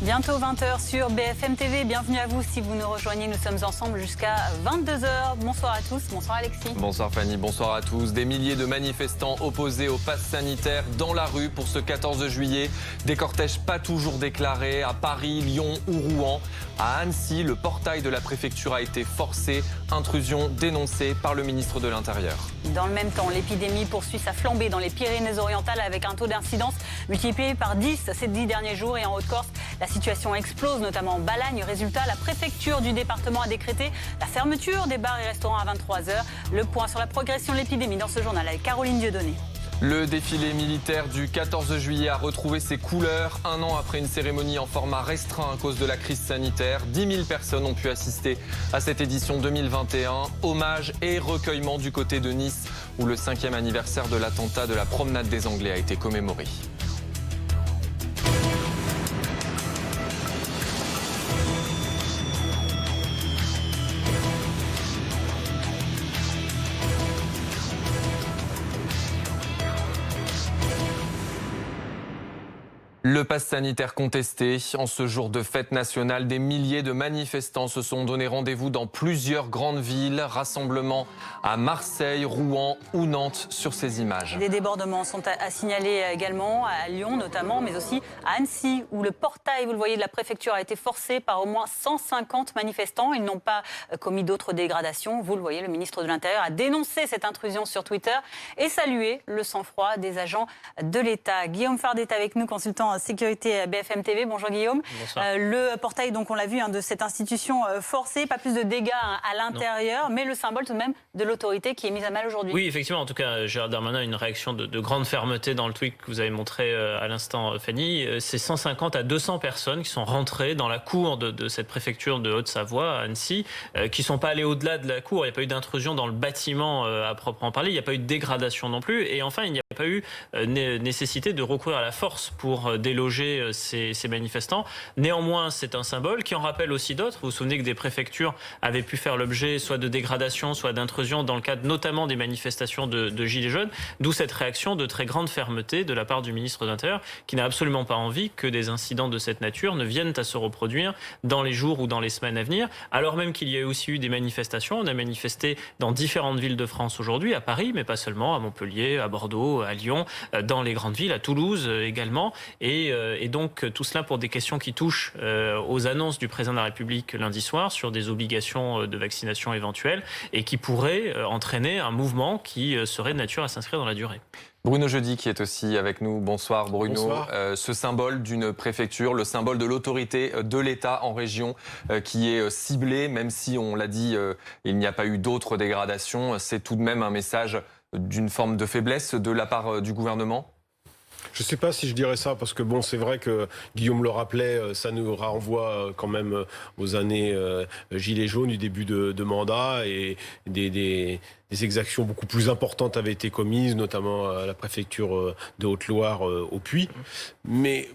Bientôt 20h sur BFM TV. Bienvenue à vous si vous nous rejoignez. Nous sommes ensemble jusqu'à 22h. Bonsoir à tous. Bonsoir Alexis. Bonsoir Fanny, bonsoir à tous. Des milliers de manifestants opposés au pass sanitaire dans la rue pour ce 14 juillet. Des cortèges pas toujours déclarés à Paris, Lyon ou Rouen. À Annecy, le portail de la préfecture a été forcé. Intrusion dénoncée par le ministre de l'Intérieur. Dans le même temps, l'épidémie poursuit sa flambée dans les Pyrénées-Orientales avec un taux d'incidence multiplié par 10 ces 10 derniers jours. Et en Haute-Corse, la situation explose, notamment en Balagne. Résultat, la préfecture du département a décrété la fermeture des bars et restaurants à 23h. Le point sur la progression de l'épidémie dans ce journal avec Caroline Dieudonné. Le défilé militaire du 14 juillet a retrouvé ses couleurs un an après une cérémonie en format restreint à cause de la crise sanitaire. 10 000 personnes ont pu assister à cette édition 2021. Hommage et recueillement du côté de Nice où le 5e anniversaire de l'attentat de la promenade des Anglais a été commémoré. Le pass sanitaire contesté. En ce jour de fête nationale, des milliers de manifestants se sont donné rendez-vous dans plusieurs grandes villes. Rassemblement à Marseille, Rouen ou Nantes sur ces images. Des débordements sont à signaler également à Lyon notamment, mais aussi à Annecy où le portail, vous le voyez, de la préfecture a été forcé par au moins 150 manifestants. Ils n'ont pas commis d'autres dégradations. Vous le voyez, le ministre de l'Intérieur a dénoncé cette intrusion sur Twitter et salué le sang-froid des agents de l'État. Guillaume Fardet est avec nous, consultant sécurité BFM TV. Bonjour Guillaume. Le portail, donc on l'a vu, de cette institution forcée, pas plus de dégâts à l'intérieur, mais le symbole tout de même de l'autorité qui est mise à mal aujourd'hui. Oui, effectivement, en tout cas, Gérald Darmanin a une réaction de grande fermeté dans le tweet que vous avez montré à l'instant, Fanny. C'est 150 à 200 personnes qui sont rentrées dans la cour de cette préfecture de Haute-Savoie, à Annecy, qui ne sont pas allées au-delà de la cour. Il n'y a pas eu d'intrusion dans le bâtiment à proprement parler. Il n'y a pas eu de dégradation non plus. Et enfin, il n'y a pas eu nécessité de recourir à la force pour déloger ces manifestants. Néanmoins, c'est un symbole qui en rappelle aussi d'autres. Vous vous souvenez que des préfectures avaient pu faire l'objet soit de dégradation, soit d'intrusion dans le cadre notamment des manifestations de Gilets jaunes. D'où cette réaction de très grande fermeté de la part du ministre de l'Intérieur qui n'a absolument pas envie que des incidents de cette nature ne viennent à se reproduire dans les jours ou dans les semaines à venir. Alors même qu'il y a aussi eu des manifestations. On a manifesté dans différentes villes de France aujourd'hui, à Paris, mais pas seulement, à Montpellier, à Bordeaux, à Lyon, dans les grandes villes, à Toulouse également. Et donc tout cela pour des questions qui touchent aux annonces du président de la République lundi soir sur des obligations de vaccination éventuelles et qui pourraient entraîner un mouvement qui serait de nature à s'inscrire dans la durée. Bruno Jeudi qui est aussi avec nous. Bonsoir Bruno. Bonsoir. Ce symbole d'une préfecture, le symbole de l'autorité de l'État en région qui est ciblé, même si on l'a dit, il n'y a pas eu d'autres dégradations, c'est tout de même un message d'une forme de faiblesse de la part du gouvernement? Je ne sais pas si je dirais ça, parce que bon, c'est vrai que Guillaume le rappelait, ça nous renvoie quand même aux années Gilets jaunes, du début de mandat, et des exactions beaucoup plus importantes avaient été commises, notamment à la préfecture de Haute-Loire au Puy. Mais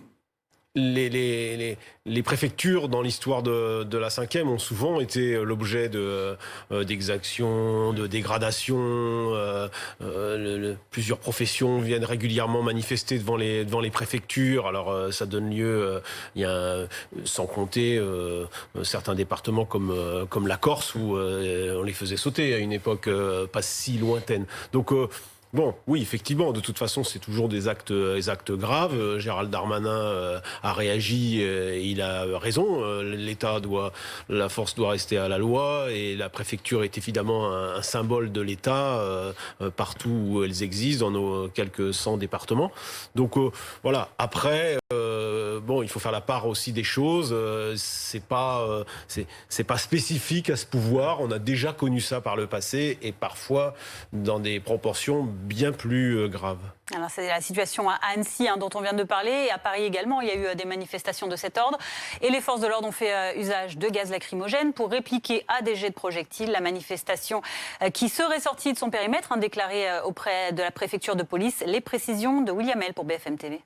les préfectures dans l'histoire de la 5e ont souvent été l'objet d'exactions, de dégradations. Plusieurs professions viennent régulièrement manifester devant les préfectures. Alors ça donne lieu, sans compter certains départements comme la Corse où on les faisait sauter à une époque pas si lointaine. Donc bon, oui, effectivement, de toute façon, c'est toujours des actes graves. Gérald Darmanin a réagi, il a raison. La force doit rester à la loi et la préfecture est évidemment un symbole de l'État partout où elles existent, dans nos quelques 100 départements. Donc voilà, après... bon, il faut faire la part aussi des choses. C'est pas spécifique à ce pouvoir. On a déjà connu ça par le passé et parfois dans des proportions bien plus graves. Alors c'est la situation à Annecy dont on vient de parler, et à Paris également, il y a eu des manifestations de cet ordre. Et les forces de l'ordre ont fait usage de gaz lacrymogène pour répliquer à des jets de projectiles. La manifestation qui serait sortie de son périmètre, déclarée auprès de la préfecture de police. Les précisions de William L pour BFM TV.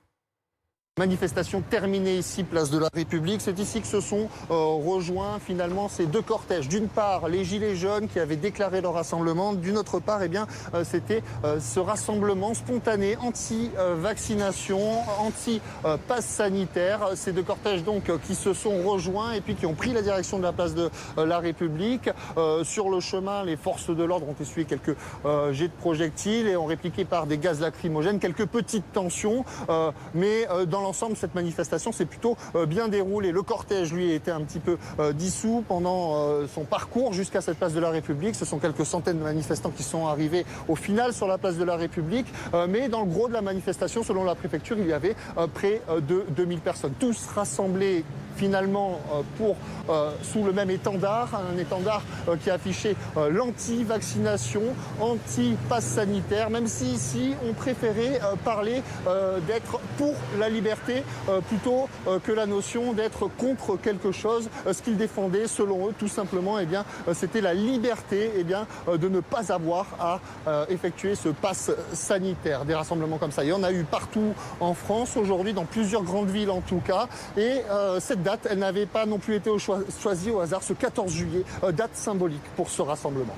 Manifestation terminée ici, place de la République. C'est ici que se sont rejoints finalement ces deux cortèges. D'une part, les Gilets jaunes qui avaient déclaré leur rassemblement. D'une autre part, c'était ce rassemblement spontané anti-vaccination, anti-pass sanitaire. Ces deux cortèges donc qui se sont rejoints et puis qui ont pris la direction de la place de la République. Sur le chemin, les forces de l'ordre ont essuyé quelques jets de projectiles et ont répliqué par des gaz lacrymogènes, quelques petites tensions, mais dans l'ensemble, cette manifestation s'est plutôt bien déroulée. Le cortège, lui, était un petit peu dissous pendant son parcours jusqu'à cette place de la République. Ce sont quelques centaines de manifestants qui sont arrivés au final sur la place de la République. Mais dans le gros de la manifestation, selon la préfecture, il y avait près de 2000 personnes. Tous rassemblés finalement sous le même étendard, un étendard qui affichait l'anti-vaccination, anti-pass sanitaire, même si ici on préférait parler d'être pour la liberté plutôt que la notion d'être contre quelque chose. Ce qu'ils défendaient, selon eux, tout simplement, c'était la liberté de ne pas avoir à effectuer ce pass sanitaire. Des rassemblements comme ça, il y en a eu partout en France aujourd'hui, dans plusieurs grandes villes en tout cas, et cette date, elle n'avait pas non plus été choisie au hasard, ce 14 juillet, date symbolique pour ce rassemblement.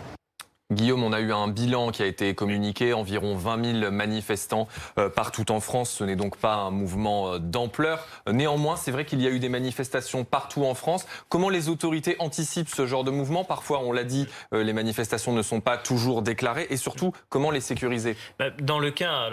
Guillaume, on a eu un bilan qui a été communiqué, environ 20 000 manifestants partout en France. Ce n'est donc pas un mouvement d'ampleur. Néanmoins, c'est vrai qu'il y a eu des manifestations partout en France. Comment les autorités anticipent ce genre de mouvement? Parfois, on l'a dit, les manifestations ne sont pas toujours déclarées. Et surtout, comment les sécuriser? Dans le cas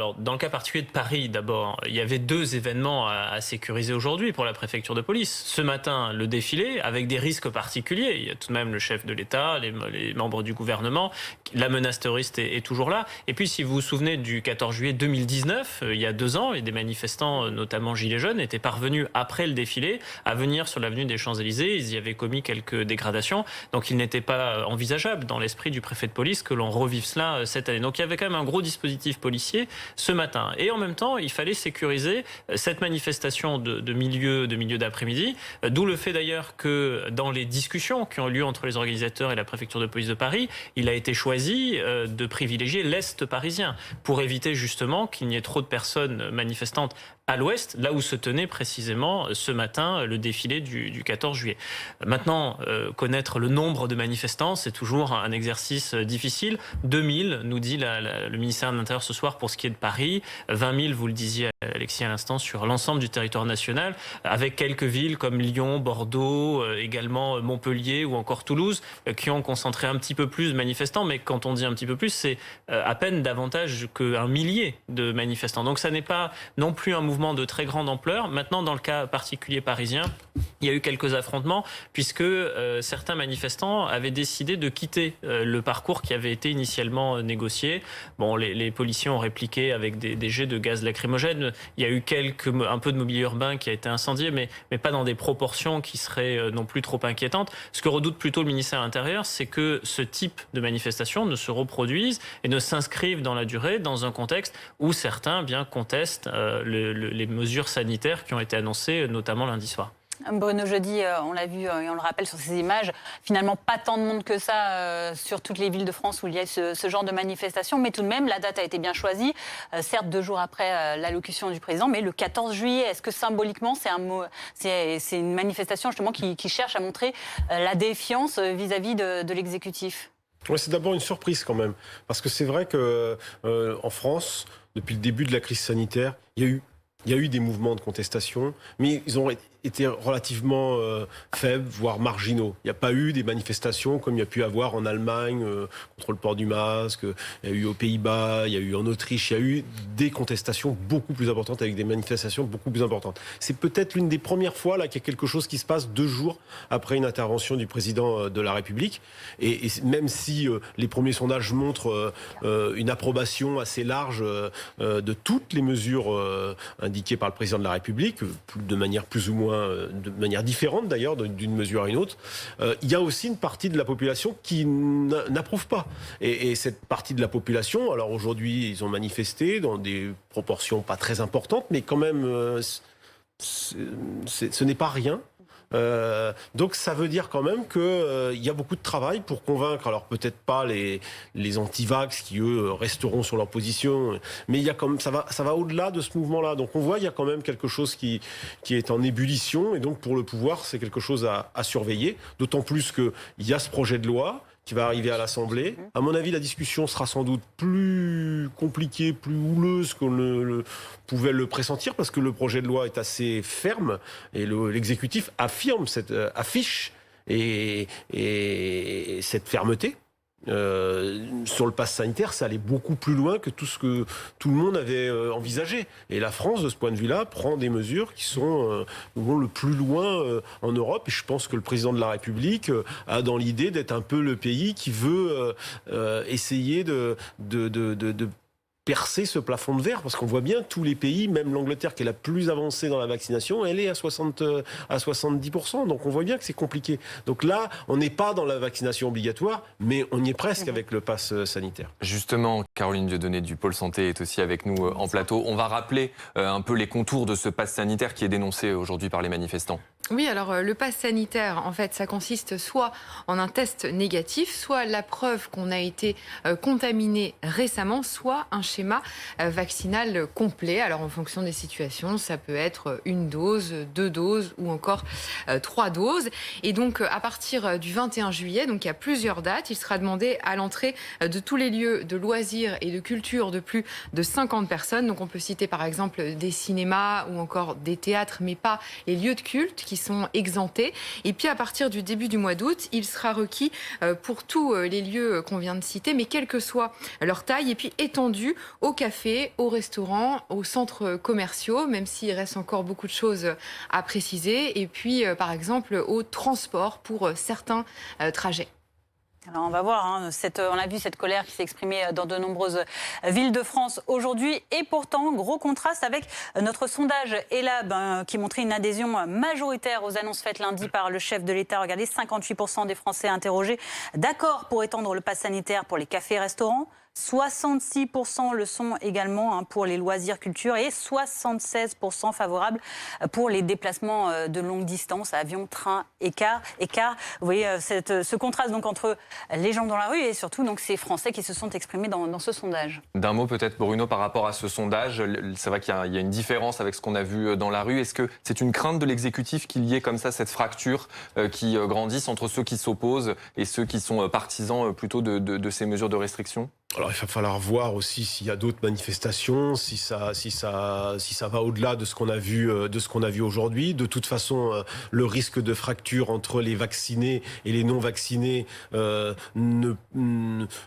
particulier de Paris, d'abord, il y avait deux événements à sécuriser aujourd'hui pour la préfecture de police. Ce matin, le défilé, avec des risques particuliers. Il y a tout de même le chef de l'État, les membres du gouvernement. La menace terroriste est toujours là. Et puis, si vous vous souvenez du 14 juillet 2019, il y a 2 ans, et des manifestants, notamment Gilets jaunes, étaient parvenus, après le défilé, à venir sur l'avenue des Champs-Élysées. Ils y avaient commis quelques dégradations. Donc, il n'était pas envisageable, dans l'esprit du préfet de police, que l'on revive cela cette année. Donc, il y avait quand même un gros dispositif policier ce matin. Et en même temps, il fallait sécuriser cette manifestation de milieu d'après-midi. D'où le fait d'ailleurs que, dans les discussions qui ont eu lieu entre les organisateurs et la préfecture de police de Paris, il a été choisi de privilégier l'Est parisien pour éviter justement qu'il n'y ait trop de personnes manifestantes à l'ouest, là où se tenait précisément ce matin le défilé du 14 juillet. Maintenant, connaître le nombre de manifestants, c'est toujours un exercice difficile. 2000, nous dit le ministère de l'Intérieur ce soir pour ce qui est de Paris. 20 000, vous le disiez Alexis à l'instant, sur l'ensemble du territoire national, avec quelques villes comme Lyon, Bordeaux, également Montpellier ou encore Toulouse, qui ont concentré un petit peu plus de manifestants. Mais quand on dit un petit peu plus, c'est à peine davantage qu'un millier de manifestants. Donc ça n'est pas non plus un mouvement de très grande ampleur. Maintenant, dans le cas particulier parisien, il y a eu quelques affrontements puisque certains manifestants avaient décidé de quitter le parcours qui avait été initialement négocié. Bon, les policiers ont répliqué avec des jets de gaz lacrymogène. Il y a eu un peu de mobilier urbain qui a été incendié, mais pas dans des proportions qui seraient non plus trop inquiétantes. Ce que redoute plutôt le ministère de l'Intérieur, c'est que ce type de manifestation ne se reproduise et ne s'inscrive dans la durée dans un contexte où certains contestent les mesures sanitaires qui ont été annoncées, notamment lundi soir. Bruno Jeudi, on l'a vu et on le rappelle sur ces images, finalement pas tant de monde que ça sur toutes les villes de France où il y a ce genre de manifestation, mais tout de même la date a été bien choisie, certes 2 jours après l'allocution du président, mais le 14 juillet, est-ce que symboliquement c'est une manifestation justement qui cherche à montrer la défiance vis-à-vis de l'exécutif? Ouais, c'est d'abord une surprise quand même, parce que c'est vrai que en France, depuis le début de la crise sanitaire, il y a eu des mouvements de contestation, mais ils ont été relativement faibles, voire marginaux. Il n'y a pas eu des manifestations comme il y a pu avoir en Allemagne contre le port du masque, il y a eu aux Pays-Bas, il y a eu en Autriche, il y a eu des contestations beaucoup plus importantes avec des manifestations beaucoup plus importantes. C'est peut-être l'une des premières fois là qu'il y a quelque chose qui se passe 2 jours après une intervention du président de la République. Et même si les premiers sondages montrent une approbation assez large de toutes les mesures indiquées par le président de la République, de manière plus ou moins de manière différente d'ailleurs d'une mesure à une autre, il y a aussi une partie de la population qui n'approuve pas. Et cette partie de la population, alors aujourd'hui ils ont manifesté dans des proportions pas très importantes, mais quand même ce n'est pas rien. Donc ça veut dire quand même qu'il y a beaucoup de travail pour convaincre, alors peut-être pas les anti-vax qui eux resteront sur leur position, mais il y a comme ça va au-delà de ce mouvement-là. Donc on voit il y a quand même quelque chose qui est en ébullition, et donc pour le pouvoir c'est quelque chose à surveiller. D'autant plus qu'il y a ce projet de loi qui va arriver à l'Assemblée. À mon avis, la discussion sera sans doute plus compliquée, plus houleuse qu'on ne pouvait le pressentir, parce que le projet de loi est assez ferme et l'exécutif affiche cette fermeté. Sur le pass sanitaire, ça allait beaucoup plus loin que tout ce que tout le monde avait envisagé. Et la France, de ce point de vue-là, prend des mesures qui vont le plus loin en Europe. Et je pense que le président de la République a dans l'idée d'être un peu le pays qui veut essayer de percer ce plafond de verre, parce qu'on voit bien tous les pays, même l'Angleterre qui est la plus avancée dans la vaccination, elle est à 70%. Donc on voit bien que c'est compliqué. Donc là, on n'est pas dans la vaccination obligatoire, mais on y est presque avec le pass sanitaire. Justement, Caroline Dieudonné du Pôle Santé est aussi avec nous en plateau. On va rappeler un peu les contours de ce pass sanitaire qui est dénoncé aujourd'hui par les manifestants. Oui, alors le pass sanitaire, en fait, ça consiste soit en un test négatif, soit la preuve qu'on a été contaminé récemment, soit un schéma vaccinal complet. Alors en fonction des situations, ça peut être 1 dose, 2 doses ou encore 3 doses. Et donc à partir du 21 juillet, donc il y a plusieurs dates, il sera demandé à l'entrée de tous les lieux de loisirs et de culture de plus de 50 personnes. Donc on peut citer par exemple des cinémas ou encore des théâtres, mais pas les lieux de culte qui sont exemptés. Et puis à partir du début du mois d'août, il sera requis pour tous les lieux qu'on vient de citer, mais quelle que soit leur taille, et puis étendu aux cafés, aux restaurants, aux centres commerciaux, même s'il reste encore beaucoup de choses à préciser, et puis par exemple au transport pour certains trajets. Alors on va voir, on a vu cette colère qui s'est exprimée dans de nombreuses villes de France aujourd'hui. Et pourtant, gros contraste avec notre sondage ELAB qui montrait une adhésion majoritaire aux annonces faites lundi par le chef de l'État. Regardez, 58% des Français interrogés d'accord pour étendre le pass sanitaire pour les cafés et restaurants. 66% le sont également pour les loisirs culture et 76% favorables pour les déplacements de longue distance, avion, train, car. Vous voyez ce contraste donc entre les gens dans la rue et surtout donc, ces Français qui se sont exprimés dans ce sondage. D'un mot peut-être Bruno par rapport à ce sondage, c'est vrai qu'il y a une différence avec ce qu'on a vu dans la rue. Est-ce que c'est une crainte de l'exécutif qu'il y ait comme ça cette fracture qui grandisse entre ceux qui s'opposent et ceux qui sont partisans plutôt de ces mesures de restriction ? Alors il va falloir voir aussi s'il y a d'autres manifestations, si ça va au-delà de ce qu'on a vu aujourd'hui. De toute façon, le risque de fracture entre les vaccinés et les non vaccinés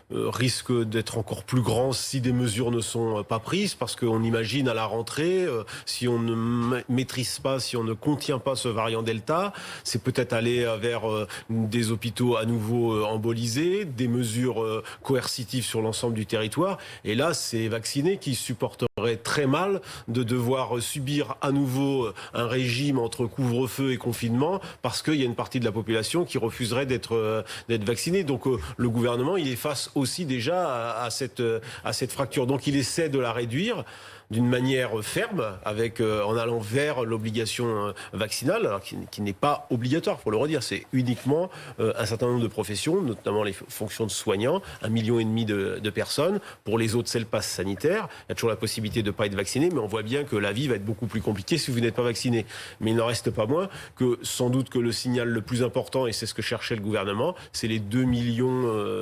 risque d'être encore plus grand si des mesures ne sont pas prises, parce qu'on imagine à la rentrée, si on ne maîtrise pas, si on ne contient pas ce variant Delta, c'est peut-être aller vers des hôpitaux à nouveau embolisés, des mesures coercitives sur l'ensemble du territoire. Et là, c'est les vaccinés qui supporteraient très mal de devoir subir à nouveau un régime entre couvre-feu et confinement, parce qu'il y a une partie de la population qui refuserait d'être vaccinée. Donc le gouvernement, il est face aussi déjà à cette fracture. Donc il essaie de la réduire d'une manière ferme, en allant vers l'obligation vaccinale, alors qui n'est pas obligatoire, faut le redire, c'est uniquement un certain nombre de professions, notamment les fonctions de soignants, 1,5 million de personnes. Pour les autres, c'est le pass sanitaire. Il y a toujours la possibilité de ne pas être vacciné, mais on voit bien que la vie va être beaucoup plus compliquée si vous n'êtes pas vacciné. Mais il n'en reste pas moins que, sans doute, que le signal le plus important, et c'est ce que cherchait le gouvernement, c'est les 2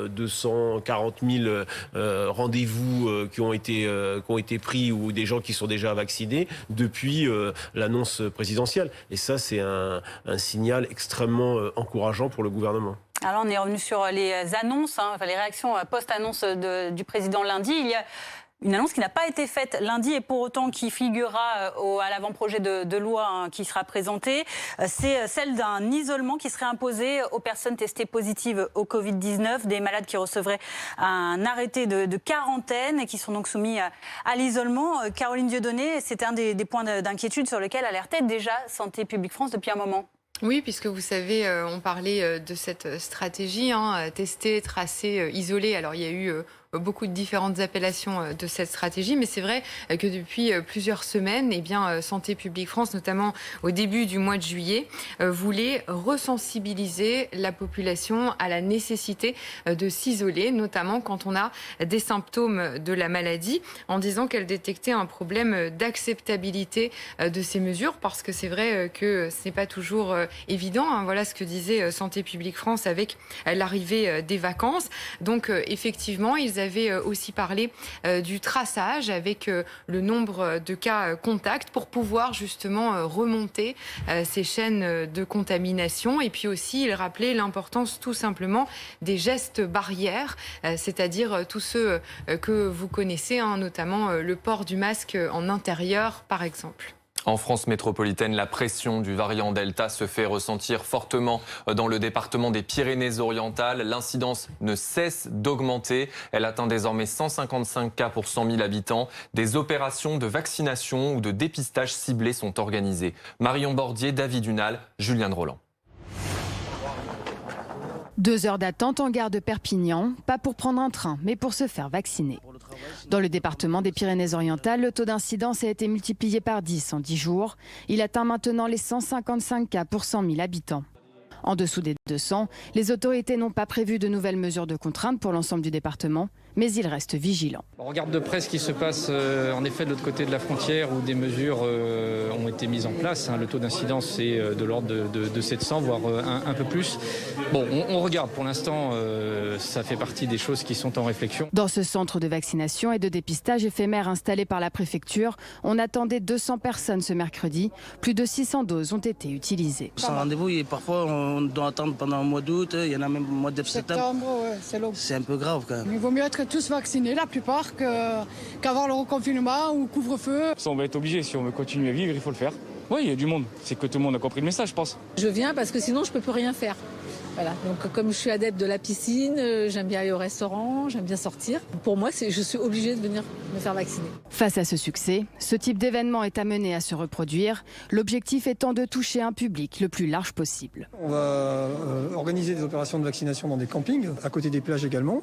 240 000 rendez-vous qui ont été pris, ou des gens qui sont déjà vaccinés depuis l'annonce présidentielle. Et ça, c'est un signal extrêmement encourageant pour le gouvernement. Alors on est revenu sur les annonces, les réactions post-annonce du président lundi. Il y a une annonce qui n'a pas été faite lundi et pour autant qui figurera à l'avant-projet de loi qui sera présenté. C'est celle d'un isolement qui serait imposé aux personnes testées positives au Covid-19, des malades qui recevraient un arrêté de quarantaine et qui sont donc soumis à l'isolement. Caroline Dieudonné, c'était un des points d'inquiétude sur lesquels alertait déjà Santé publique France depuis un moment. Oui, puisque vous savez, on parlait de cette stratégie, tester, tracer, isoler. Alors il y a eu beaucoup de différentes appellations de cette stratégie, mais c'est vrai que depuis plusieurs semaines, Santé publique France, notamment au début du mois de juillet, voulait resensibiliser la population à la nécessité de s'isoler, notamment quand on a des symptômes de la maladie, en disant qu'elle détectait un problème d'acceptabilité de ces mesures, parce que c'est vrai que ce n'est pas toujours évident. Voilà ce que disait Santé publique France avec l'arrivée des vacances. Donc effectivement, ils avaient aussi parlé du traçage avec le nombre de cas contacts pour pouvoir justement remonter ces chaînes de contamination. Et puis aussi, ils rappelaient l'importance tout simplement des gestes barrières, c'est-à-dire tous ceux que vous connaissez, notamment le port du masque en intérieur, par exemple. En France métropolitaine, la pression du variant Delta se fait ressentir fortement dans le département des Pyrénées-Orientales. L'incidence ne cesse d'augmenter. Elle atteint désormais 155 cas pour 100 000 habitants. Des opérations de vaccination ou de dépistage ciblés sont organisées. Marion Bordier, David Hunal, Julien de Roland. 2 heures d'attente en gare de Perpignan, pas pour prendre un train, mais pour se faire vacciner. Dans le département des Pyrénées-Orientales, le taux d'incidence a été multiplié par 10 en 10 jours. Il atteint maintenant les 155 cas pour 100 000 habitants. En dessous des 200, les autorités n'ont pas prévu de nouvelles mesures de contrainte pour l'ensemble du département, mais ils restent vigilants. On regarde de près ce qui se passe en effet de l'autre côté de la frontière où des mesures ont été mises en place. Le taux d'incidence est de l'ordre de 700, voire un peu plus. Bon, on regarde. Pour l'instant, ça fait partie des choses qui sont en réflexion. Dans ce centre de vaccination et de dépistage éphémère installé par la préfecture, on attendait 200 personnes ce mercredi. Plus de 600 doses ont été utilisées. Sans rendez-vous, et parfois on doit attendre pendant le mois d'août, il y en a même au mois de septembre. Ouais, c'est long. C'est un peu grave quand même. Il vaut mieux être tous vaccinés, la plupart, qu'avoir le reconfinement ou couvre-feu. Ça, on va être obligé. Si on veut continuer à vivre, il faut le faire. Oui, il y a du monde. C'est que tout le monde a compris le message, je pense. Je viens parce que sinon, je ne peux plus rien faire. Voilà. Donc, comme je suis adepte de la piscine, j'aime bien aller au restaurant, j'aime bien sortir. Pour moi, je suis obligée de venir me faire vacciner. Face à ce succès, ce type d'événement est amené à se reproduire, l'objectif étant de toucher un public le plus large possible. On va organiser des opérations de vaccination dans des campings, à côté des plages également,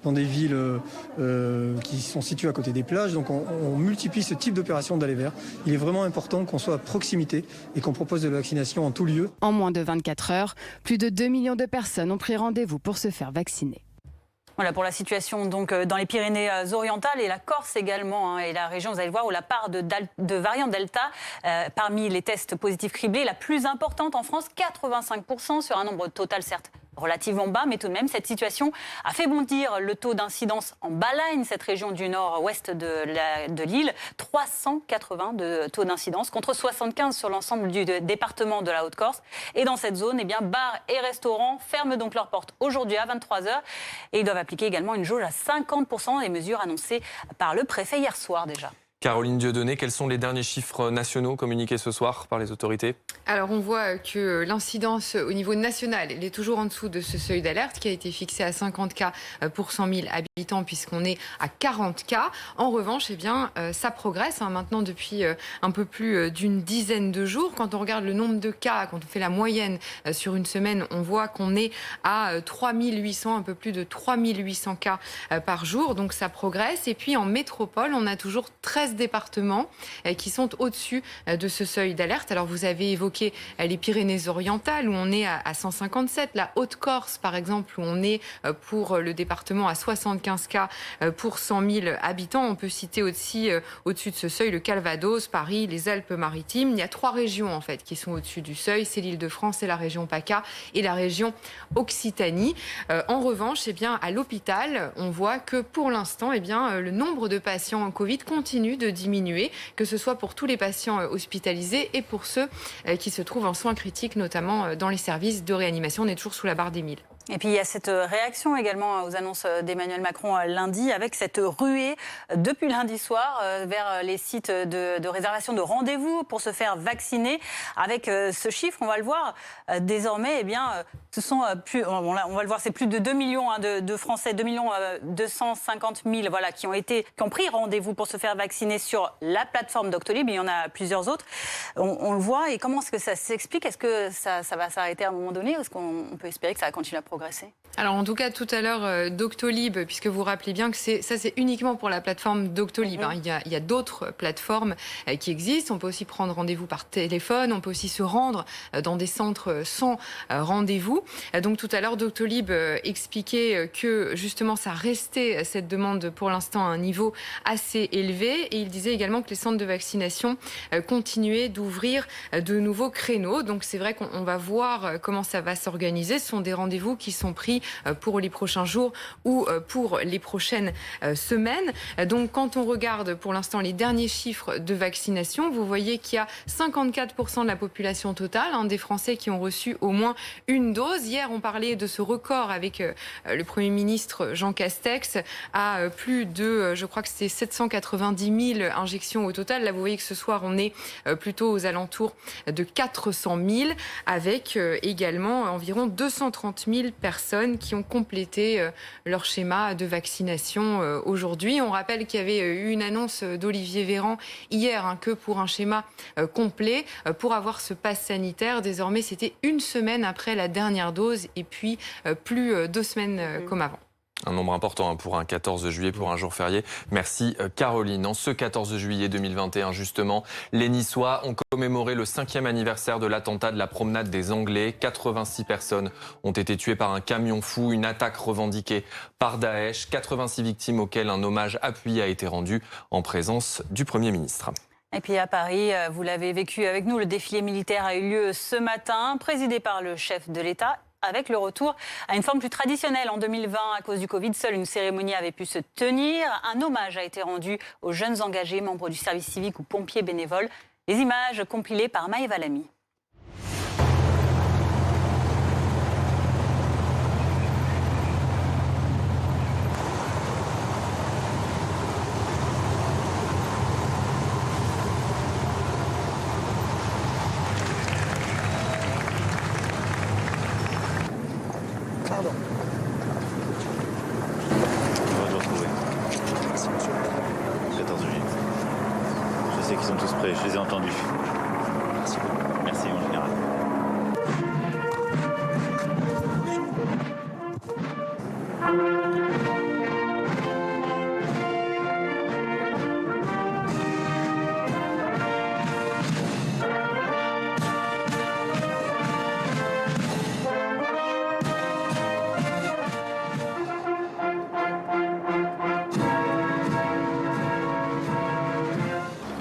dans des villes qui sont situées à côté des plages. Donc on multiplie ce type d'opération d'aller vers. Il est vraiment important qu'on soit à proximité et qu'on propose de la vaccination en tout lieu. En moins de 24 heures, plus de 2 millions de personnes ont pris rendez-vous pour se faire vacciner. Voilà pour la situation donc dans les Pyrénées-Orientales et la Corse également et la région, vous allez le voir, où la part de variant Delta parmi les tests positifs criblés, la plus importante en France, 85% sur un nombre total certes relativement bas, mais tout de même, cette situation a fait bondir le taux d'incidence en Balagne, cette région du nord-ouest de l'île, 380 de taux d'incidence contre 75 sur l'ensemble du département de la Haute-Corse. Et dans cette zone, bars et restaurants ferment donc leurs portes aujourd'hui à 23h et ils doivent appliquer également une jauge à 50% des mesures annoncées par le préfet hier soir déjà. Caroline Dieudonné, quels sont les derniers chiffres nationaux communiqués ce soir par les autorités? Alors on voit que l'incidence au niveau national, elle est toujours en dessous de ce seuil d'alerte qui a été fixé à 50 cas pour 100 000 habitants puisqu'on est à 40 cas. En revanche, ça progresse maintenant depuis un peu plus d'une dizaine de jours. Quand on regarde le nombre de cas, quand on fait la moyenne sur une semaine, on voit qu'on est à 3800, un peu plus de 3800 cas par jour. Donc ça progresse. Et puis en métropole, on a toujours 13 départements qui sont au-dessus de ce seuil d'alerte. Alors vous avez évoqué les Pyrénées-Orientales où on est à 157, la Haute-Corse par exemple où on est pour le département à 75 cas pour 100 000 habitants. On peut citer aussi au-dessus de ce seuil le Calvados, Paris, les Alpes-Maritimes. Il y a 3 régions en fait qui sont au-dessus du seuil, c'est l'Île-de-France, c'est la région PACA et la région Occitanie. En revanche, à l'hôpital, on voit que pour l'instant, le nombre de patients en Covid continue de diminuer, que ce soit pour tous les patients hospitalisés et pour ceux qui se trouvent en soins critiques, notamment dans les services de réanimation. On est toujours sous la barre des 1000. Et puis il y a cette réaction également aux annonces d'Emmanuel Macron lundi, avec cette ruée depuis lundi soir vers les sites de réservation de rendez-vous pour se faire vacciner. Avec ce chiffre, on va le voir, désormais, ce sont plus, on va le voir, c'est plus de 2 millions de Français, 2 250 000 qui ont pris rendez-vous pour se faire vacciner sur la plateforme Doctolib. Il y en a plusieurs autres. On le voit. Et comment est-ce que ça s'explique? Est-ce que ça va s'arrêter à un moment donné? Est-ce qu'on peut espérer que ça va continuer à progresser? progresser? Alors en tout cas tout à l'heure Doctolib, puisque vous rappelez bien que c'est uniquement pour la plateforme Doctolib. Il y a d'autres plateformes qui existent. On peut aussi prendre rendez-vous par téléphone. On peut aussi se rendre dans des centres sans rendez-vous. Donc tout à l'heure Doctolib expliquait que justement ça restait cette demande pour l'instant à un niveau assez élevé. Et il disait également que les centres de vaccination continuaient d'ouvrir de nouveaux créneaux. Donc c'est vrai qu'on va voir comment ça va s'organiser. Ce sont des rendez-vous qui sont pris pour les prochains jours ou pour les prochaines semaines. Donc quand on regarde pour l'instant les derniers chiffres de vaccination, vous voyez qu'il y a 54% de la population totale, des Français qui ont reçu au moins une dose. Hier, on parlait de ce record avec le Premier ministre Jean Castex à plus de, je crois que c'est 790 000 injections au total. Là, vous voyez que ce soir, on est plutôt aux alentours de 400 000 avec également environ 230 000 personnes qui ont complété leur schéma de vaccination aujourd'hui. On rappelle qu'il y avait eu une annonce d'Olivier Véran hier que pour un schéma complet, pour avoir ce pass sanitaire, désormais c'était 1 semaine après la dernière dose et puis plus 2 semaines comme avant. Un nombre important pour un 14 juillet, pour un jour férié. Merci Caroline. En ce 14 juillet 2021, justement, les Niçois ont commémoré le 5e anniversaire de l'attentat de la promenade des Anglais. 86 personnes ont été tuées par un camion fou, une attaque revendiquée par Daesh. 86 victimes auxquelles un hommage appuyé a été rendu en présence du Premier ministre. Et puis à Paris, vous l'avez vécu avec nous, le défilé militaire a eu lieu ce matin, présidé par le chef de l'État, avec le retour à une forme plus traditionnelle. En 2020, à cause du Covid, seule une cérémonie avait pu se tenir. Un hommage a été rendu aux jeunes engagés, membres du service civique ou pompiers bénévoles. Les images compilées par Maëva Lamy. Pardon. On va te retrouver. Merci, monsieur. 14 juillet. Je sais qu'ils sont tous prêts, je les ai entendus. Merci beaucoup. Merci, mon général.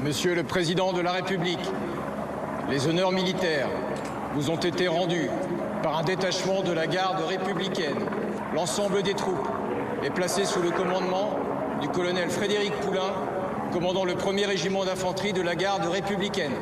Monsieur le Président de la République, les honneurs militaires vous ont été rendus par un détachement de la garde républicaine. L'ensemble des troupes est placé sous le commandement du colonel Frédéric Poulain, commandant le 1er régiment d'infanterie de la garde républicaine.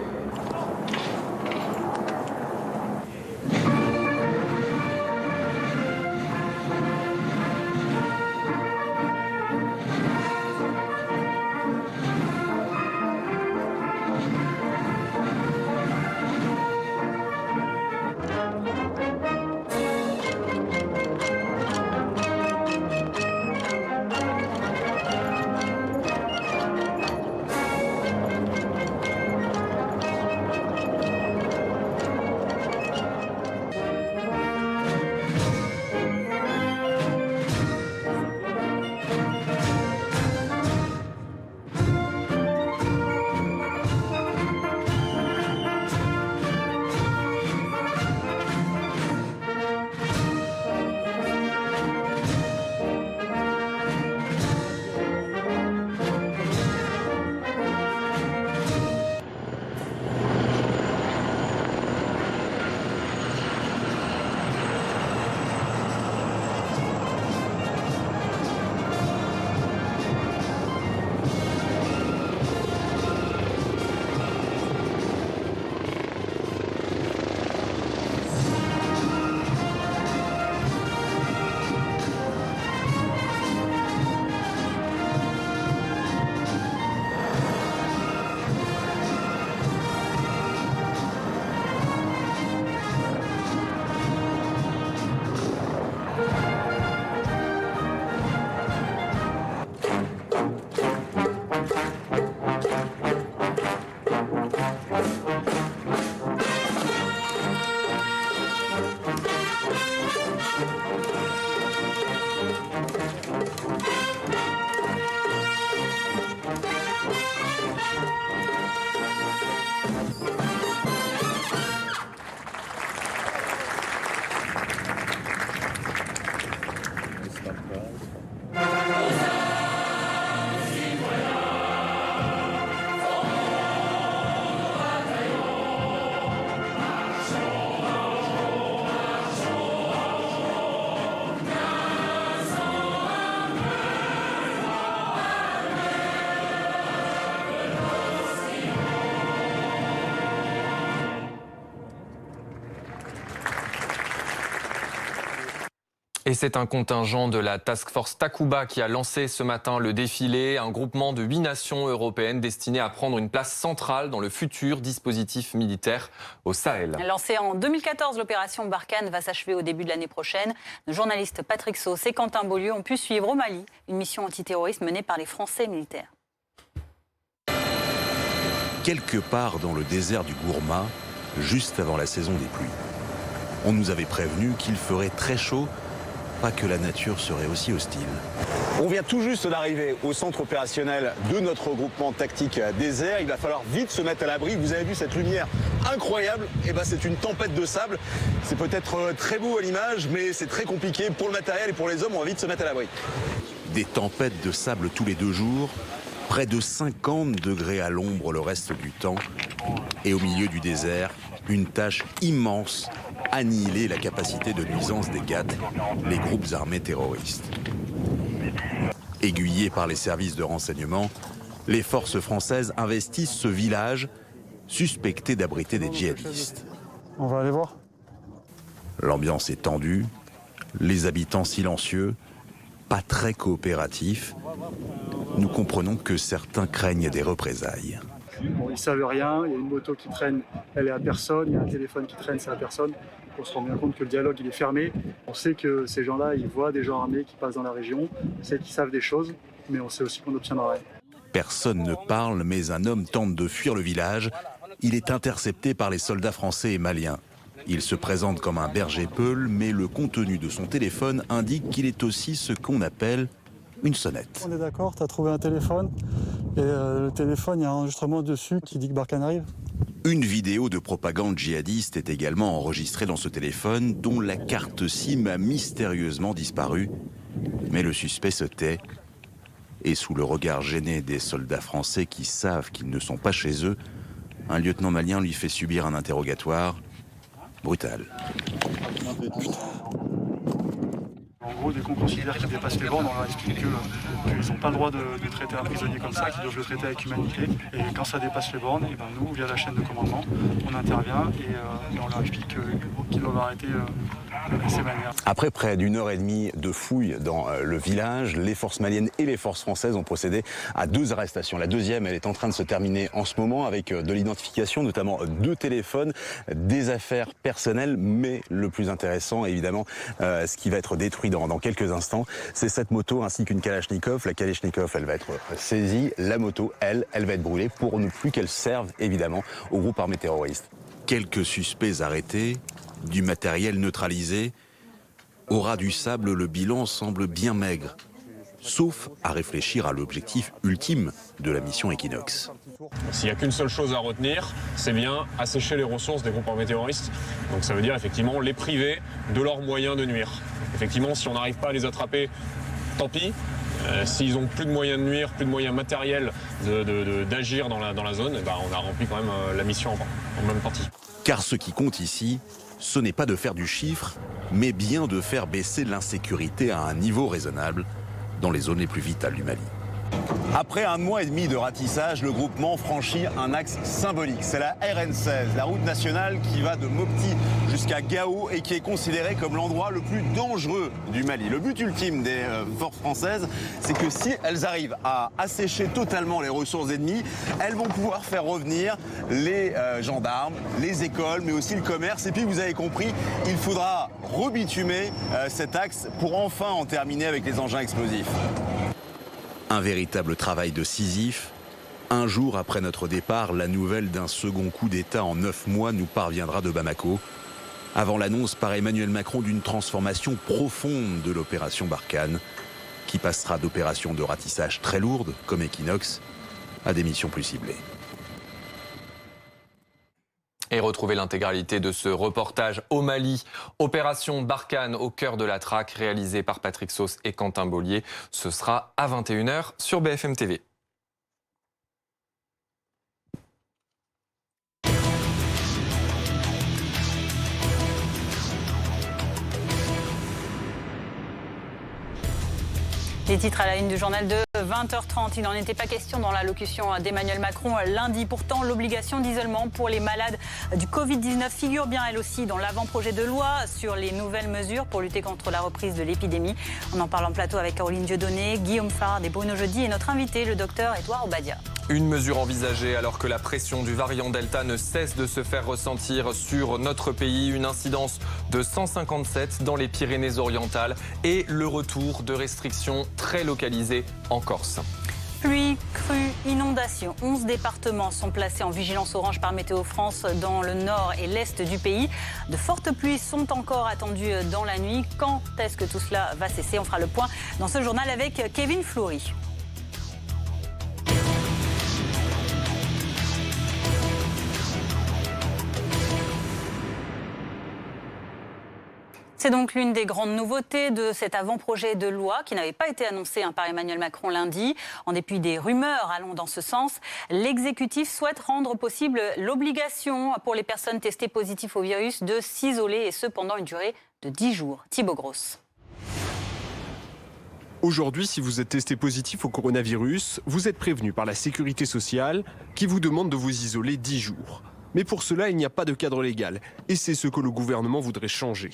Et c'est un contingent de la Task Force Takuba qui a lancé ce matin le défilé, un groupement de 8 nations européennes destiné à prendre une place centrale dans le futur dispositif militaire au Sahel. Lancée en 2014, l'opération Barkhane va s'achever au début de l'année prochaine. Nos journalistes Patrick Sauce et Quentin Beaulieu ont pu suivre au Mali une mission antiterroriste menée par les Français militaires. Quelque part dans le désert du Gourma, juste avant la saison des pluies. On nous avait prévenu qu'il ferait très chaud, pas que la nature serait aussi hostile. On vient tout juste d'arriver au centre opérationnel de notre regroupement tactique désert. Il va falloir vite se mettre à l'abri. Vous avez vu cette lumière incroyable. Eh ben, c'est une tempête de sable. C'est peut-être très beau à l'image, mais c'est très compliqué pour le matériel et pour les hommes. On va vite se mettre à l'abri. Des tempêtes de sable tous les 2 jours, près de 50 degrés à l'ombre le reste du temps. Et au milieu du désert, une tâche immense, annihiler la capacité de nuisance des GAT, les groupes armés terroristes. Aiguillés par les services de renseignement, les forces françaises investissent ce village suspecté d'abriter des djihadistes. On va aller voir. L'ambiance est tendue, les habitants silencieux, pas très coopératifs. Nous comprenons que certains craignent des représailles. Bon, ils ne savent rien, il y a une moto qui traîne, elle est à personne, il y a un téléphone qui traîne, c'est à personne. On se rend bien compte que le dialogue il est fermé. On sait que ces gens-là, ils voient des gens armés qui passent dans la région, on sait qu'ils savent des choses, mais on sait aussi qu'on n'obtiendra rien. Personne ne parle, mais un homme tente de fuir le village. Il est intercepté par les soldats français et maliens. Il se présente comme un berger-peul, mais le contenu de son téléphone indique qu'il est aussi ce qu'on appelle une sonnette. On est d'accord, tu as trouvé un téléphone, et le téléphone, il y a un enregistrement dessus qui dit que Barkhane arrive. Une vidéo de propagande djihadiste est également enregistrée dans ce téléphone, dont la carte SIM a mystérieusement disparu. Mais le suspect se tait, et sous le regard gêné des soldats français qui savent qu'ils ne sont pas chez eux, un lieutenant malien lui fait subir un interrogatoire brutal. En gros, dès qu'on considère qu'ils dépassent les bornes, on leur explique qu'ils n'ont pas le droit de traiter un prisonnier comme ça, qu'ils doivent le traiter avec humanité. Et quand ça dépasse les bornes, et ben nous, via la chaîne de commandement, on intervient et on leur explique qu'ils doivent arrêter ces manières. Après près d'1 heure et demie de fouilles dans le village, les forces maliennes et les forces françaises ont procédé à 2 arrestations. La deuxième, elle est en train de se terminer en ce moment avec de l'identification, notamment 2 téléphones, des affaires personnelles, mais le plus intéressant, évidemment, ce qui va être détruit dans quelques instants, c'est cette moto ainsi qu'une Kalachnikov. La Kalachnikov, elle va être saisie. La moto, elle va être brûlée pour ne plus qu'elle serve, évidemment, au groupe armé terroriste. Quelques suspects arrêtés, du matériel neutralisé. Au ras du sable, le bilan semble bien maigre, sauf à réfléchir à l'objectif ultime de la mission Equinox. S'il n'y a qu'une seule chose à retenir, c'est bien assécher les ressources des groupes armés terroristes. Donc ça veut dire effectivement les priver de leurs moyens de nuire. Effectivement, si on n'arrive pas à les attraper, tant pis. S'ils n'ont plus de moyens de nuire, plus de moyens matériels d'agir dans la zone, ben on a rempli quand même la mission en même partie. Car ce qui compte ici, ce n'est pas de faire du chiffre, mais bien de faire baisser l'insécurité à un niveau raisonnable dans les zones les plus vitales du Mali. Après 1 mois et demi de ratissage, le groupement franchit un axe symbolique. C'est la RN16, la route nationale qui va de Mopti jusqu'à Gao et qui est considérée comme l'endroit le plus dangereux du Mali. Le but ultime des forces françaises, c'est que si elles arrivent à assécher totalement les ressources ennemies, elles vont pouvoir faire revenir les gendarmes, les écoles, mais aussi le commerce. Et puis vous avez compris, il faudra rebitumer cet axe pour enfin en terminer avec les engins explosifs. Un véritable travail de Sisyphe. Un jour après notre départ, la nouvelle d'un second coup d'État en 9 mois nous parviendra de Bamako, avant l'annonce par Emmanuel Macron d'une transformation profonde de l'opération Barkhane, qui passera d'opérations de ratissage très lourdes, comme Equinox, à des missions plus ciblées. Et retrouvez l'intégralité de ce reportage au Mali. Opération Barkhane au cœur de la traque, réalisée par Patrick Sauce et Quentin Beaulieu. Ce sera à 21 h sur BFM TV. Les titres à la une du journal de 20h30. Il n'en était pas question dans l'allocution d'Emmanuel Macron lundi. Pourtant, l'obligation d'isolement pour les malades du Covid-19 figure bien elle aussi dans l'avant-projet de loi sur les nouvelles mesures pour lutter contre la reprise de l'épidémie. On en parle en plateau avec Caroline Dieudonné, Guillaume Fard et Bruno Jeudi et notre invité, le docteur Edouard Obadia. Une mesure envisagée alors que la pression du variant Delta ne cesse de se faire ressentir sur notre pays. Une incidence de 157 dans les Pyrénées-Orientales et le retour de restrictions très localisées en Corse. Pluie, crue, inondations. 11 départements sont placés en vigilance orange par Météo France dans le nord et l'est du pays. De fortes pluies sont encore attendues dans la nuit. Quand est-ce que tout cela va cesser? On fera le point dans ce journal avec Kevin Fleury. C'est donc l'une des grandes nouveautés de cet avant-projet de loi qui n'avait pas été annoncé par Emmanuel Macron lundi. En dépit des rumeurs allant dans ce sens, l'exécutif souhaite rendre possible l'obligation pour les personnes testées positives au virus de s'isoler et ce pendant une durée de 10 jours. Thibaut Grosse. Aujourd'hui, si vous êtes testé positif au coronavirus, vous êtes prévenu par la Sécurité sociale qui vous demande de vous isoler 10 jours. Mais pour cela, il n'y a pas de cadre légal et c'est ce que le gouvernement voudrait changer.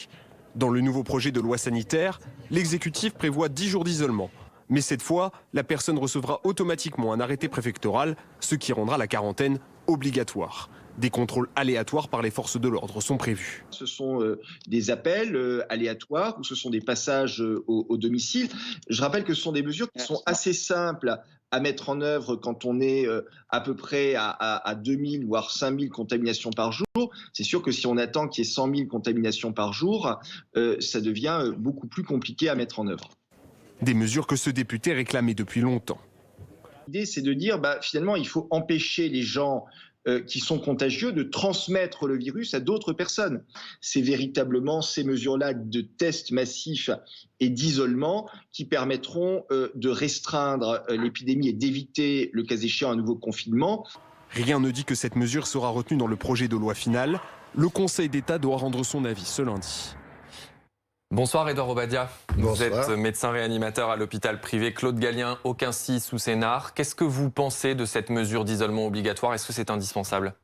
Dans le nouveau projet de loi sanitaire, l'exécutif prévoit 10 jours d'isolement. Mais cette fois, la personne recevra automatiquement un arrêté préfectoral, ce qui rendra la quarantaine obligatoire. Des contrôles aléatoires par les forces de l'ordre sont prévus. Ce sont des appels aléatoires ou ce sont des passages au domicile. Je rappelle que ce sont des mesures qui sont assez simples à mettre en œuvre quand on est à peu près à 2000 voire 5000 contaminations par jour. C'est sûr que si on attend qu'il y ait 100 000 contaminations par jour, ça devient beaucoup plus compliqué à mettre en œuvre. Des mesures que ce député réclamait depuis longtemps. L'idée, c'est de dire finalement, il faut empêcher les gens qui sont contagieux de transmettre le virus à d'autres personnes. C'est véritablement ces mesures-là de tests massifs et d'isolement qui permettront de restreindre l'épidémie et d'éviter, le cas échéant, un nouveau confinement. Rien ne dit que cette mesure sera retenue dans le projet de loi final. Le Conseil d'État doit rendre son avis ce lundi. Bonsoir Edouard Obadia. Bonsoir. Vous êtes médecin réanimateur à l'hôpital privé Claude Gallien au Quincy sous Sénart. Qu'est-ce que vous pensez de cette mesure d'isolement obligatoire? Est-ce que c'est indispensable?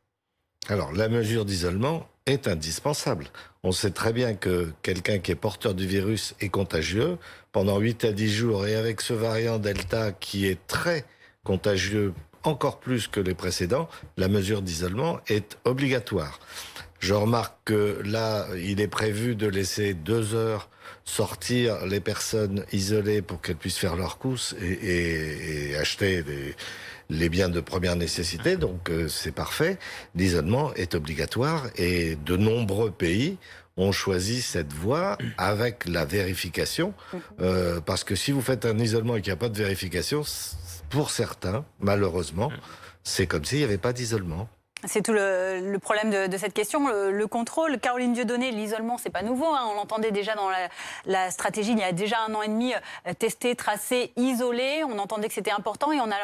Alors la mesure d'isolement est indispensable. On sait très bien que quelqu'un qui est porteur du virus est contagieux pendant 8 à 10 jours et avec ce variant Delta qui est très contagieux encore plus que les précédents, la mesure d'isolement est obligatoire. Je remarque que là, il est prévu de laisser 2 heures sortir les personnes isolées pour qu'elles puissent faire leurs courses et acheter les biens de première nécessité. Donc c'est parfait. L'isolement est obligatoire et de nombreux pays ont choisi cette voie avec la vérification. Parce que si vous faites un isolement et qu'il n'y a pas de vérification, pour certains, malheureusement, c'est comme s'il n'y avait pas d'isolement. C'est tout le problème de cette question, le contrôle. Caroline Dieudonné, l'isolement, c'est pas nouveau. On l'entendait déjà dans la stratégie il y a déjà 1 an et demi, tester, tracer, isoler. On entendait que c'était important et on a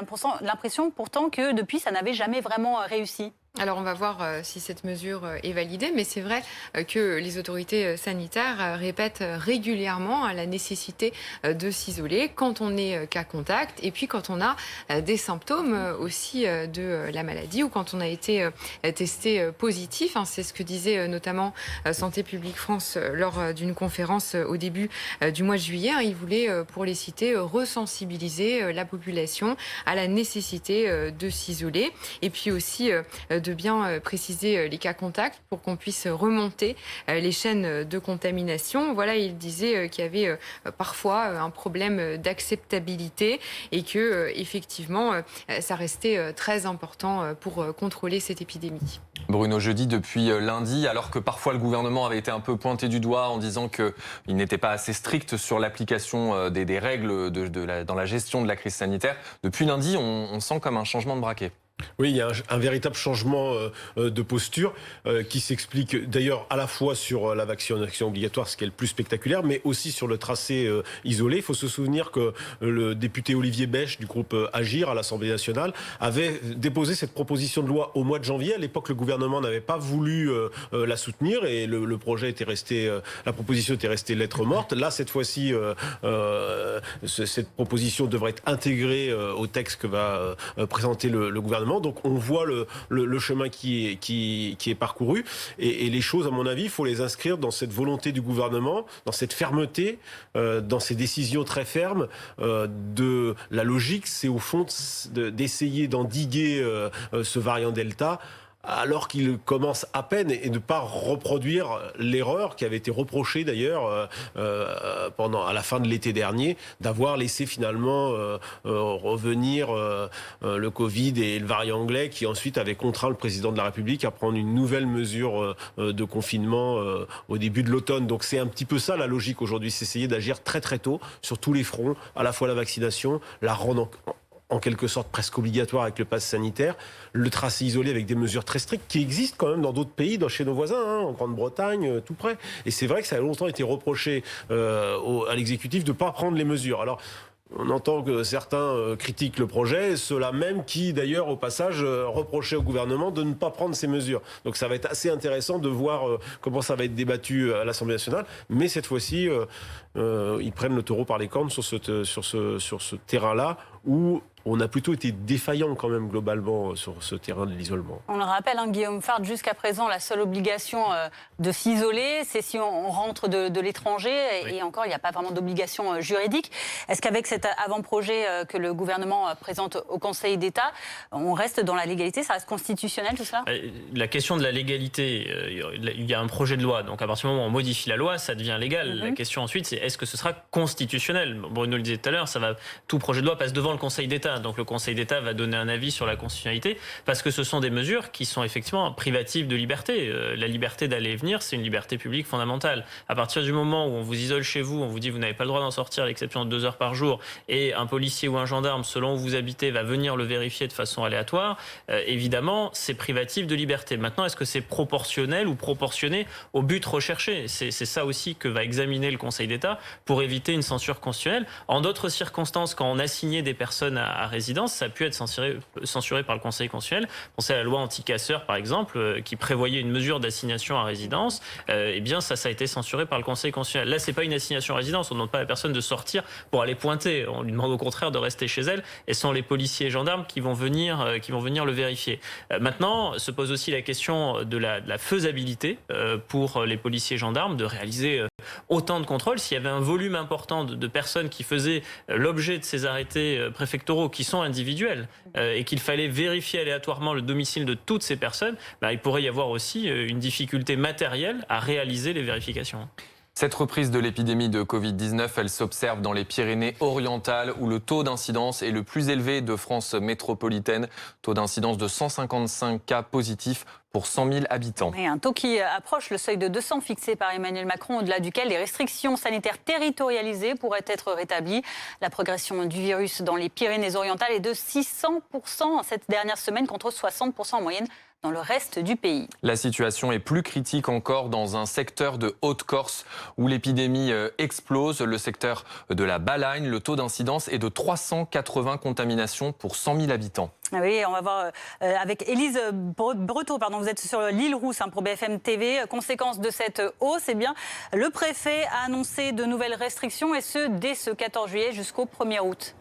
l'impression pourtant que depuis, ça n'avait jamais vraiment réussi. Alors on va voir si cette mesure est validée, mais c'est vrai que les autorités sanitaires répètent régulièrement la nécessité de s'isoler quand on est cas contact et puis quand on a des symptômes aussi de la maladie ou quand on a été testé positif. C'est ce que disait notamment Santé publique France lors d'une conférence au début du mois de juillet. Il voulait, pour les citer, resensibiliser la population à la nécessité de s'isoler et puis aussi de bien préciser les cas contacts pour qu'on puisse remonter les chaînes de contamination. Voilà, il disait qu'il y avait parfois un problème d'acceptabilité et que effectivement ça restait très important pour contrôler cette épidémie. Bruno Jeudi, depuis lundi, alors que parfois le gouvernement avait été un peu pointé du doigt en disant qu'il n'était pas assez strict sur l'application des règles dans la gestion de la crise sanitaire, depuis lundi, on sent comme un changement de braquet. Oui, il y a un véritable changement de posture qui s'explique d'ailleurs à la fois sur la vaccination obligatoire, ce qui est le plus spectaculaire, mais aussi sur le tracé isolé. Il faut se souvenir que le député Olivier Bèche du groupe Agir à l'Assemblée nationale avait déposé cette proposition de loi au mois de janvier. À l'époque, le gouvernement n'avait pas voulu la soutenir et le projet était resté, la proposition était restée lettre morte. Là, cette fois-ci, cette proposition devrait être intégrée au texte que va présenter le gouvernement. Donc on voit le chemin qui est parcouru et les choses, à mon avis, il faut les inscrire dans cette volonté du gouvernement, dans cette fermeté, dans ces décisions très fermes. De la logique, c'est au fond d'essayer d'endiguer ce variant Delta alors qu'il commence à peine et ne pas reproduire l'erreur qui avait été reprochée d'ailleurs à la fin de l'été dernier, d'avoir laissé finalement revenir le Covid et le variant anglais qui ensuite avait contraint le président de la République à prendre une nouvelle mesure de confinement au début de l'automne. Donc c'est un petit peu ça la logique aujourd'hui, c'est essayer d'agir très très tôt sur tous les fronts, à la fois la vaccination, la rendre en quelque sorte presque obligatoire avec le pass sanitaire, le tracé isolé avec des mesures très strictes qui existent quand même dans d'autres pays, chez nos voisins, en Grande-Bretagne, tout près. Et c'est vrai que ça a longtemps été reproché à l'exécutif de ne pas prendre les mesures. Alors, on entend que certains critiquent le projet, ceux-là même qui, d'ailleurs, au passage, reprochaient au gouvernement de ne pas prendre ces mesures. Donc ça va être assez intéressant de voir comment ça va être débattu à l'Assemblée nationale. Mais cette fois-ci, ils prennent le taureau par les cornes sur ce terrain-là où on a plutôt été défaillant quand même globalement sur ce terrain de l'isolement. On le rappelle, Guillaume Fard, jusqu'à présent, la seule obligation de s'isoler, c'est si on rentre de l'étranger. Oui. Et encore, il n'y a pas vraiment d'obligation juridique. Est-ce qu'avec cet avant-projet que le gouvernement présente au Conseil d'État, on reste dans la légalité? Ça reste constitutionnel tout cela? La question de la légalité, il y a un projet de loi. Donc à partir du moment où on modifie la loi, ça devient légal. La question ensuite, c'est est-ce que ce sera constitutionnel? Bruno le disait tout à l'heure, tout projet de loi passe devant le Conseil d'État. Donc le Conseil d'État va donner un avis sur la constitutionnalité parce que ce sont des mesures qui sont effectivement privatives de liberté. La liberté d'aller et venir, c'est une liberté publique fondamentale. À partir du moment où on vous isole chez vous, on vous dit vous n'avez pas le droit d'en sortir à l'exception de 2 heures par jour et un policier ou un gendarme, selon où vous habitez, va venir le vérifier de façon aléatoire, évidemment, c'est privatif de liberté. Maintenant, est-ce que c'est proportionnel ou proportionné au but recherché? C'est ça aussi que va examiner le Conseil d'État pour éviter une censure constitutionnelle. En d'autres circonstances, quand on assignait des personnes à résidence, ça a pu être censuré par le Conseil constitutionnel. Pensez à la loi anti-casseurs, par exemple, qui prévoyait une mesure d'assignation à résidence. Eh bien, ça a été censuré par le Conseil constitutionnel. Là, c'est pas une assignation à résidence. On ne demande pas à la personne de sortir pour aller pointer. On lui demande au contraire de rester chez elle. Et ce sont les policiers et gendarmes qui vont venir le vérifier. Maintenant, se pose aussi la question de la faisabilité pour les policiers et gendarmes de réaliser autant de contrôles. S'il y avait un volume important de personnes qui faisaient l'objet de ces arrêtés préfectoraux qui sont individuels et qu'il fallait vérifier aléatoirement le domicile de toutes ces personnes, il pourrait y avoir aussi une difficulté matérielle à réaliser les vérifications. Cette reprise de l'épidémie de Covid-19, elle s'observe dans les Pyrénées-Orientales où le taux d'incidence est le plus élevé de France métropolitaine. Taux d'incidence de 155 cas positifs pour 100 000 habitants. Et un taux qui approche le seuil de 200 fixé par Emmanuel Macron, au-delà duquel les restrictions sanitaires territorialisées pourraient être rétablies. La progression du virus dans les Pyrénées-Orientales est de 600% cette dernière semaine contre 60% en moyenne dans le reste du pays. La situation est plus critique encore dans un secteur de Haute-Corse où l'épidémie explose, le secteur de la Balagne. Le taux d'incidence est de 380 contaminations pour 100 000 habitants. Oui, on va voir avec Élise Breteau, vous êtes sur l'île Rousse pour BFM TV. Conséquence de cette hausse, le préfet a annoncé de nouvelles restrictions et ce, dès ce 14 juillet jusqu'au 1er août.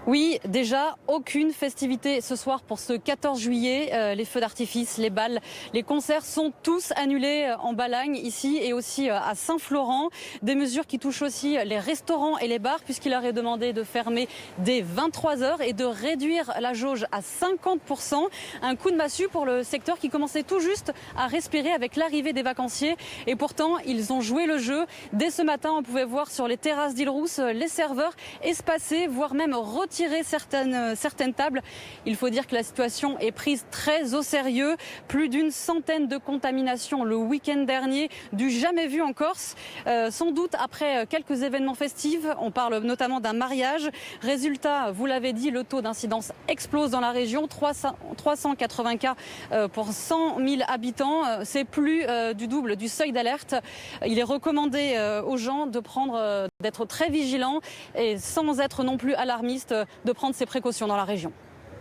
Oui, déjà, aucune festivité ce soir pour ce 14 juillet. Les feux d'artifice, les balles, les concerts sont tous annulés en Balagne, ici et aussi à Saint-Florent. Des mesures qui touchent aussi les restaurants et les bars, puisqu'il leur est demandé de fermer dès 23h et de réduire la jauge à 50%. Un coup de massue pour le secteur qui commençait tout juste à respirer avec l'arrivée des vacanciers. Et pourtant, ils ont joué le jeu. Dès ce matin, on pouvait voir sur les terrasses d'Île-Rousse les serveurs espacés, voire même retirés retirer certaines tables. Il faut dire que la situation est prise très au sérieux. Plus d'une centaine de contaminations le week-end dernier, du jamais vu en Corse. Sans doute après quelques événements festifs, on parle notamment d'un mariage. Résultat, vous l'avez dit, le taux d'incidence explose dans la région. 380 cas pour 100 000 habitants. C'est plus du double du seuil d'alerte. Il est recommandé aux gens d'être très vigilants et sans être non plus alarmistes, de prendre ses précautions dans la région.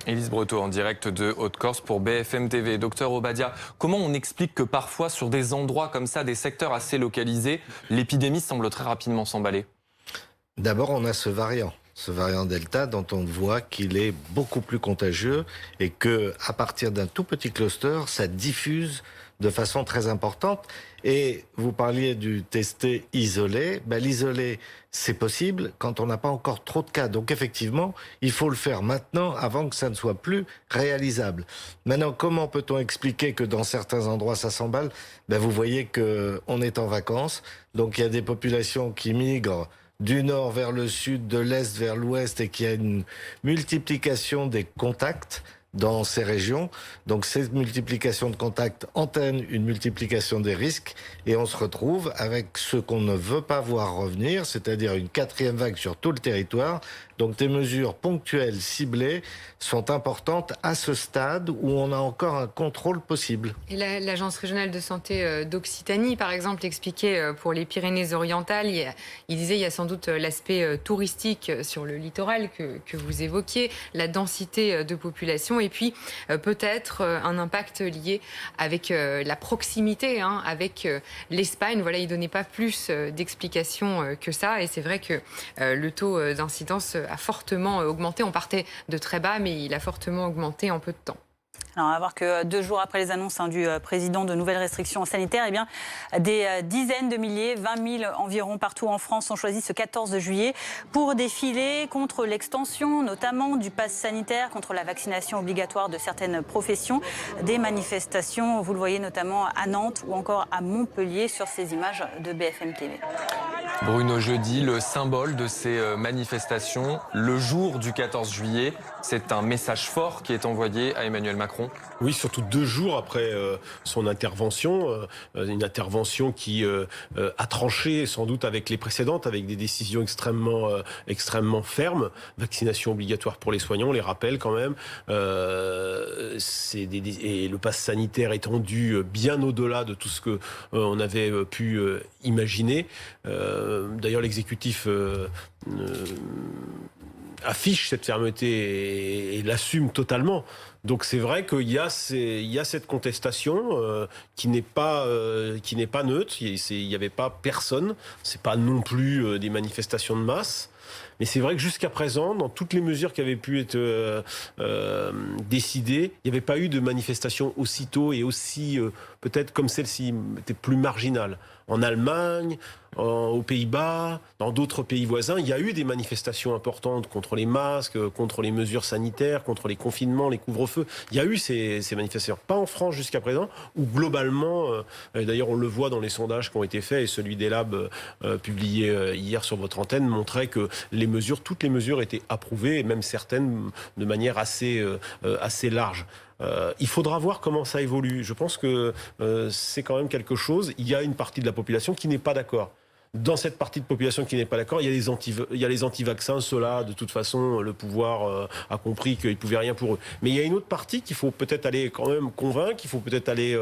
Élise Breteau en direct de Haute-Corse pour BFM TV. Docteur Obadia, comment on explique que parfois sur des endroits comme ça, des secteurs assez localisés, l'épidémie semble très rapidement s'emballer? D'abord, on a ce variant Delta dont on voit qu'il est beaucoup plus contagieux et que à partir d'un tout petit cluster, ça diffuse de façon très importante. Et vous parliez du testé isolé. L'isolé, c'est possible quand on n'a pas encore trop de cas. Donc effectivement, il faut le faire maintenant avant que ça ne soit plus réalisable. Maintenant, comment peut-on expliquer que dans certains endroits ça s'emballe? Vous voyez qu'on est en vacances, donc il y a des populations qui migrent du nord vers le sud, de l'est vers l'ouest, et qu'il y a une multiplication des contacts dans ces régions. Donc cette multiplication de contacts entraîne une multiplication des risques et on se retrouve avec ce qu'on ne veut pas voir revenir, c'est-à-dire une 4e vague sur tout le territoire. Donc des mesures ponctuelles, ciblées, sont importantes à ce stade où on a encore un contrôle possible. Et l'Agence régionale de santé d'Occitanie, par exemple, expliquait pour les Pyrénées-Orientales, il disait il y a sans doute l'aspect touristique sur le littoral que vous évoquiez, la densité de population et puis peut-être un impact lié avec la proximité avec l'Espagne. Voilà, il ne donnait pas plus d'explications que ça et c'est vrai que le taux d'incidence a fortement augmenté. On partait de très bas, mais il a fortement augmenté en peu de temps. Alors, on va voir que 2 jours après les annonces du président de nouvelles restrictions sanitaires, des dizaines de milliers, 20 000 environ partout en France ont choisi ce 14 juillet pour défiler contre l'extension notamment du pass sanitaire, contre la vaccination obligatoire de certaines professions. Des manifestations, vous le voyez notamment à Nantes ou encore à Montpellier sur ces images de BFM TV. Bruno, jeudi, le symbole de ces manifestations, le jour du 14 juillet, c'est un message fort qui est envoyé à Emmanuel Macron. Oui, surtout 2 jours après son intervention, une intervention qui a tranché sans doute avec les précédentes, avec des décisions extrêmement fermes. Vaccination obligatoire pour les soignants, on les rappelle quand même. Et le pass sanitaire étendu bien au-delà de tout ce que on avait pu imaginer. D'ailleurs, l'exécutif affiche cette fermeté et l'assume totalement. Donc c'est vrai qu'il y a cette contestation qui n'est pas neutre. Il n'y avait pas personne. C'est pas non plus des manifestations de masse. Mais c'est vrai que jusqu'à présent, dans toutes les mesures qui avaient pu être décidées, il n'y avait pas eu de manifestation aussitôt et aussi, peut-être comme celle-ci, était plus marginale. En Allemagne, aux Pays-Bas, dans d'autres pays voisins, il y a eu des manifestations importantes contre les masques, contre les mesures sanitaires, contre les confinements, les couvre-feux. Il y a eu ces manifestations. Pas en France jusqu'à présent, où globalement, d'ailleurs on le voit dans les sondages qui ont été faits, et celui des Labs publié hier sur votre antenne montrait que toutes les mesures étaient approuvées, et même certaines de manière assez large. Il faudra voir comment ça évolue. Je pense que c'est quand même quelque chose. Il y a une partie de la population qui n'est pas d'accord. Dans cette partie de population qui n'est pas d'accord, il y a les anti-vaccins. Ceux-là, de toute façon, le pouvoir a compris qu'il ne pouvait rien pour eux. Mais il y a une autre partie qu'il faut peut-être aller quand même convaincre, qu'il faut peut-être aller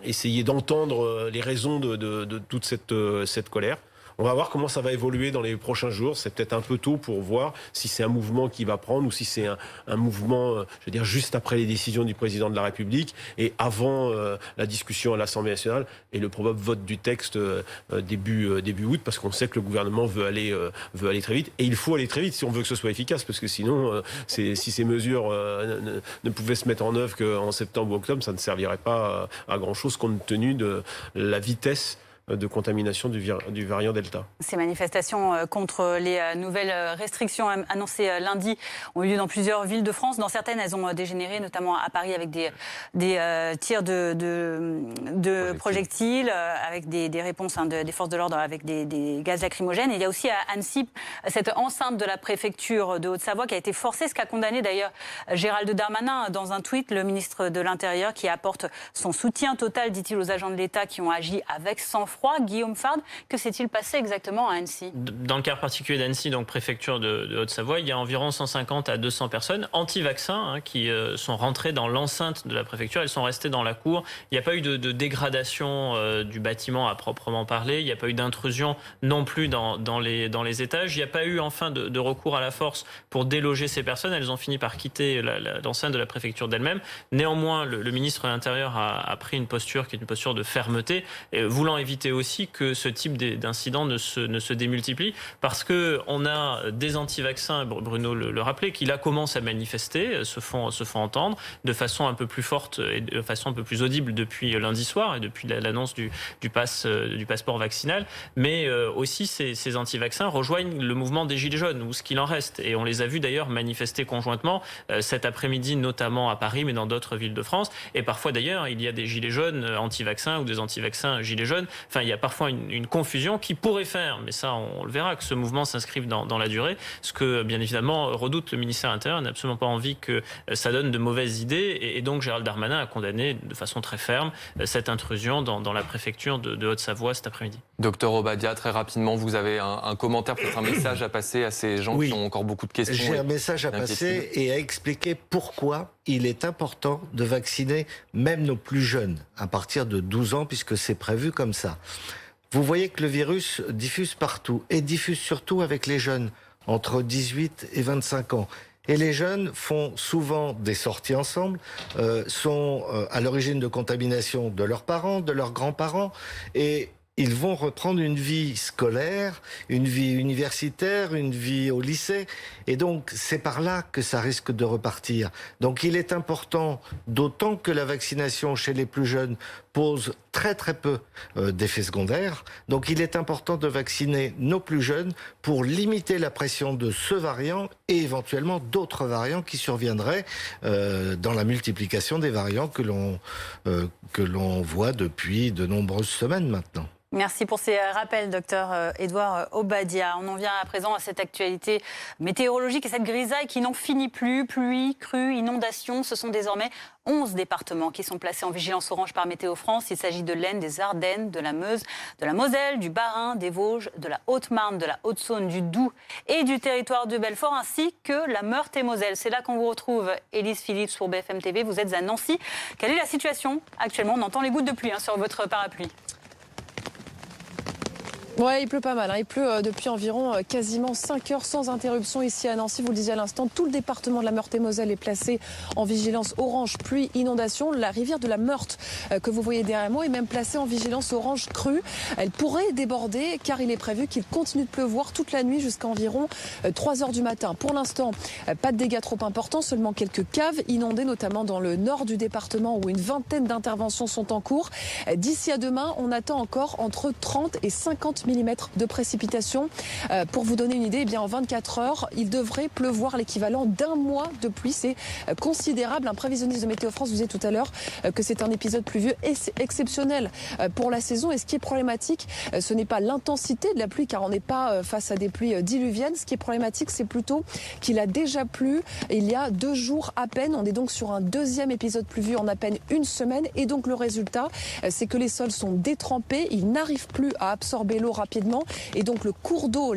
essayer d'entendre les raisons de toute cette colère. On va voir comment ça va évoluer dans les prochains jours. C'est peut-être un peu tôt pour voir si c'est un mouvement qui va prendre ou si c'est un mouvement, je veux dire, juste après les décisions du président de la République et avant la discussion à l'Assemblée nationale et le probable vote du texte début août, parce qu'on sait que le gouvernement veut aller très vite. Et il faut aller très vite si on veut que ce soit efficace, parce que sinon, si ces mesures ne pouvaient se mettre en œuvre qu'en septembre ou octobre, ça ne servirait pas à grand-chose compte tenu de la vitesse de contamination du variant Delta. Ces manifestations contre les nouvelles restrictions annoncées lundi ont eu lieu dans plusieurs villes de France. Dans certaines, elles ont dégénéré, notamment à Paris, avec des tirs de projectiles, avec des réponses des forces de l'ordre avec des gaz lacrymogènes. Et il y a aussi à Annecy cette enceinte de la préfecture de Haute-Savoie qui a été forcée, ce qu'a condamné d'ailleurs Gérald Darmanin dans un tweet, le ministre de l'Intérieur, qui apporte son soutien total, dit-il, aux agents de l'État qui ont agi avec sang-froid. Guillaume Fard, que s'est-il passé exactement à Annecy? Dans le cas particulier d'Annecy, donc préfecture de Haute-Savoie, il y a environ 150 à 200 personnes anti-vaccins qui sont rentrées dans l'enceinte de la préfecture. Elles sont restées dans la cour. Il n'y a pas eu de dégradation du bâtiment à proprement parler. Il n'y a pas eu d'intrusion non plus dans les étages. Il n'y a pas eu enfin de recours à la force pour déloger ces personnes. Elles ont fini par quitter l'enceinte de la préfecture d'elle-même. Néanmoins, le ministre de l'Intérieur a pris une posture qui est une posture de fermeté, voulant éviter aussi que ce type d'incident ne se démultiplie, parce qu'on a des anti-vaccins, Bruno le rappelait, qui là commencent à manifester, se font entendre de façon un peu plus forte et de façon un peu plus audible depuis lundi soir et depuis l'annonce du passeport vaccinal. Mais aussi ces anti-vaccins rejoignent le mouvement des Gilets jaunes, ou ce qu'il en reste. Et on les a vus d'ailleurs manifester conjointement cet après-midi, notamment à Paris, mais dans d'autres villes de France. Et parfois d'ailleurs, il y a des Gilets jaunes anti-vaccins ou des anti-vaccins Gilets jaunes. Enfin, il y a parfois une confusion qui pourrait faire, mais ça on le verra, que ce mouvement s'inscrive dans la durée. Ce que bien évidemment redoute le ministère de l'Intérieur, n'a absolument pas envie que ça donne de mauvaises idées. Et donc Gérald Darmanin a condamné de façon très ferme cette intrusion dans la préfecture de Haute-Savoie cet après-midi. Docteur Obadia, très rapidement, vous avez un commentaire, peut-être un message à passer à ces gens qui ont encore beaucoup de questions. J'ai un message à passer et à expliquer pourquoi il est important de vacciner même nos plus jeunes, à partir de 12 ans, puisque c'est prévu comme ça. Vous voyez que le virus diffuse partout, et diffuse surtout avec les jeunes, entre 18 et 25 ans. Et les jeunes font souvent des sorties ensemble, sont à l'origine de contamination de leurs parents, de leurs grands-parents, et ils vont reprendre une vie scolaire, une vie universitaire, une vie au lycée. Et donc, c'est par là que ça risque de repartir. Donc, il est important, d'autant que la vaccination chez les plus jeunes pose très très peu d'effets secondaires. Donc, il est important de vacciner nos plus jeunes pour limiter la pression de ce variant et éventuellement d'autres variants qui surviendraient dans la multiplication des variants que l'on voit depuis de nombreuses semaines maintenant. Merci pour ces rappels, docteur Édouard Obadia. On en vient à présent à cette actualité météorologique et cette grisaille qui n'en finit plus. Pluie, crue, inondations, ce sont désormais 11 départements qui sont placés en vigilance orange par Météo France. Il s'agit de l'Aisne, des Ardennes, de la Meuse, de la Moselle, du Bas-Rhin, des Vosges, de la Haute-Marne, de la Haute-Saône, du Doubs et du territoire de Belfort, ainsi que la Meurthe-et-Moselle. C'est là qu'on vous retrouve, Élise Phillips pour BFM TV. Vous êtes à Nancy. Quelle est la situation actuellement? On entend les gouttes de pluie sur votre parapluie. Ouais, il pleut pas mal. Il pleut depuis environ quasiment 5 heures sans interruption ici à Nancy. Vous le disiez à l'instant, tout le département de la Meurthe-et-Moselle est placé en vigilance orange pluie inondation. La rivière de la Meurthe que vous voyez derrière moi est même placée en vigilance orange crue. Elle pourrait déborder car il est prévu qu'il continue de pleuvoir toute la nuit jusqu'à environ 3 heures du matin. Pour l'instant, pas de dégâts trop importants, seulement quelques caves inondées, notamment dans le nord du département où une vingtaine d'interventions sont en cours. D'ici à demain, on attend encore entre 30 et 50 mm de précipitations. Pour vous donner une idée, eh bien, en 24 heures, il devrait pleuvoir l'équivalent d'un mois de pluie. C'est considérable. Un prévisionniste de Météo France vous disait tout à l'heure que c'est un épisode pluvieux exceptionnel pour la saison. Et ce qui est problématique, ce n'est pas l'intensité de la pluie, car on n'est pas face à des pluies diluviennes. Ce qui est problématique, c'est plutôt qu'il a déjà plu il y a 2 jours à peine. On est donc sur un deuxième épisode pluvieux en à peine une semaine. Et donc le résultat, c'est que les sols sont détrempés. Ils n'arrivent plus à absorber l'eau rapidement et donc les cours d'eau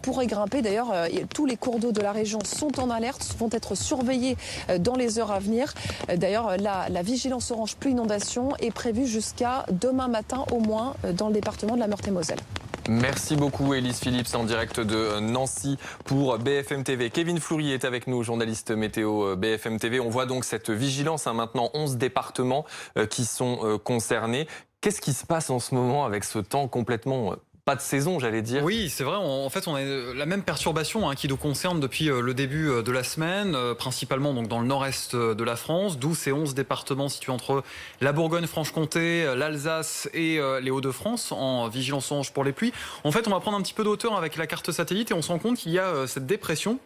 pourraient grimper. D'ailleurs, tous les cours d'eau de la région sont en alerte, vont être surveillés dans les heures à venir. D'ailleurs, la vigilance orange pluie inondation est prévue jusqu'à demain matin au moins dans le département de la Meurthe-et-Moselle. Merci beaucoup Élise Phillips en direct de Nancy pour BFM TV. Kevin Fleury est avec nous, journaliste météo BFM TV. On voit donc cette vigilance, maintenant 11 départements qui sont concernés. Qu'est-ce qui se passe en ce moment avec ce temps complètement pas de saison, j'allais dire. Oui, c'est vrai. En fait, on a la même perturbation qui nous concerne depuis le début de la semaine, principalement donc dans le nord-est de la France, d'où ces 11 départements situés entre la Bourgogne-Franche-Comté, l'Alsace et les Hauts-de-France en vigilance orange pour les pluies. En fait, on va prendre un petit peu de hauteur avec la carte satellite et on se rend compte qu'il y a cette dépression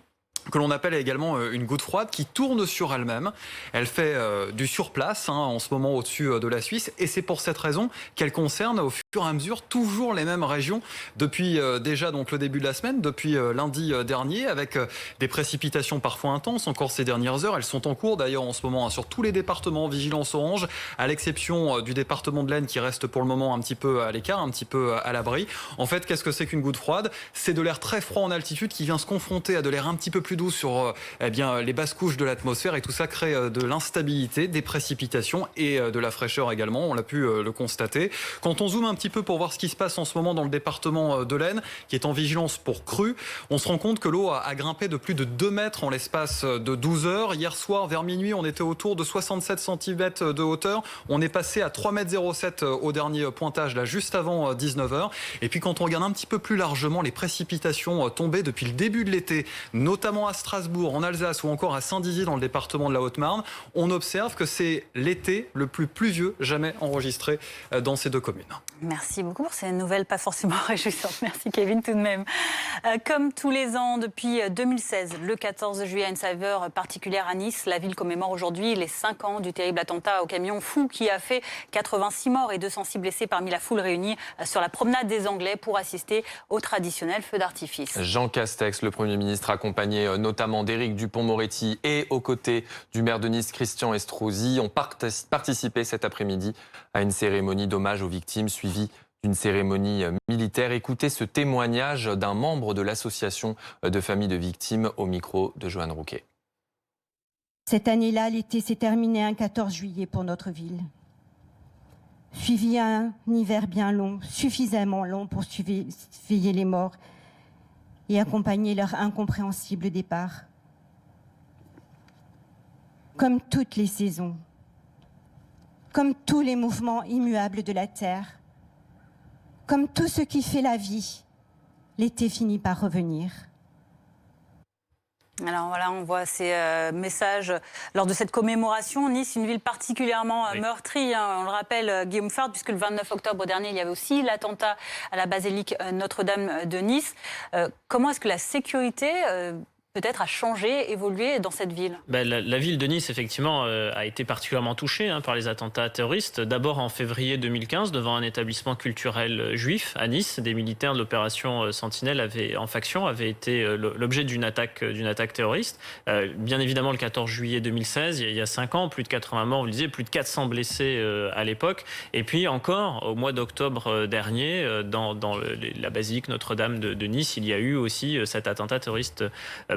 que l'on appelle également une goutte froide, qui tourne sur elle-même. Elle fait du surplace en ce moment au-dessus de la Suisse, et c'est pour cette raison qu'elle concerne au fur et à mesure toujours les mêmes régions depuis déjà donc le début de la semaine, depuis lundi dernier, avec des précipitations parfois intenses encore ces dernières heures. Elles sont en cours d'ailleurs en ce moment sur tous les départements en vigilance orange, à l'exception du département de l'Aisne qui reste pour le moment un petit peu à l'écart, un petit peu à l'abri. En fait, qu'est-ce que c'est qu'une goutte froide? C'est de l'air très froid en altitude qui vient se confronter à de l'air un petit peu plus doux sur les basses couches de l'atmosphère, et tout ça crée de l'instabilité, des précipitations et de la fraîcheur également, on l'a pu le constater. Quand on zoome un petit peu pour voir ce qui se passe en ce moment dans le département de l'Aisne, qui est en vigilance pour crue, on se rend compte que l'eau a grimpé de plus de 2 mètres en l'espace de 12 heures. Hier soir, vers minuit, on était autour de 67 cm de hauteur. On est passé à 3,07 m au dernier pointage, là, juste avant 19 h. Et puis quand on regarde un petit peu plus largement les précipitations tombées depuis le début de l'été, notamment à Strasbourg, en Alsace ou encore à Saint-Dizier dans le département de la Haute-Marne, on observe que c'est l'été le plus pluvieux jamais enregistré dans ces deux communes. Merci beaucoup pour ces nouvelles pas forcément réjouissantes. Merci Kevin tout de même. Comme tous les ans depuis 2016, le 14 juillet a une saveur particulière à Nice. La ville commémore aujourd'hui les 5 ans du terrible attentat au camion fou qui a fait 86 morts et 206 blessés parmi la foule réunie sur la promenade des Anglais pour assister au traditionnel feu d'artifice. Jean Castex, le Premier ministre, accompagné notamment d'Éric Dupond-Moretti et aux côtés du maire de Nice, Christian Estrosi, ont participé cet après-midi à une cérémonie d'hommage aux victimes suivie d'une cérémonie militaire. Écoutez ce témoignage d'un membre de l'association de familles de victimes au micro de Joanne Rouquet. Cette année-là, l'été s'est terminé un 14 juillet pour notre ville. Suivi un hiver bien long, suffisamment long pour surveiller les morts et accompagner leur incompréhensible départ. Comme toutes les saisons, comme tous les mouvements immuables de la terre, comme tout ce qui fait la vie, l'été finit par revenir. Alors voilà, on voit ces messages lors de cette commémoration. Nice, une ville particulièrement meurtrie, on le rappelle, Guillaume Fard, puisque le 29 octobre dernier, il y avait aussi l'attentat à la basilique Notre-Dame de Nice. Comment est-ce que la sécurité peut-être a changé, évolué dans cette ville? La ville de Nice, effectivement, a été particulièrement touchée par les attentats terroristes. D'abord en février 2015, devant un établissement culturel juif à Nice, des militaires de l'opération Sentinelle en faction avaient été l'objet d'une attaque terroriste. Bien évidemment, le 14 juillet 2016, il y a 5 ans, plus de 80 morts, vous le disiez, plus de 400 blessés à l'époque. Et puis encore, au mois d'octobre dernier, dans la basilique Notre-Dame de Nice, il y a eu aussi cet attentat terroriste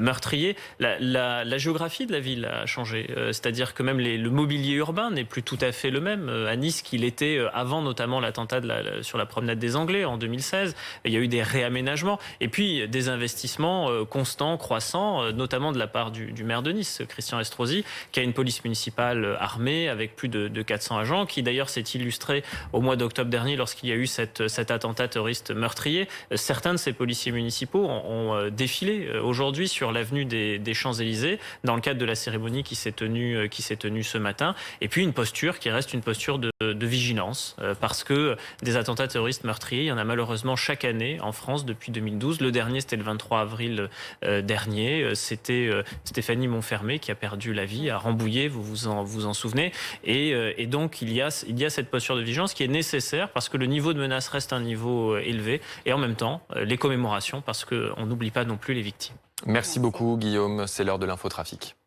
meurtrier. La géographie de la ville a changé. C'est-à-dire que même le mobilier urbain n'est plus tout à fait le même à Nice qu'il était avant, notamment l'attentat sur la promenade des Anglais en 2016. Il y a eu des réaménagements et puis des investissements constants, croissants, notamment de la part du maire de Nice, Christian Estrosi, qui a une police municipale armée avec plus de 400 agents, qui d'ailleurs s'est illustré au mois d'octobre dernier lorsqu'il y a eu cet attentat terroriste meurtrier. Certains de ces policiers municipaux ont défilé aujourd'hui sur l'avenue des Champs-Élysées dans le cadre de la cérémonie qui s'est tenue ce matin. Et puis une posture qui reste une posture de vigilance parce que des attentats terroristes meurtriers, il y en a malheureusement chaque année en France depuis 2012. Le dernier, c'était le 23 avril dernier. C'était Stéphanie Montfermé qui a perdu la vie à Rambouillet, vous vous en souvenez. Et donc il y a cette posture de vigilance qui est nécessaire parce que le niveau de menace reste un niveau élevé et en même temps les commémorations parce qu'on n'oublie pas non plus les victimes. Merci beaucoup Guillaume, c'est l'heure de l'infotrafic.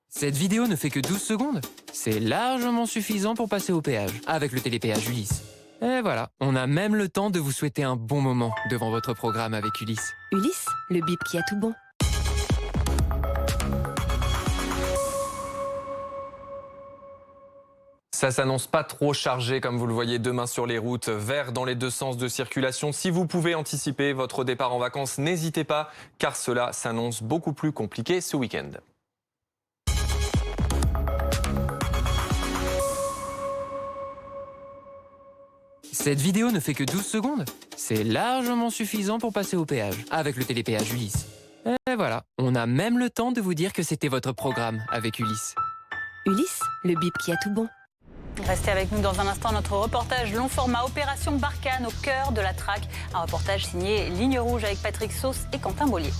Cette vidéo ne fait que 12 secondes. C'est largement suffisant pour passer au péage avec le télépéage Ulysse. Et voilà, on a même le temps de vous souhaiter un bon moment devant votre programme avec Ulysse. Ulysse, le bip qui a tout bon. Ça s'annonce pas trop chargé, comme vous le voyez demain sur les routes, vert dans les deux sens de circulation. Si vous pouvez anticiper votre départ en vacances, n'hésitez pas, car cela s'annonce beaucoup plus compliqué ce week-end. Cette vidéo ne fait que 12 secondes. C'est largement suffisant pour passer au péage, avec le télépéage Ulysse. Et voilà, on a même le temps de vous dire que c'était votre programme avec Ulysse. Ulysse, le bip qui a tout bon. Restez avec nous dans un instant, notre reportage long format Opération Barkhane au cœur de la traque. Un reportage signé Ligne Rouge avec Patrick Sauce et Quentin Bollier.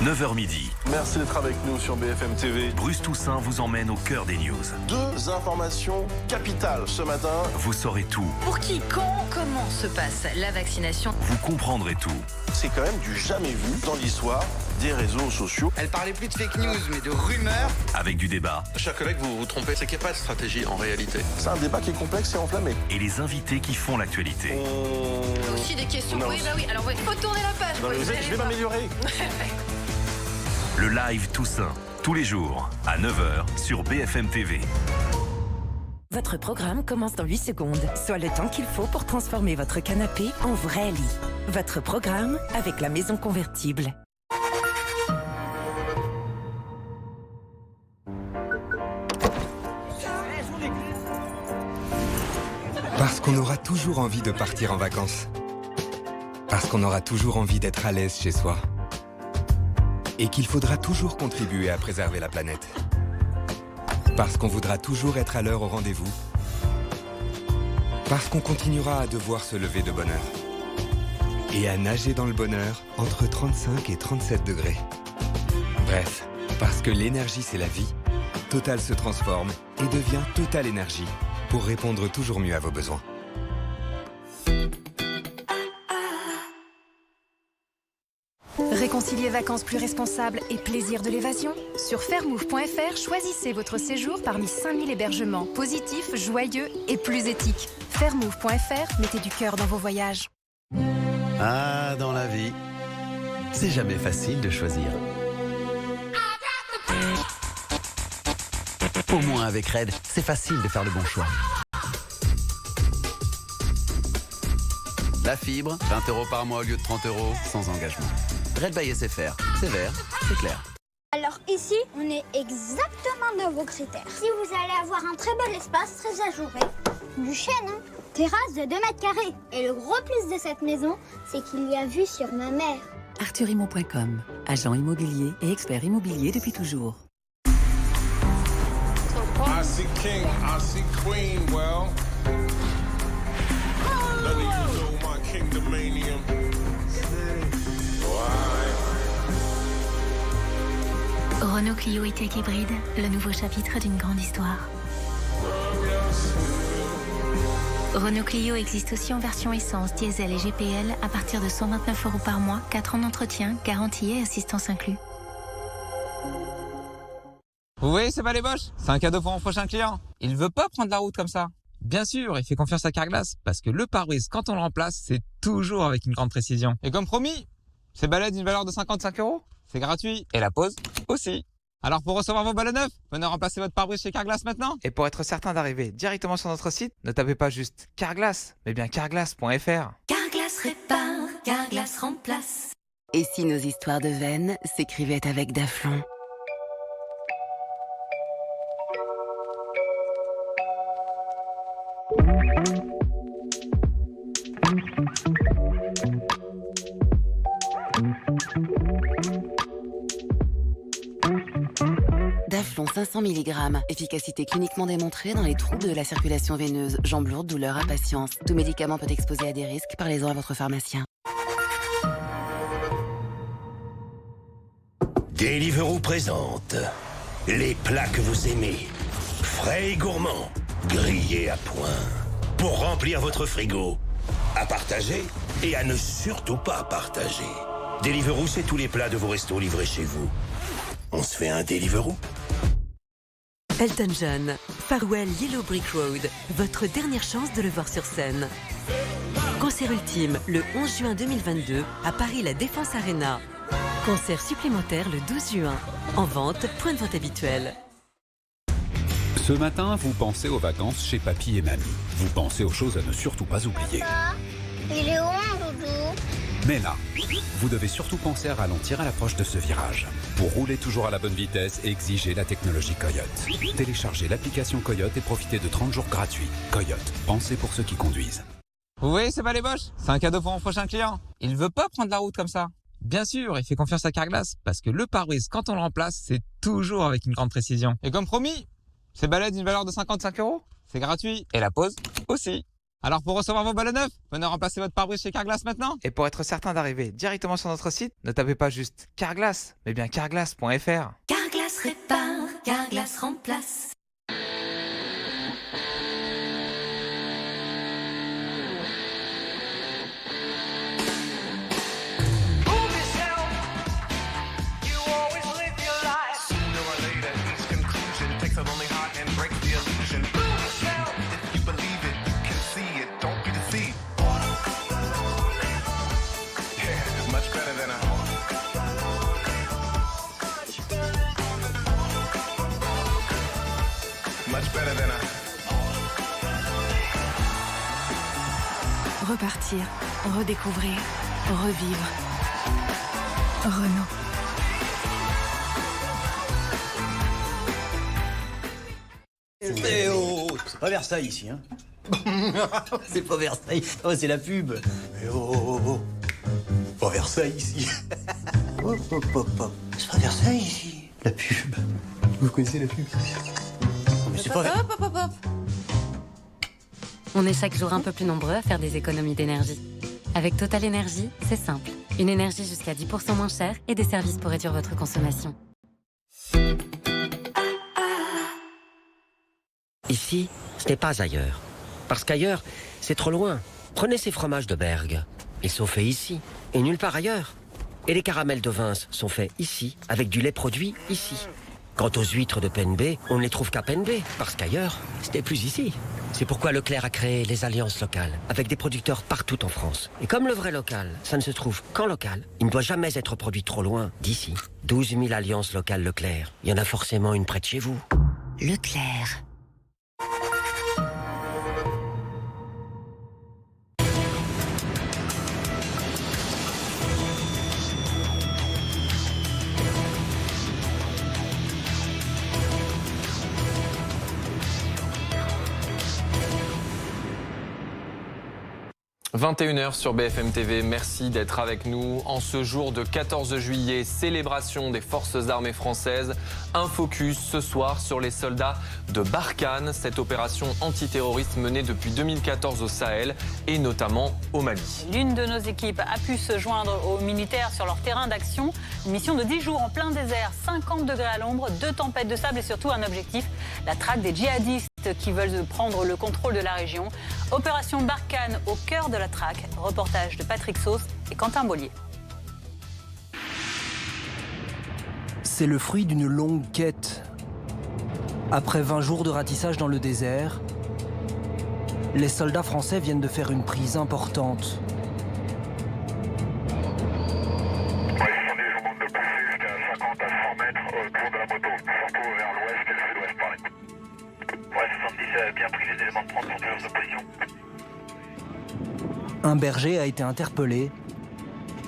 9h midi. Merci d'être avec nous sur BFM TV. Bruce Toussaint vous emmène au cœur des news. 2 informations capitales ce matin. Vous saurez tout. Pour qui, quand, comment se passe la vaccination? Vous comprendrez tout. C'est quand même du jamais vu dans l'histoire des réseaux sociaux. Elle parlait plus de fake news, mais de rumeurs. Avec du débat. Chers collègues, vous vous trompez, c'est qu'il n'y a pas de stratégie en réalité. C'est un débat qui est complexe et enflammé. Et les invités qui font l'actualité. On a aussi des questions. Oui, bah oui, alors faut tourner la page. Non, mais je vais m'améliorer. Le live Toussaint, tous les jours, à 9h sur BFM TV. Votre programme commence dans 8 secondes, soit le temps qu'il faut pour transformer votre canapé en vrai lit. Votre programme avec la maison convertible. Parce qu'on aura toujours envie de partir en vacances. Parce qu'on aura toujours envie d'être à l'aise chez soi. Et qu'il faudra toujours contribuer à préserver la planète. Parce qu'on voudra toujours être à l'heure au rendez-vous. Parce qu'on continuera à devoir se lever de bonne heure. Et à nager dans le bonheur entre 35 et 37 degrés. Bref, parce que l'énergie c'est la vie, Total se transforme et devient Total Énergie pour répondre toujours mieux à vos besoins. Réconcilier vacances plus responsables et plaisir de l'évasion? Sur fairmove.fr, choisissez votre séjour parmi 5000 hébergements positifs, joyeux et plus éthiques. Fairmove.fr, mettez du cœur dans vos voyages. Ah, dans la vie, c'est jamais facile de choisir. Au moins avec Red, c'est facile de faire le bon choix. La fibre, 20 € par mois au lieu de 30 €, sans engagement. Red by SFR, c'est vert, c'est clair. Alors ici, on est exactement dans vos critères. Si vous allez avoir un très bel espace, très ajouré, du chêne, hein, terrasse de 2 mètres carrés. Et le gros plus de cette maison, c'est qu'il y a vue sur ma mère. ArthurImmo.com, agent immobilier et expert immobilier depuis toujours. I see king, I see queen, well. None of you know my kingdomanium. Renault Clio E-Tech hybride, le nouveau chapitre d'une grande histoire. Renault Clio existe aussi en version essence, diesel et GPL à partir de 129 € par mois, 4 ans d'entretien, garantie et assistance inclus. Vous voyez ces balais Bosch? C'est un cadeau pour mon prochain client. Il ne veut pas prendre la route comme ça. Bien sûr, il fait confiance à Carglass parce que le pare-brise, quand on le remplace, c'est toujours avec une grande précision. Et comme promis, ces balais d'une valeur de 55 €, c'est gratuit. Et la pause aussi. Alors pour recevoir vos balais neufs, venez remplacer votre pare-brise chez Carglass maintenant. Et pour être certain d'arriver directement sur notre site, ne tapez pas juste Carglass, mais bien carglass.fr. Carglass répare, Carglass remplace. Et si nos histoires de veines s'écrivaient avec Daflon? Daflon 500 mg, efficacité cliniquement démontrée dans les troubles de la circulation veineuse, jambes lourdes, douleurs, impatience. Tout médicament peut exposer à des risques, parlez-en à votre pharmacien. Deliveroo présente les plats que vous aimez, frais et gourmands, grillés à point, pour remplir votre frigo, à partager et à ne surtout pas partager. Deliveroo, c'est tous les plats de vos restos livrés chez vous. On se fait un Deliveroo? Elton John, Farewell Yellow Brick Road, votre dernière chance de le voir sur scène. Concert ultime le 11 juin 2022 à Paris La Défense Arena. Concert supplémentaire le 12 juin. En vente, point de vente habituel. Ce matin, vous pensez aux vacances chez papy et mamie. Vous pensez aux choses à ne surtout pas oublier. Il est où, mon doudou? Mais là, vous devez surtout penser à ralentir à l'approche de ce virage. Pour rouler toujours à la bonne vitesse, exigez la technologie Coyote. Téléchargez l'application Coyote et profitez de 30 jours gratuits. Coyote, pensez pour ceux qui conduisent. Vous voyez, c'est pas les Bosch. C'est un cadeau pour mon prochain client. Il veut pas prendre la route comme ça. Bien sûr, il fait confiance à Carglass parce que le pare-brise, quand on le remplace, c'est toujours avec une grande précision. Et comme promis, ces balais d'une valeur de 55 €, c'est gratuit. Et la pause aussi. Alors pour recevoir vos balais neufs, venez remplacer votre pare-brise chez Carglass maintenant. Et pour être certain d'arriver directement sur notre site, ne tapez pas juste Carglass, mais bien carglass.fr. Carglass répare, Carglass remplace. Repartir, redécouvrir, revivre. Renault. C'est pas Versailles ici, hein. C'est pas Versailles, oh, c'est la pub. Mais pas Versailles ici. C'est pas Versailles ici, la pub. Vous connaissez la pub? Mais c'est pas Versailles. On est chaque jour un peu plus nombreux à faire des économies d'énergie. Avec Total Énergie, c'est simple. Une énergie jusqu'à 10% moins chère et des services pour réduire votre consommation. Ici, ce n'est pas ailleurs. Parce qu'ailleurs, c'est trop loin. Prenez ces fromages de Bergue. Ils sont faits ici et nulle part ailleurs. Et les caramels de Vins sont faits ici, avec du lait produit ici. Quant aux huîtres de PNB, on ne les trouve qu'à PNB, parce qu'ailleurs, c'était plus ici. C'est pourquoi Leclerc a créé les alliances locales, avec des producteurs partout en France. Et comme le vrai local, ça ne se trouve qu'en local, il ne doit jamais être produit trop loin d'ici. 12 000 alliances locales Leclerc. Il y en a forcément une près de chez vous. Leclerc. – 21h sur BFM TV, merci d'être avec nous. En ce jour de 14 juillet, célébration des forces armées françaises. Un focus ce soir sur les soldats de Barkhane, cette opération antiterroriste menée depuis 2014 au Sahel et notamment au Mali. L'une de nos équipes a pu se joindre aux militaires sur leur terrain d'action. Une mission de 10 jours en plein désert, 50 degrés à l'ombre, 2 tempêtes de sable et surtout un objectif, la traque des djihadistes qui veulent prendre le contrôle de la région. Opération Barkhane au cœur de la traque. Reportage de Patrick Sauce et Quentin Bollier. C'est le fruit d'une longue quête. Après 20 jours de ratissage dans le désert, les soldats français viennent de faire une prise importante. Un berger a été interpellé.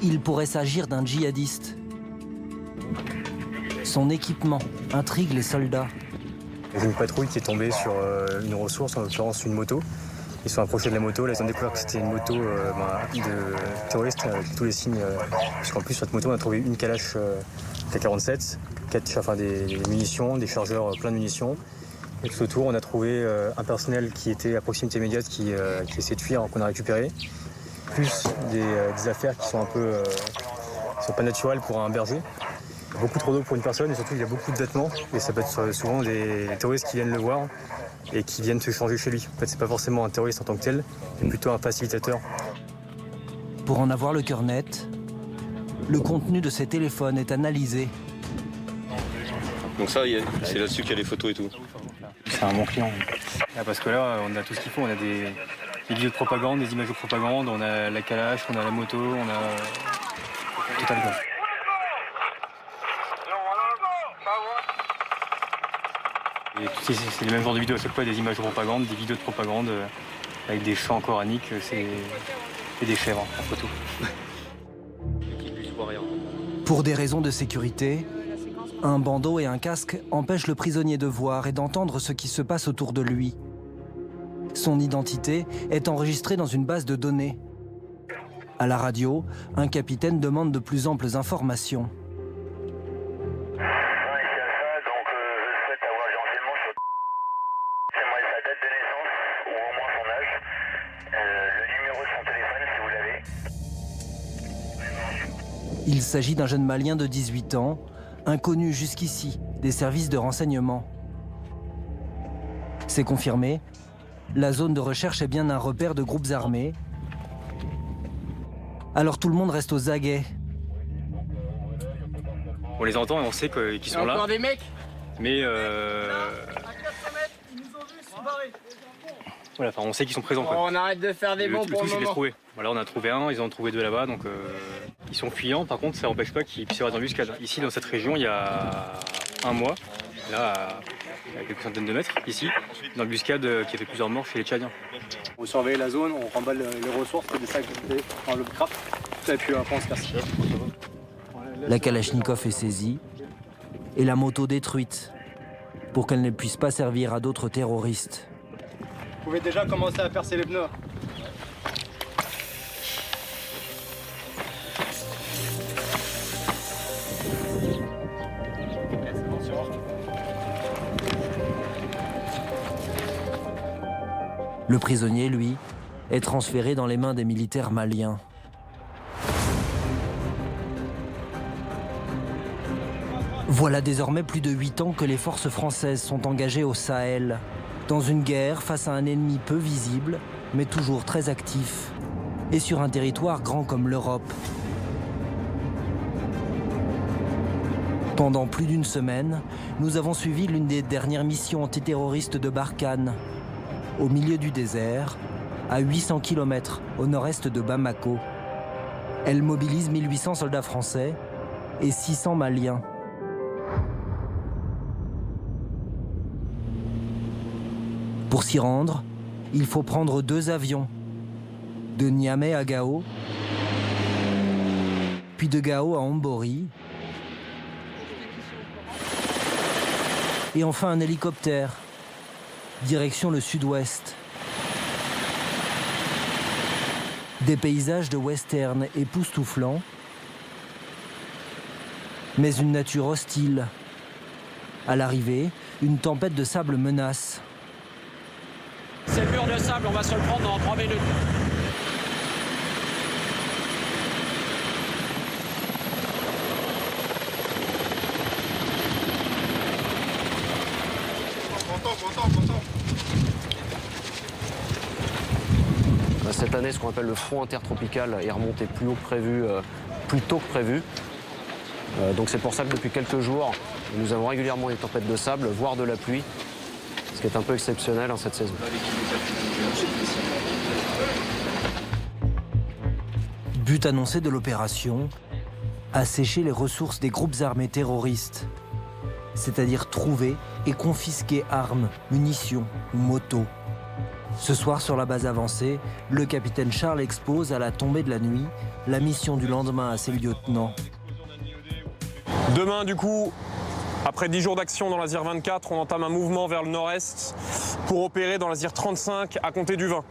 Il pourrait s'agir d'un djihadiste. Son équipement intrigue les soldats. J'ai une patrouille qui est tombée sur une ressource, en l'occurrence une moto. Ils sont approchés de la moto, là ils ont découvert que c'était une moto de terroriste avec tous les signes. Parce qu'en plus sur cette moto on a trouvé une Kalash K47, des munitions, des chargeurs plein de munitions. Et tout autour on a trouvé un personnel qui était à proximité immédiate qui essayait de fuir, qu'on a récupéré. Plus des affaires qui sont un peu sont pas naturelles pour un berger. Beaucoup trop d'eau pour une personne et surtout il y a beaucoup de vêtements et ça peut être souvent des terroristes qui viennent le voir et qui viennent se changer chez lui. En fait c'est pas forcément un terroriste en tant que tel, mais plutôt un facilitateur. Pour en avoir le cœur net, le contenu de ces téléphones est analysé. Donc ça, c'est là-dessus qu'il y a les photos et tout. C'est un bon client. Parce que là on a tout ce qu'il faut, on a des vidéos de propagande, des images de propagande, on a la Kalash, on a la moto, on a total quoi. C'est le même genre de vidéos à chaque fois, des images de propagande, des vidéos de propagande avec des chants coraniques et des chèvres en photo. Pour des raisons de sécurité, un bandeau et un casque empêchent le prisonnier de voir et d'entendre ce qui se passe autour de lui. Son identité est enregistrée dans une base de données. À la radio, un capitaine demande de plus amples informations. Il s'agit d'un jeune Malien de 18 ans, inconnu jusqu'ici des services de renseignement. C'est confirmé, la zone de recherche est bien un repère de groupes armés. Alors tout le monde reste aux aguets. On les entend et on sait qu'ils sont là. Encore des mecs. Mais À 400 mètres, ils nous ont vus, ils sont barrés. voilà, enfin, on sait qu'ils sont présents. Oh, on arrête de faire des bons pour le moment. Trouver. Voilà, on a trouvé un, ils en ont trouvé deux là-bas, donc ils sont fuyants. Par contre, ça n'empêche pas qu'ils puissent avoir une embuscade. Ici, dans cette région, il y a un mois, là, à quelques centaines de mètres, ici, une embuscade qui a fait plusieurs morts chez les Tchadiens. On surveille la zone, on remballe les ressources, des sacs dans le craft, et puis après on se casse. La Kalachnikov est saisie et la moto détruite pour qu'elle ne puisse pas servir à d'autres terroristes. Vous pouvez déjà commencer à percer les pneus. Le prisonnier, lui, est transféré dans les mains des militaires maliens. Voilà désormais plus de 8 ans que les forces françaises sont engagées au Sahel, dans une guerre face à un ennemi peu visible, mais toujours très actif, et sur un territoire grand comme l'Europe. Pendant plus d'une semaine, nous avons suivi l'une des dernières missions antiterroristes de Barkhane, au milieu du désert, à 800 km au nord-est de Bamako. Elle mobilise 1800 soldats français et 600 Maliens. Pour s'y rendre, il faut prendre 2 avions, de Niamey à Gao, puis de Gao à Ombori, et enfin un hélicoptère, direction le sud-ouest. Des paysages de western époustouflants, mais une nature hostile. À l'arrivée, une tempête de sable menace. C'est le mur de sable, on va se le prendre dans 3 minutes. Cette année, ce qu'on appelle le front intertropical est remonté plus haut que prévu, plus tôt que prévu. Donc c'est pour ça que depuis quelques jours, nous avons régulièrement des tempêtes de sable, voire de la pluie, ce qui est un peu exceptionnel en cette saison. But annoncé de l'opération, assécher les ressources des groupes armés terroristes, c'est-à-dire trouver et confisquer armes, munitions ou motos. Ce soir, sur la base avancée, le capitaine Charles expose à la tombée de la nuit la mission du lendemain à ses lieutenants. Demain, du coup, après 10 jours d'action dans l'Azir 24, on entame un mouvement vers le nord-est pour opérer dans l'Azir 35 à compter du 20.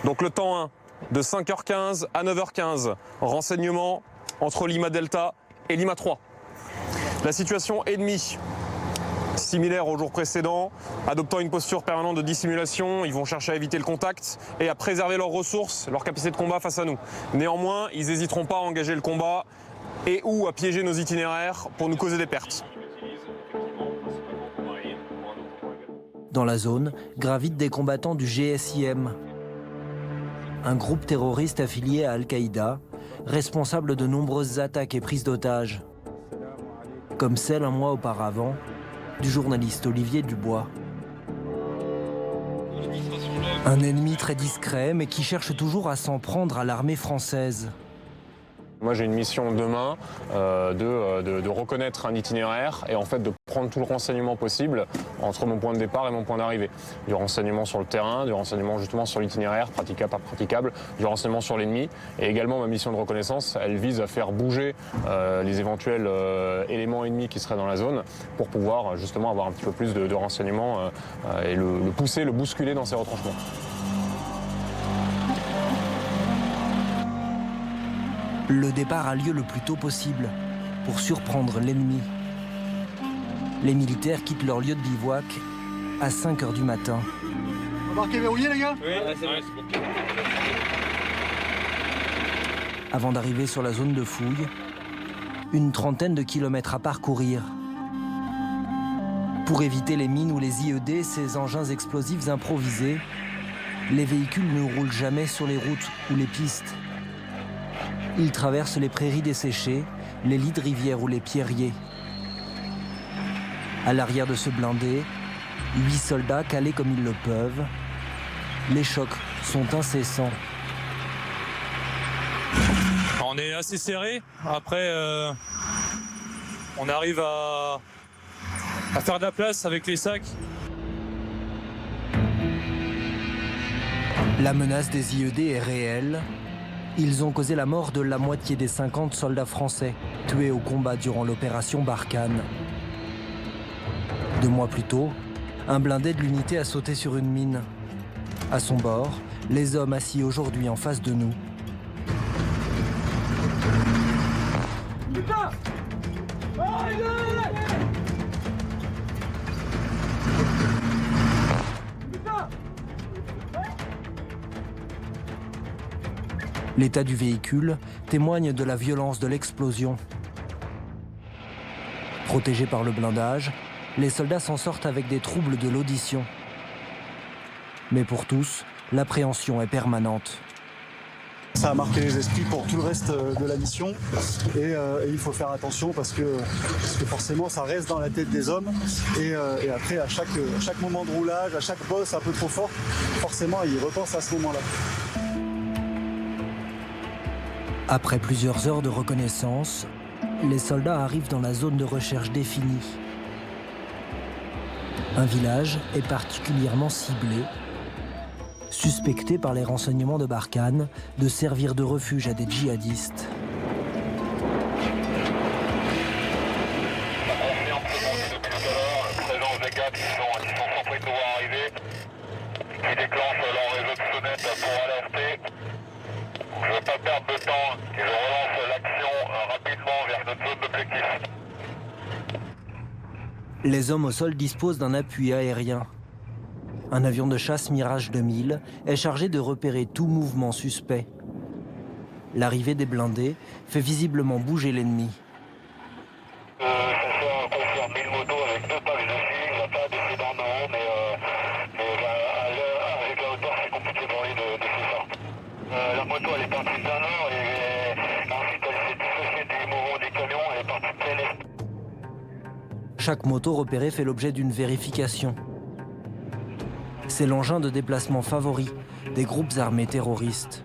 Donc le temps 1, de 5h15 à 9h15. Renseignement entre Lima Delta et Lima 3. La situation ennemie, similaire au jour précédent, adoptant une posture permanente de dissimulation, ils vont chercher à éviter le contact et à préserver leurs ressources, leur capacité de combat face à nous. Néanmoins, ils n'hésiteront pas à engager le combat et ou à piéger nos itinéraires pour nous causer des pertes. Dans la zone, gravitent des combattants du GSIM, un groupe terroriste affilié à Al-Qaïda, responsable de nombreuses attaques et prises d'otages, comme celle un mois auparavant du journaliste Olivier Dubois. Un ennemi très discret, mais qui cherche toujours à s'en prendre à l'armée française. Moi j'ai une mission demain de reconnaître un itinéraire et en fait de prendre tout le renseignement possible entre mon point de départ et mon point d'arrivée. Du renseignement sur le terrain, du renseignement justement sur l'itinéraire, praticable, pas praticable, du renseignement sur l'ennemi. Et également ma mission de reconnaissance, elle vise à faire bouger les éventuels éléments ennemis qui seraient dans la zone pour pouvoir justement avoir un petit peu plus de renseignements et le pousser, le bousculer dans ses retranchements. Le départ a lieu le plus tôt possible pour surprendre l'ennemi. Les militaires quittent leur lieu de bivouac à 5 h du matin. Embarqué verrouillé, les gars? Oui, c'est vrai, c'est bon. Avant d'arriver sur la zone de fouille, une trentaine de kilomètres à parcourir. Pour éviter les mines ou les IED, ces engins explosifs improvisés, les véhicules ne roulent jamais sur les routes ou les pistes. Ils traversent les prairies desséchées, les lits de rivières ou les pierriers. À l'arrière de ce blindé, 8 soldats calés comme ils le peuvent. Les chocs sont incessants. On est assez serré. Après, on arrive à faire de la place avec les sacs. La menace des IED est réelle. Ils ont causé la mort de la moitié des 50 soldats français tués au combat durant l'opération Barkhane. 2 mois plus tôt, un blindé de l'unité a sauté sur une mine. À son bord, les hommes assis aujourd'hui en face de nous. Putain! L'état du véhicule témoigne de la violence de l'explosion. Protégés par le blindage, les soldats s'en sortent avec des troubles de l'audition. Mais pour tous, l'appréhension est permanente. Ça a marqué les esprits pour tout le reste de la mission et il faut faire attention parce que forcément ça reste dans la tête des hommes et après à chaque moment de roulage, à chaque bosse un peu trop fort, forcément ils repensent à ce moment-là. Après plusieurs heures de reconnaissance, les soldats arrivent dans la zone de recherche définie. Un village est particulièrement ciblé, suspecté par les renseignements de Barkhane de servir de refuge à des djihadistes. Qui déclenche leur réseau de sonnettes pour alerter. Je ne veux pas perdre de temps et je relance l'action rapidement vers notre zone d'objectif. Les hommes au sol disposent d'un appui aérien. Un avion de chasse Mirage 2000 est chargé de repérer tout mouvement suspect. L'arrivée des blindés fait visiblement bouger l'ennemi. Ça fait confirmer une moto avec 2 packs dessus, il n'y a pas d'effet d'armement, mais avec la hauteur c'est compliqué pour lui de faire ça. La moto elle est partie d'un heure et ensuite elle s'est dissociée du mouvement des camions, elle est partie plein est. Chaque moto repérée fait l'objet d'une vérification. C'est l'engin de déplacement favori des groupes armés terroristes.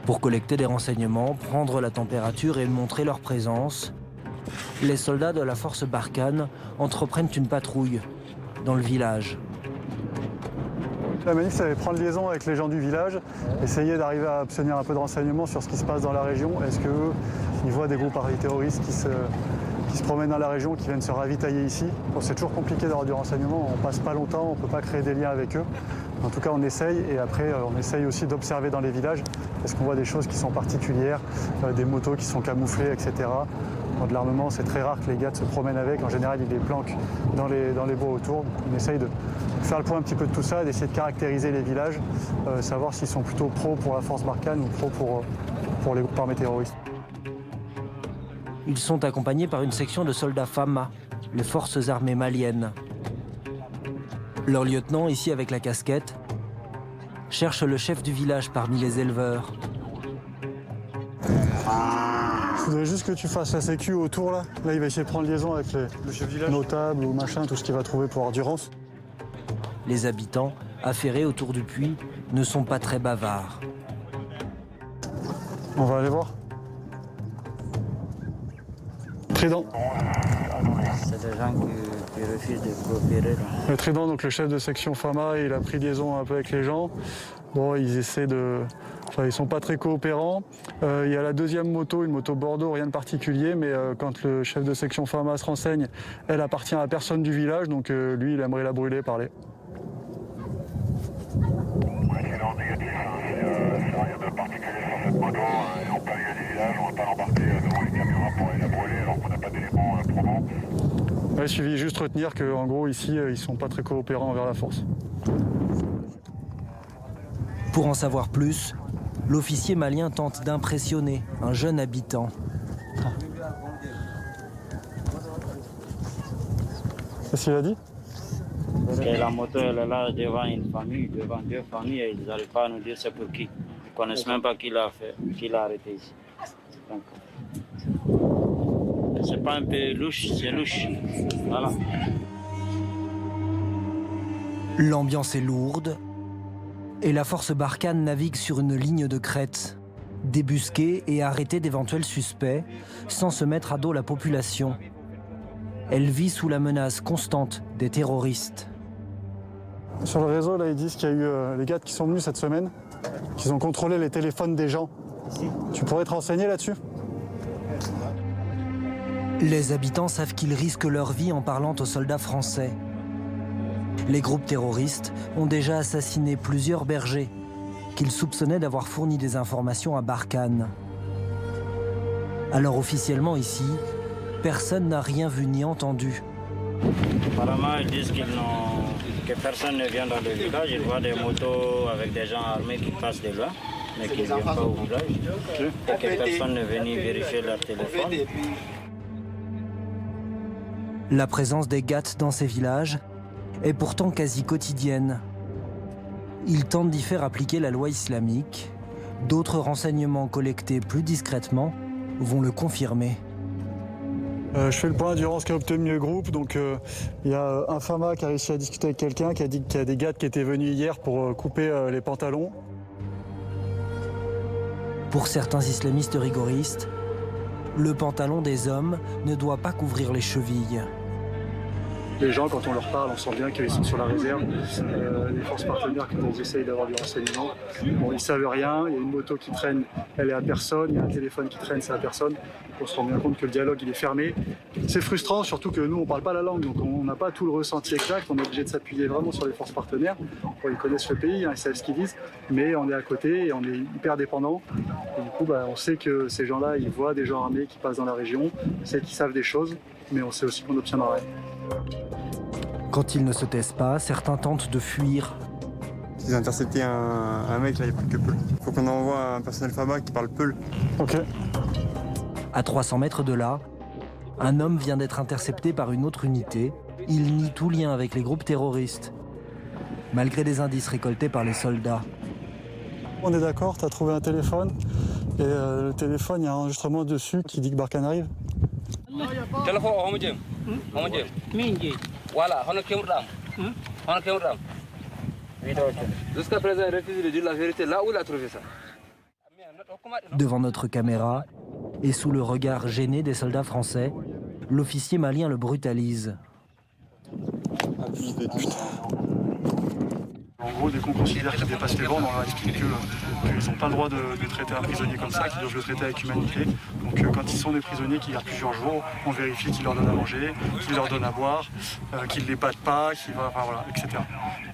Pour collecter des renseignements, prendre la température et montrer leur présence, les soldats de la force Barkhane entreprennent une patrouille dans le village. La manif, c'est prendre liaison avec les gens du village, essayer d'arriver à obtenir un peu de renseignements sur ce qui se passe dans la région. Est-ce qu'ils voient des groupes terroristes qui se promènent dans la région, qui viennent se ravitailler ici? Bon, c'est toujours compliqué d'avoir du renseignement, on passe pas longtemps, on ne peut pas créer des liens avec eux. En tout cas, on essaye et après, on essaye aussi d'observer dans les villages. Est-ce qu'on voit des choses qui sont particulières, des motos qui sont camouflées, etc. Dans de l'armement, c'est très rare que les gars se promènent avec. En général, ils les planquent dans les bois autour. On essaye de faire le point un petit peu de tout ça, d'essayer de caractériser les villages, savoir s'ils sont plutôt pro pour la force Barkhane ou pro pour les groupes armés terroristes. Ils sont accompagnés par une section de soldats FAMA, les forces armées maliennes. Leur lieutenant, ici avec la casquette, cherche le chef du village parmi les éleveurs. Je voudrais juste que tu fasses la sécu autour là. Là, il va essayer de prendre liaison avec les notables ou machin, tout ce qu'il va trouver pour endurance. Les habitants, affairés autour du puits, ne sont pas très bavards. On va aller voir. Trident. C'est des gens qui refusent de coopérer. Le Trident, donc le chef de section FAMA, il a pris liaison un peu avec les gens. Bon, ils essaient de... Enfin, ils sont pas très coopérants. Il y a la deuxième moto, une moto Bordeaux, rien de particulier, mais quand le chef de section FAMA se renseigne, elle appartient à personne du village, donc lui, il aimerait la brûler, parler. Accident négatif, c'est rien de particulier sur cette moto, et on peut aller du village, on va pas l'embarquer devant les camions pour aller la brûler alors qu'on n'a pas d'éléments probants. Ouais, il suffit juste retenir qu'en gros, ici, ils sont pas très coopérants envers la force. Pour en savoir plus, l'officier malien tente d'impressionner un jeune habitant. Qu'est-ce qu'il a dit? Parce que la moto elle est là devant une famille, devant deux familles, et ils n'arrivent pas à nous dire c'est pour qui. Ils ne connaissent même pas qui l'a fait, qui l'a arrêté ici. C'est pas un peu louche, c'est louche. Voilà. L'ambiance est lourde et la force Barkhane navigue sur une ligne de crête, débusquer et arrêter d'éventuels suspects sans se mettre à dos la population. Elle vit sous la menace constante des terroristes. Sur le réseau, là, ils disent qu'il y a eu les gars qui sont venus cette semaine, qu'ils ont contrôlé les téléphones des gens. Tu pourrais te renseigner là-dessus? Les habitants savent qu'ils risquent leur vie en parlant aux soldats français. Les groupes terroristes ont déjà assassiné plusieurs bergers qu'ils soupçonnaient d'avoir fourni des informations à Barkhane. Alors officiellement ici, personne n'a rien vu ni entendu. Apparemment, ils disent que personne ne vient dans le village. Ils voient des motos avec des gens armés qui passent de loin, mais qui ne viennent pas au village. Et que personne ne vient vérifier leur téléphone. La présence des GAT dans ces villages est pourtant quasi quotidienne. Ils tentent d'y faire appliquer la loi islamique. D'autres renseignements collectés plus discrètement vont le confirmer. Je fais le point durant ce qu'a obtenu le groupe. Donc, il y a un FAMA qui a réussi à discuter avec quelqu'un qui a dit qu'il y a des GAT qui étaient venus hier pour couper les pantalons. Pour certains islamistes rigoristes, le pantalon des hommes ne doit pas couvrir les chevilles. Les gens, quand on leur parle, on sent bien qu'ils sont sur la réserve. Les forces partenaires qui nous essayent d'avoir du renseignement, bon, ils ne savent rien. Il y a une moto qui traîne, elle est à personne. Il y a un téléphone qui traîne, c'est à personne. On se rend bien compte que le dialogue il est fermé. C'est frustrant, surtout que nous, on ne parle pas la langue, donc on n'a pas tout le ressenti exact. On est obligé de s'appuyer vraiment sur les forces partenaires. Bon, ils connaissent le pays, hein, ils savent ce qu'ils disent, mais on est à côté et on est hyper dépendants. Et du coup, on sait que ces gens-là, ils voient des gens armés qui passent dans la région, on sait qu'ils savent des choses, mais on sait aussi qu'on n'obtiendra rien. Quand ils ne se taisent pas, certains tentent de fuir. Ils ont intercepté un mec, là, il n'y a plus que Peul. Il faut qu'on envoie un personnel FAMA qui parle Peul. Ok. À 300 mètres de là, un homme vient d'être intercepté par une autre unité. Il nie tout lien avec les groupes terroristes, malgré des indices récoltés par les soldats. On est d'accord, tu as trouvé un téléphone, et le téléphone, il y a un enregistrement dessus qui dit que Barkhane arrive. Jusqu'à présent, il refuse de dire la vérité là où il a trouvé ça. Devant notre caméra, et sous le regard gêné des soldats français, l'officier malien le brutalise. En gros, dès qu'on considère qu'ils dépassent les bornes, on leur explique qu'ils n'ont pas le droit de traiter un prisonnier comme ça, qu'ils doivent le traiter avec humanité. Donc quand ils sont des prisonniers qui gardent plusieurs jours, on vérifie qu'ils leur donnent à manger, qu'ils leur donnent à boire, qu'ils ne les battent pas, voilà, etc.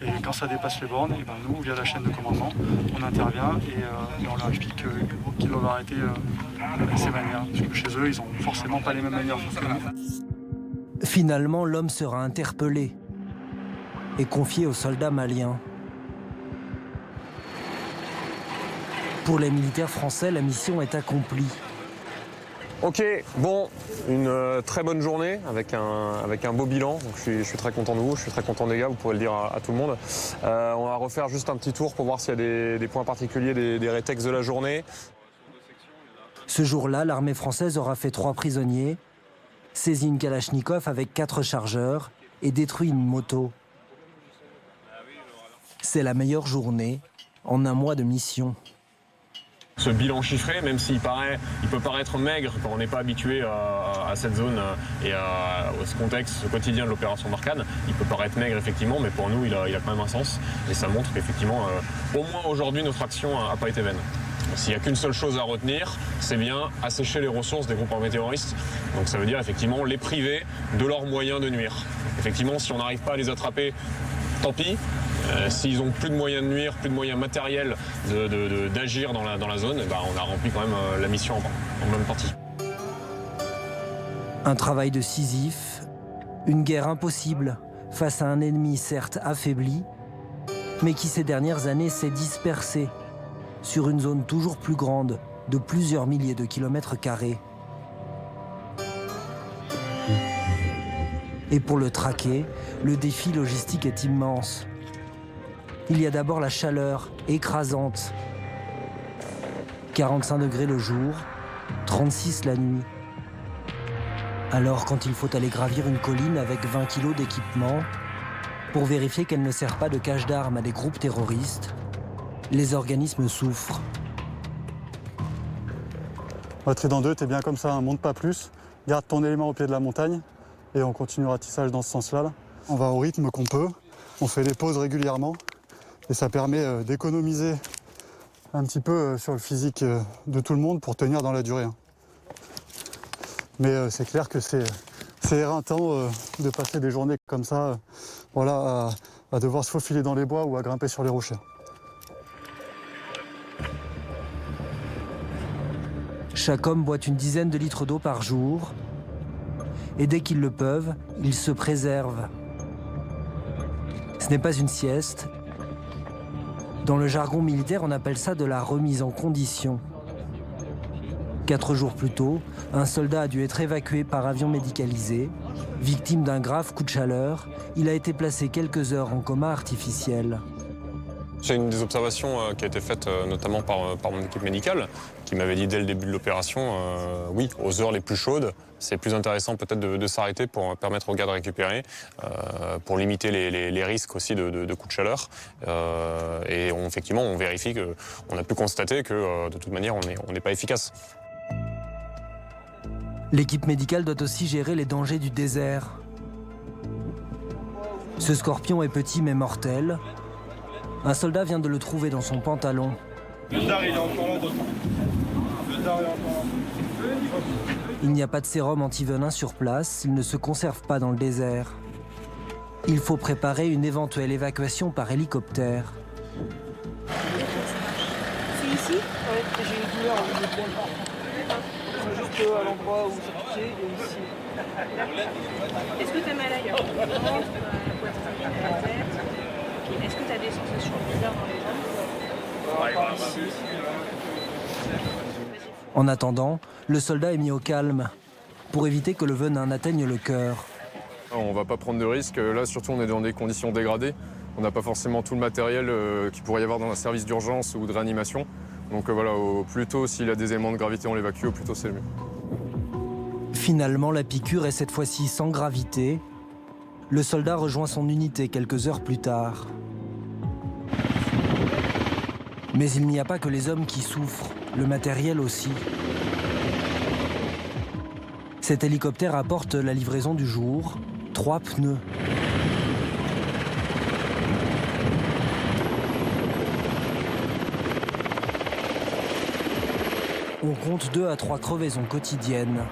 Et quand ça dépasse les bornes, et nous, via la chaîne de commandement, on intervient et on leur explique qu'ils doivent arrêter ces manières. Parce que chez eux, ils n'ont forcément pas les mêmes manières que nous. Finalement, l'homme sera interpellé et confié aux soldats maliens. Pour les militaires français, la mission est accomplie. Ok, bon, une très bonne journée avec un beau bilan. Donc je suis très content de vous, je suis très content des gars, vous pourrez le dire à tout le monde. On va refaire juste un petit tour pour voir s'il y a des points particuliers, des rétextes de la journée. Ce jour-là, l'armée française aura fait 3 prisonniers, saisi une Kalachnikov avec 4 chargeurs et détruit une moto. C'est la meilleure journée en un mois de mission. Ce bilan chiffré, même s'il peut paraître maigre quand on n'est pas habitué à cette zone et à ce contexte, ce quotidien de l'opération Barkhane, il peut paraître maigre effectivement, mais pour nous il a quand même un sens et ça montre qu'effectivement, au moins aujourd'hui, notre action n'a pas été vaine. S'il n'y a qu'une seule chose à retenir, c'est bien assécher les ressources des groupes armés terroristes. Donc ça veut dire effectivement les priver de leurs moyens de nuire. Effectivement, si on n'arrive pas à les attraper, tant pis. S'ils n'ont plus de moyens de nuire, plus de moyens matériels d'agir dans la zone, on a rempli quand même la mission en bonne partie. Un travail de Sisyphe, une guerre impossible face à un ennemi certes affaibli, mais qui ces dernières années s'est dispersé sur une zone toujours plus grande de plusieurs milliers de kilomètres carrés. Et pour le traquer, le défi logistique est immense. Il y a d'abord la chaleur écrasante. 45 degrés le jour, 36 la nuit. Alors quand il faut aller gravir une colline avec 20 kilos d'équipement, pour vérifier qu'elle ne sert pas de cache d'armes à des groupes terroristes, les organismes souffrent. Trident 2, t'es bien comme ça, hein, monte pas plus. Garde ton élément au pied de la montagne et on continue le tissage dans ce sens-là. Là. On va au rythme qu'on peut, on fait des pauses régulièrement. Et ça permet d'économiser un petit peu sur le physique de tout le monde pour tenir dans la durée. Mais c'est clair que c'est éreintant de passer des journées comme ça, voilà, à devoir se faufiler dans les bois ou à grimper sur les rochers. Chaque homme boit une dizaine de litres d'eau par jour. Et dès qu'ils le peuvent, ils se préservent. Ce n'est pas une sieste. Dans le jargon militaire, on appelle ça de la remise en condition. 4 jours plus tôt, un soldat a dû être évacué par avion médicalisé. Victime d'un grave coup de chaleur, il a été placé quelques heures en coma artificiel. C'est une des observations qui a été faite notamment par mon équipe médicale, qui m'avait dit dès le début de l'opération, oui, aux heures les plus chaudes, c'est plus intéressant peut-être de s'arrêter pour permettre aux gars de récupérer, pour limiter les risques aussi de coups de chaleur. Et effectivement, on vérifie qu'on a pu constater que de toute manière, on n'est pas efficace. L'équipe médicale doit aussi gérer les dangers du désert. Ce scorpion est petit mais mortel. Un soldat vient de le trouver dans son pantalon. Le dard, il est encore là. Le dard est encore là. Il n'y a pas de sérum antivenin sur place, il ne se conserve pas dans le désert. Il faut préparer une éventuelle évacuation par hélicoptère. C'est ici? Ouais, j'ai une douleur au niveau de l'épaule. C'est juste à l'endroit où ça piquait et ici. Est-ce que tu as mal ailleurs? La poitrine, la tête? Est-ce que tu as des sensations bizarres dans les jambes? En attendant, le soldat est mis au calme pour éviter que le venin n'atteigne le cœur. On ne va pas prendre de risques. Là, surtout, on est dans des conditions dégradées. On n'a pas forcément tout le matériel qu'il pourrait y avoir dans un service d'urgence ou de réanimation. Donc voilà, au plus tôt, s'il y a des éléments de gravité, on l'évacue, au plus tôt, c'est le mieux. Finalement, la piqûre est cette fois-ci sans gravité. Le soldat rejoint son unité quelques heures plus tard. Mais il n'y a pas que les hommes qui souffrent, le matériel aussi. Cet hélicoptère apporte la livraison du jour, 3 pneus. On compte 2 à 3 crevaisons quotidiennes.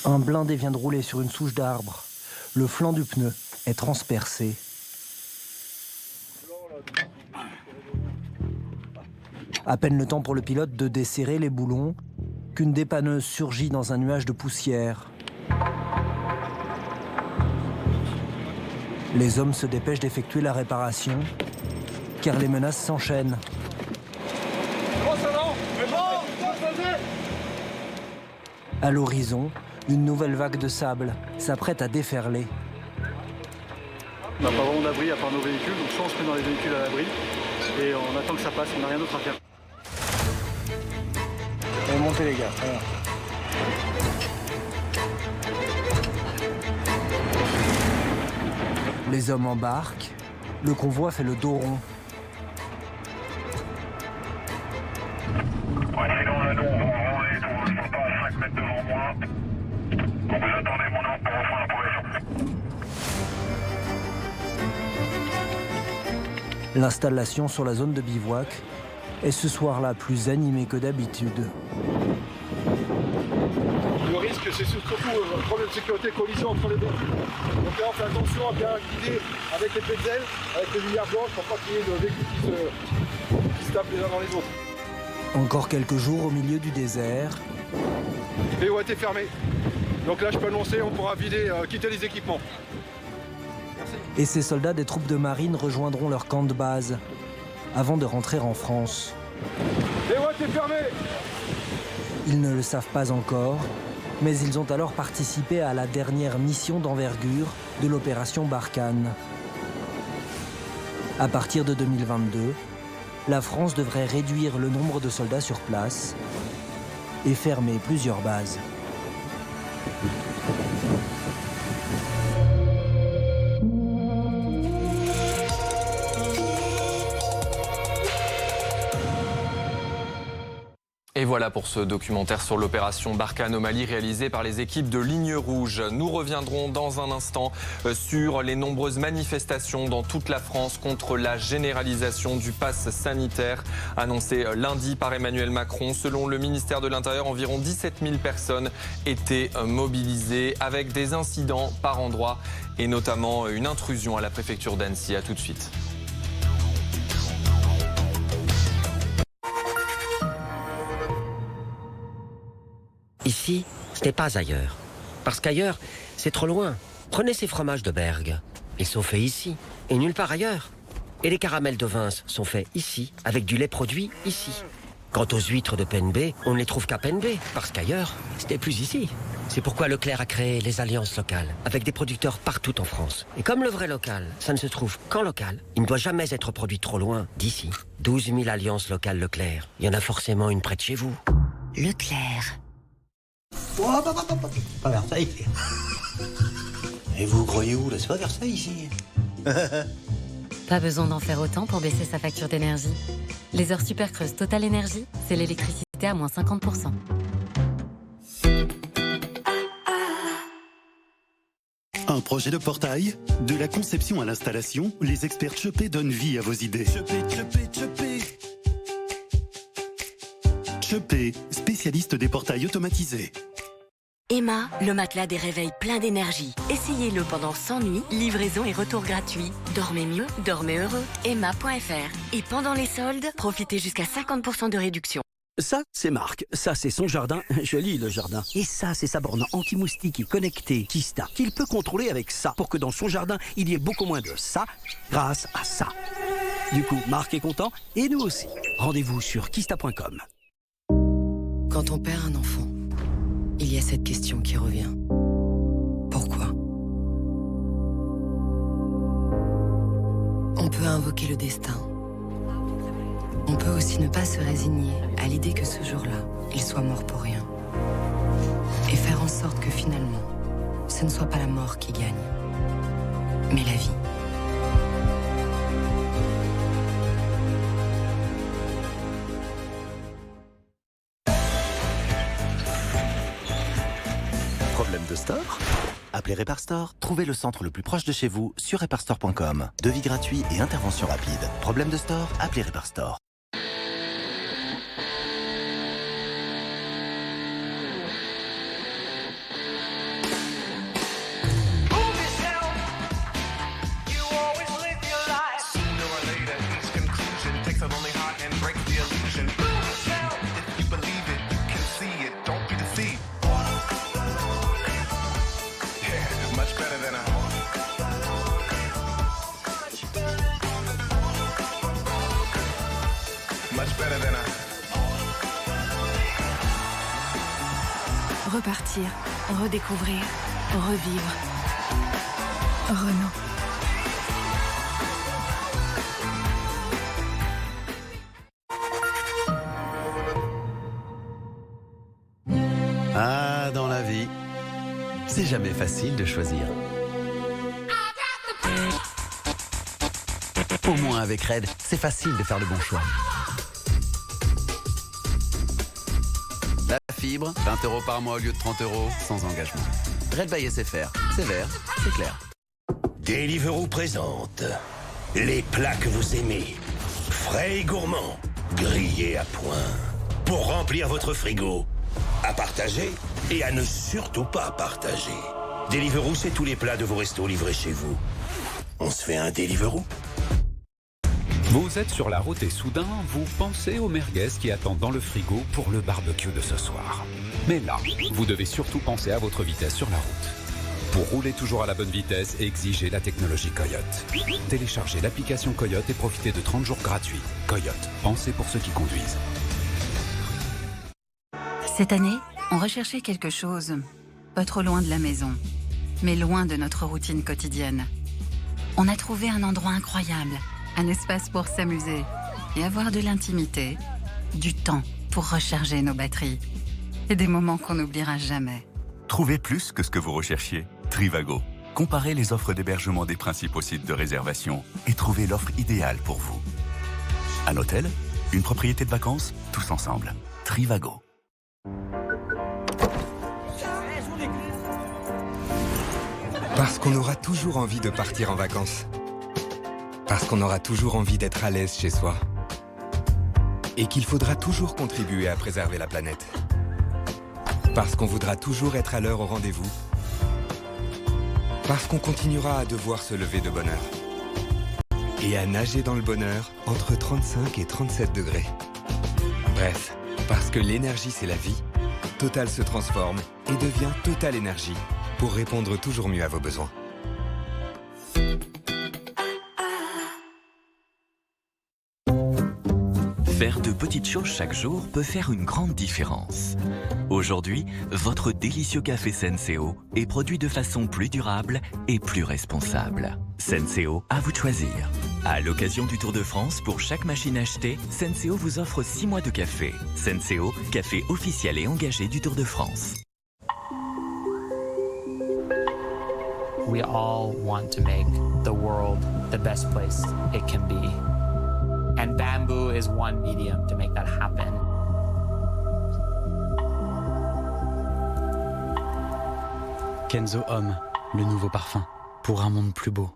Un blindé vient de rouler sur une souche d'arbre. Le flanc du pneu est transpercé. À peine le temps pour le pilote de desserrer les boulons qu'une dépanneuse surgit dans un nuage de poussière. Les hommes se dépêchent d'effectuer la réparation, car les menaces s'enchaînent. À l'horizon, une nouvelle vague de sable s'apprête à déferler. On n'a pas vraiment d'abri à part nos véhicules, donc soit on se met dans les véhicules à l'abri et on attend que ça passe, on n'a rien d'autre à faire. Allez, montez les gars, voilà. Les hommes embarquent, Le convoi fait le dos rond. Ouais, sinon là, nous, on va aller tout, je vois pas à 5 mètres devant moi. Donc vous attendez mon ordre pour reprendre la progression. L'installation sur la zone de bivouac est ce soir-là plus animée que d'habitude. Le risque, c'est surtout un problème de sécurité, collision entre les deux. Donc là, on fait attention à bien guider avec les petzels, avec les lumières blanches, pour pas qu'il y ait de véhicules qui se tapent les uns dans les autres. Encore quelques jours au milieu du désert. Les voies étaient fermées. Donc là, je peux annoncer, on pourra quitter les équipements. Et ces soldats des troupes de marine rejoindront leur camp de base avant de rentrer en France. Les voies étaient fermées. Ils ne le savent pas encore, mais ils ont alors participé à la dernière mission d'envergure de l'opération Barkhane. À partir de 2022, la France devrait réduire le nombre de soldats sur place et fermer plusieurs bases. Et voilà pour ce documentaire sur l'opération Barkhane au Mali réalisé par les équipes de Ligne Rouge. Nous reviendrons dans un instant sur les nombreuses manifestations dans toute la France contre la généralisation du pass sanitaire annoncé lundi par Emmanuel Macron. Selon le ministère de l'Intérieur, environ 17 000 personnes étaient mobilisées avec des incidents par endroits et notamment une intrusion à la préfecture d'Annecy. À tout de suite. Ici, ce n'est pas ailleurs. Parce qu'ailleurs, c'est trop loin. Prenez ces fromages de Bergue. Ils sont faits ici, et nulle part ailleurs. Et les caramels de Vins sont faits ici, avec du lait produit ici. Quant aux huîtres de PNB, on ne les trouve qu'à PNB, parce qu'ailleurs, ce n'est plus ici. C'est pourquoi Leclerc a créé les alliances locales, avec des producteurs partout en France. Et comme le vrai local, ça ne se trouve qu'en local, il ne doit jamais être produit trop loin d'ici. 12 000 alliances locales Leclerc. Il y en a forcément une près de chez vous. Leclerc. Oh, pas Versailles. Et vous croyez où là? C'est pas Versailles ici. Pas besoin d'en faire autant pour baisser sa facture d'énergie. Les heures super creuses Total Énergie, c'est l'électricité à moins 50%. Un projet de portail, de la conception à l'installation, les experts Chepé donnent vie à vos idées. Chepé, spécialiste des portails automatisés. Emma, le matelas des réveils plein d'énergie. Essayez-le pendant 100 nuits, livraison et retour gratuit. Dormez mieux, dormez heureux. Emma.fr. Et pendant les soldes, profitez jusqu'à 50% de réduction. Ça, c'est Marc. Ça, c'est son jardin. Joli, le jardin. Et ça, c'est sa borne anti-moustique connectée Kista, qu'il peut contrôler avec ça, pour que dans son jardin, il y ait beaucoup moins de ça, grâce à ça. Du coup, Marc est content, et nous aussi. Rendez-vous sur kista.com. Quand on perd un enfant, il y a cette question qui revient. Pourquoi? On peut invoquer le destin. On peut aussi ne pas se résigner à l'idée que ce jour-là, il soit mort pour rien. Et faire en sorte que finalement, ce ne soit pas la mort qui gagne, mais la vie. Problème de store? Appelez Reparstore. Trouvez le centre le plus proche de chez vous sur reparstore.com. Devis gratuit et intervention rapide. Problème de store? Appelez Reparstore. Repartir, redécouvrir, revivre. Renault. Ah, dans la vie, c'est jamais facile de choisir. Au moins avec Red, c'est facile de faire le bon choix. La fibre, 20 € par mois au lieu de 30 €, sans engagement. Red by SFR, c'est vert, c'est clair. Deliveroo présente les plats que vous aimez. Frais et gourmands, grillés à point. Pour remplir votre frigo, à partager et à ne surtout pas partager. Deliveroo, c'est tous les plats de vos restos livrés chez vous. On se fait un Deliveroo? Vous êtes sur la route et soudain, vous pensez aux merguez qui attendent dans le frigo pour le barbecue de ce soir. Mais là, vous devez surtout penser à votre vitesse sur la route. Pour rouler toujours à la bonne vitesse, exigez la technologie Coyote. Téléchargez l'application Coyote et profitez de 30 jours gratuits. Coyote, pensez pour ceux qui conduisent. Cette année, on recherchait quelque chose, pas trop loin de la maison, mais loin de notre routine quotidienne. On a trouvé un endroit incroyable, un espace pour s'amuser et avoir de l'intimité, du temps pour recharger nos batteries et des moments qu'on n'oubliera jamais. Trouvez plus que ce que vous recherchiez. Trivago. Comparez les offres d'hébergement des principaux sites de réservation et trouvez l'offre idéale pour vous. Un hôtel, une propriété de vacances, tous ensemble. Trivago. Parce qu'on aura toujours envie de partir en vacances. Parce qu'on aura toujours envie d'être à l'aise chez soi. Et qu'il faudra toujours contribuer à préserver la planète. Parce qu'on voudra toujours être à l'heure au rendez-vous. Parce qu'on continuera à devoir se lever de bonne heure. Et à nager dans le bonheur entre 35 et 37 degrés. Bref, parce que l'énergie c'est la vie, Total se transforme et devient Total Énergie pour répondre toujours mieux à vos besoins. Faire de petites choses chaque jour peut faire une grande différence. Aujourd'hui, votre délicieux café Senseo est produit de façon plus durable et plus responsable. Senseo, à vous de choisir. À l'occasion du Tour de France, pour chaque machine achetée, Senseo vous offre 6 mois de café. Senseo, café officiel et engagé du Tour de France. We all want to make the world the best place it can be. And bamboo is one medium to make that happen. Kenzo Homme, le nouveau parfum, pour un monde plus beau.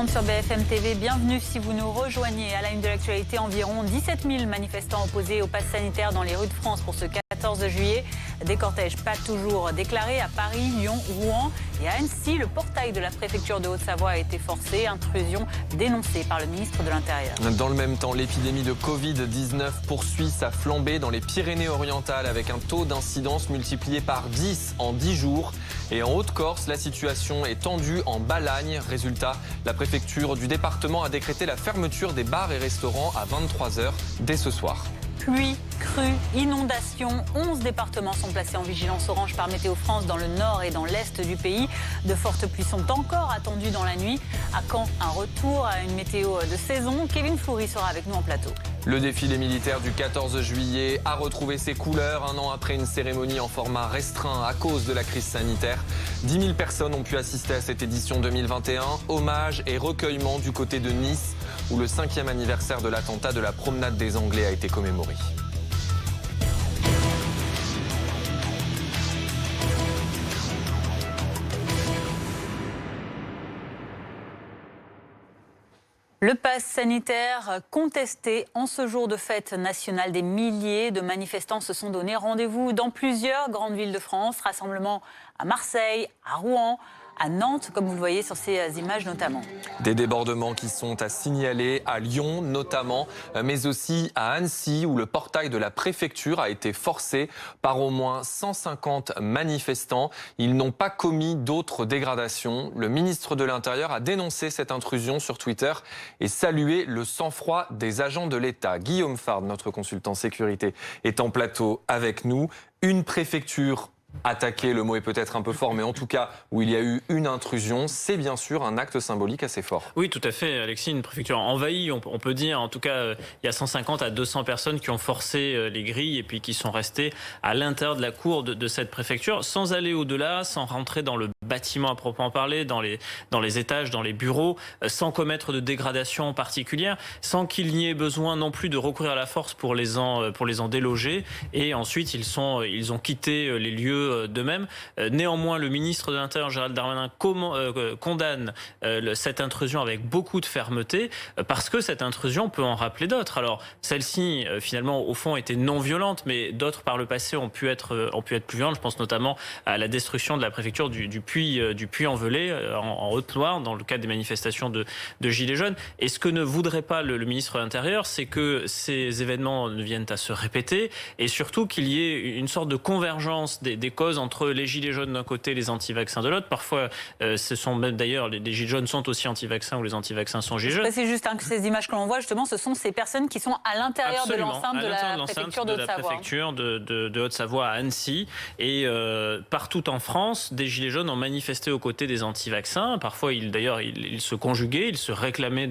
Sur BFM TV, bienvenue si vous nous rejoignez. À la une de l'actualité, environ 17 000 manifestants opposés au pass sanitaire dans les rues de France pour ce 14 juillet. Des cortèges pas toujours déclarés à Paris, Lyon, Rouen et à Annecy. Le portail de la préfecture de Haute-Savoie a été forcé, intrusion dénoncée par le ministre de l'Intérieur. Dans le même temps, l'épidémie de Covid-19 poursuit sa flambée dans les Pyrénées-Orientales avec un taux d'incidence multiplié par 10 en 10 jours. Et en Haute-Corse, la situation est tendue en Balagne. Résultat, la préfecture du département a décrété la fermeture des bars et restaurants à 23 h dès ce soir. Pluie, crue, inondations, 11 départements sont placés en vigilance orange par Météo France dans le nord et dans l'est du pays. De fortes pluies sont encore attendues dans la nuit. À Caen, un retour à une météo de saison. Kevin Fleury sera avec nous en plateau. Le défilé militaire du 14 juillet a retrouvé ses couleurs un an après une cérémonie en format restreint à cause de la crise sanitaire. 10 000 personnes ont pu assister à cette édition 2021. Hommage et recueillement du côté de Nice, où le 5e anniversaire de l'attentat de la promenade des Anglais a été commémoré. Le pass sanitaire contesté en ce jour de fête nationale. Des milliers de manifestants se sont donné rendez-vous dans plusieurs grandes villes de France. Rassemblement à Marseille, à Rouen, à Nantes, comme vous le voyez sur ces images notamment. Des débordements qui sont à signaler à Lyon notamment, mais aussi à Annecy où le portail de la préfecture a été forcé par au moins 150 manifestants. Ils n'ont pas commis d'autres dégradations. Le ministre de l'Intérieur a dénoncé cette intrusion sur Twitter et salué le sang-froid des agents de l'État. Guillaume Fard, notre consultant sécurité, est en plateau avec nous. Une préfecture attaqué, le mot est peut-être un peu fort, mais en tout cas où il y a eu une intrusion, c'est bien sûr un acte symbolique assez fort. Oui, tout à fait, Alexis, une préfecture envahie, on peut dire. En tout cas, il y a 150 à 200 personnes qui ont forcé les grilles et puis qui sont restées à l'intérieur de la cour de cette préfecture, sans aller au-delà, sans rentrer dans le bâtiment à proprement parler, dans les étages, dans les bureaux, sans commettre de dégradation particulière, sans qu'il n'y ait besoin non plus de recourir à la force pour les en déloger. Et ensuite, ils ont quitté les lieux d'eux-mêmes. Néanmoins, le ministre de l'Intérieur, Gérald Darmanin, condamne cette intrusion avec beaucoup de fermeté, parce que cette intrusion peut en rappeler d'autres. Alors, celle-ci, finalement, au fond, était non violente, mais d'autres par le passé ont pu être plus violentes. Je pense notamment à la destruction de la préfecture du Puy-en-Velay, en Haute-Loire, dans le cadre des manifestations de Gilets jaunes. Et ce que ne voudrait pas le ministre de l'Intérieur, c'est que ces événements ne viennent à se répéter, et surtout qu'il y ait une sorte de convergence des causes entre les gilets jaunes d'un côté et les anti-vaccins de l'autre. Parfois, ce sont même d'ailleurs, les gilets jaunes sont aussi anti-vaccins ou les anti-vaccins sont gilets jaunes. C'est juste que ces images que l'on voit, justement, ce sont ces personnes qui sont à l'intérieur de l'enceinte de la préfecture de Haute-Savoie. préfecture de Haute-Savoie à Annecy. Et partout en France, des gilets jaunes ont manifesté aux côtés des anti-vaccins. Parfois, ils se conjuguaient, ils se réclamaient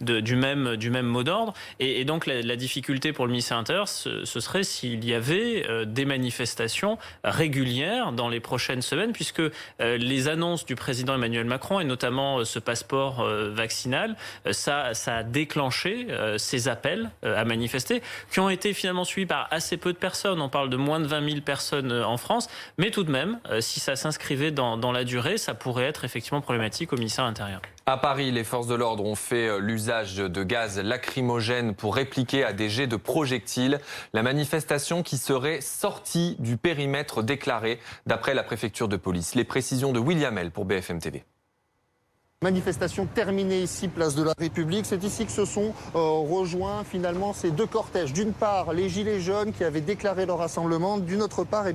du même mot d'ordre. Et donc, la difficulté pour le ministère de l'Intérieur, ce serait s'il y avait des manifestations régulières dans les prochaines semaines, puisque les annonces du président Emmanuel Macron, et notamment ce passeport vaccinal, ça a déclenché ces appels à manifester, qui ont été finalement suivis par assez peu de personnes. On parle de moins de 20 000 personnes en France, mais tout de même, si ça s'inscrivait dans la durée, ça pourrait être effectivement problématique au ministère de l'Intérieur. À Paris, les forces de l'ordre ont fait l'usage de gaz lacrymogène pour répliquer à des jets de projectiles. La manifestation qui serait sortie du périmètre déclaré d'après la préfecture de police. Les précisions de William L pour BFM TV. Manifestation terminée ici, place de la République. C'est ici que se sont rejoints finalement ces deux cortèges. D'une part, les Gilets jaunes qui avaient déclaré leur rassemblement. D'une autre part,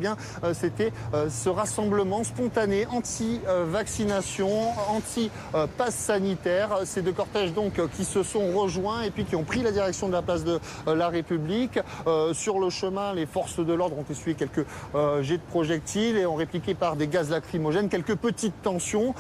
c'était ce rassemblement spontané anti-vaccination, anti-pass sanitaire. Ces deux cortèges donc qui se sont rejoints et puis qui ont pris la direction de la place de la République. Sur le chemin, les forces de l'ordre ont essuyé quelques jets de projectiles et ont répliqué par des gaz lacrymogènes, quelques petites tensions,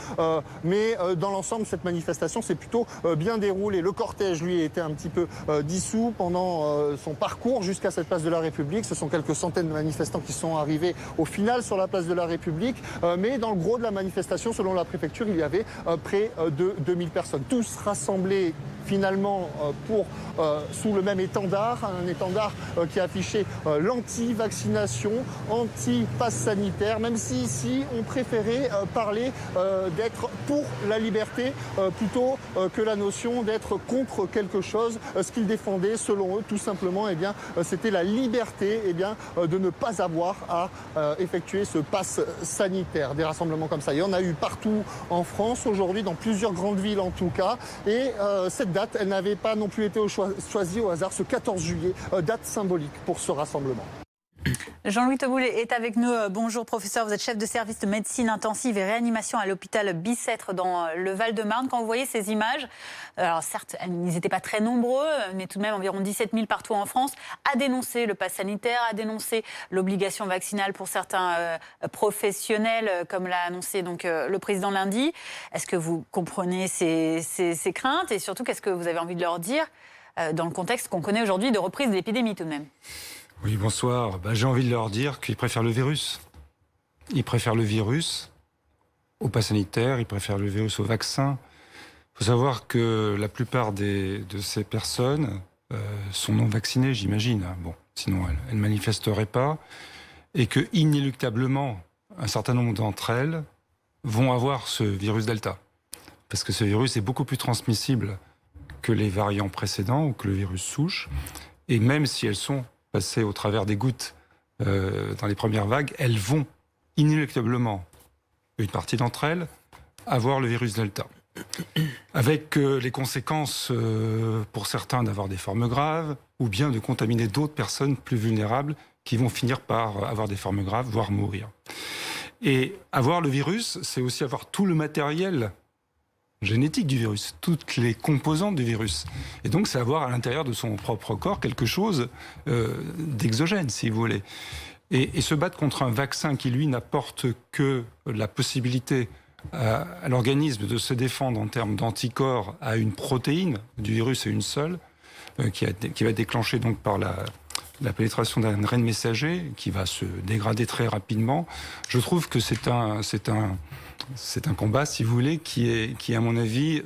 mais dans l'ensemble, cette manifestation s'est plutôt bien déroulée. Le cortège, lui, était un petit peu dissous pendant son parcours jusqu'à cette place de la République. Ce sont quelques centaines de manifestants qui sont arrivés au final sur la place de la République. Mais dans le gros de la manifestation, selon la préfecture, il y avait près de 2000 personnes. Tous rassemblés finalement sous le même étendard, un étendard qui affichait l'anti-vaccination, anti-pass sanitaire, même si ici on préférait parler d'être pour la liberté plutôt que la notion d'être contre quelque chose. Ce qu'ils défendaient, selon eux, tout simplement, c'était la liberté de ne pas avoir à effectuer ce pass sanitaire. Des rassemblements comme ça, il y en a eu partout en France aujourd'hui, dans plusieurs grandes villes en tout cas, et cette date, elle n'avait pas non plus été choisie au hasard, ce 14 juillet, date symbolique pour ce rassemblement. Jean-Louis Teboulet est avec nous. Bonjour professeur, vous êtes chef de service de médecine intensive et réanimation à l'hôpital Bicêtre dans le Val-de-Marne. Quand vous voyez ces images, alors certes, ils n'étaient pas très nombreux, mais tout de même environ 17 000 partout en France, à dénoncer le pass sanitaire, à dénoncer l'obligation vaccinale pour certains professionnels, comme l'a annoncé donc, le président lundi. Est-ce que vous comprenez ces craintes et surtout, qu'est-ce que vous avez envie de leur dire dans le contexte qu'on connaît aujourd'hui de reprise de l'épidémie tout de même ? Oui, bonsoir. J'ai envie de leur dire qu'ils préfèrent le virus. Ils préfèrent le virus au pass sanitaire, ils préfèrent le virus au vaccin. Il faut savoir que la plupart de ces personnes sont non vaccinées, j'imagine. Bon, sinon elles ne manifesteraient pas. Et que, inéluctablement, un certain nombre d'entre elles vont avoir ce virus Delta. Parce que ce virus est beaucoup plus transmissible que les variants précédents ou que le virus souche. Et même si elles sont passées au travers des gouttes dans les premières vagues, elles vont inéluctablement, une partie d'entre elles, avoir le virus Delta. Avec les conséquences pour certains d'avoir des formes graves ou bien de contaminer d'autres personnes plus vulnérables qui vont finir par avoir des formes graves, voire mourir. Et avoir le virus, c'est aussi avoir tout le matériel génétique du virus, toutes les composantes du virus. Et donc, c'est avoir à l'intérieur de son propre corps quelque chose d'exogène, si vous voulez. Et se battre contre un vaccin qui, lui, n'apporte que la possibilité à l'organisme de se défendre en termes d'anticorps à une protéine du virus et une seule, qui va être déclenchée donc par la pénétration d'un ARN messager qui va se dégrader très rapidement. Je trouve que c'est un combat, si vous voulez, qui est à mon avis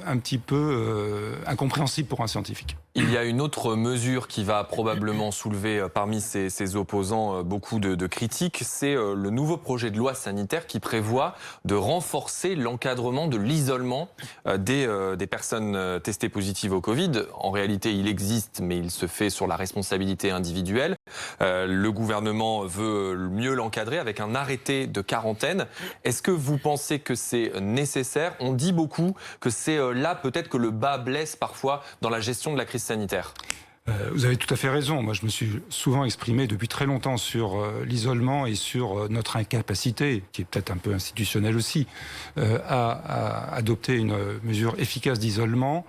un petit peu incompréhensible pour un scientifique. Il y a une autre mesure qui va probablement soulever parmi ses opposants beaucoup de critiques, c'est le nouveau projet de loi sanitaire qui prévoit de renforcer l'encadrement de l'isolement des personnes testées positives au Covid. En réalité, il existe, mais il se fait sur la responsabilité individuelle. Le gouvernement veut mieux l'encadrer avec un arrêté de quarantaine. Est-ce que vous pensez que c'est nécessaire? On dit beaucoup que c'est là peut-être que le bas blesse parfois dans la gestion de la crise sanitaire. Vous avez tout à fait raison. Moi, je me suis souvent exprimé depuis très longtemps sur l'isolement et sur notre incapacité, qui est peut-être un peu institutionnelle aussi, à adopter une mesure efficace d'isolement.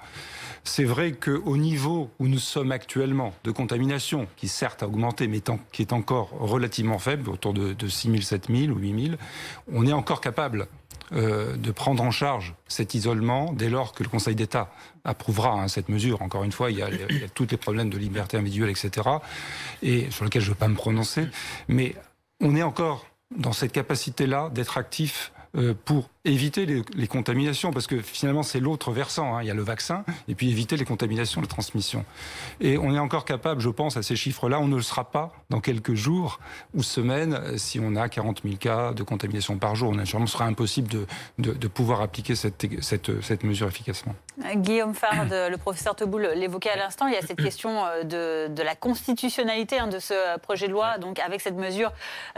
C'est vrai qu'au niveau où nous sommes actuellement, de contamination, qui certes a augmenté, mais qui est encore relativement faible, autour de 6 000, 7 000 ou 8 000, on est encore capable de prendre en charge cet isolement dès lors que le Conseil d'État approuvera cette mesure. Encore une fois, il y a tous les problèmes de liberté individuelle, etc., et sur lesquels je ne veux pas me prononcer. Mais on est encore dans cette capacité-là d'être actif pour éviter les contaminations, parce que finalement c'est l'autre versant, hein. Il y a le vaccin et puis éviter les contaminations, les transmissions. Et on est encore capable, je pense, à ces chiffres-là, on ne le sera pas dans quelques jours ou semaines si on a 40 000 cas de contamination par jour. Naturellement, ce sera impossible de pouvoir appliquer cette mesure efficacement. Guillaume Fard, le professeur Teboul l'évoquait à l'instant, il y a cette question de la constitutionnalité de ce projet de loi, donc avec cette mesure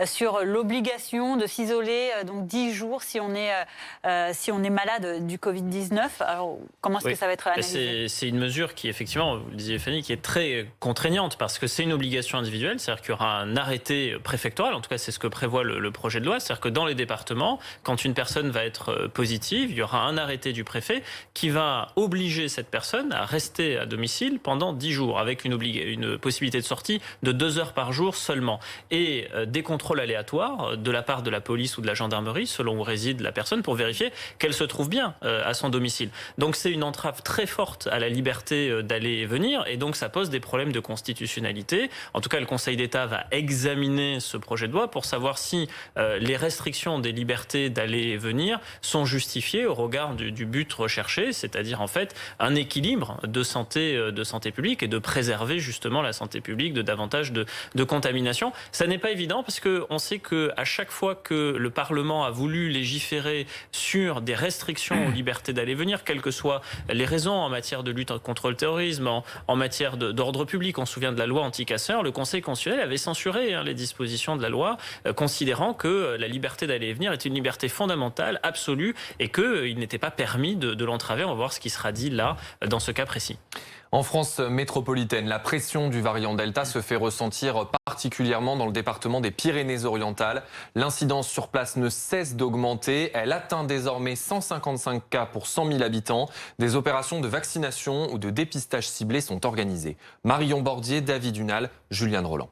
sur l'obligation de s'isoler donc 10 jours si on est malade du Covid-19. Alors, comment est-ce que ça va être analysé? C'est une mesure qui, effectivement, vous le disiez Fanny, qui est très contraignante parce que c'est une obligation individuelle, c'est-à-dire qu'il y aura un arrêté préfectoral, en tout cas c'est ce que prévoit le projet de loi, c'est-à-dire que dans les départements, quand une personne va être positive, il y aura un arrêté du préfet qui va obliger cette personne à rester à domicile pendant 10 jours, avec une possibilité de sortie de 2 heures par jour seulement. Et des contrôles aléatoires de la part de la police ou de la gendarmerie, selon où réside la personne, pour vérifier qu'elle se trouve bien à son domicile. Donc c'est une entrave très forte à la liberté d'aller et venir, et donc ça pose des problèmes de constitutionnalité. En tout cas, le Conseil d'État va examiner ce projet de loi pour savoir si les restrictions des libertés d'aller et venir sont justifiées au regard du but recherché, c'est-à-dire en fait un équilibre de santé publique et de préserver justement la santé publique de davantage de contamination. Ça n'est pas évident parce qu'on sait qu'à chaque fois que le Parlement a voulu légiférer sur des restrictions aux libertés d'aller et venir, quelles que soient les raisons en matière de lutte contre le terrorisme, en matière d'ordre public, on se souvient de la loi anti-casseurs, le Conseil constitutionnel avait censuré les dispositions de la loi, considérant que la liberté d'aller et venir est une liberté fondamentale, absolue, et qu'il n'était pas permis de l'entraver. On va voir ce qui sera dit là, dans ce cas précis. En France métropolitaine, la pression du variant Delta se fait ressentir particulièrement dans le département des Pyrénées-Orientales. L'incidence sur place ne cesse d'augmenter. Elle atteint désormais 155 cas pour 100 000 habitants. Des opérations de vaccination ou de dépistage ciblé sont organisées. Marion Bordier, David Dunal, Juliane Roland.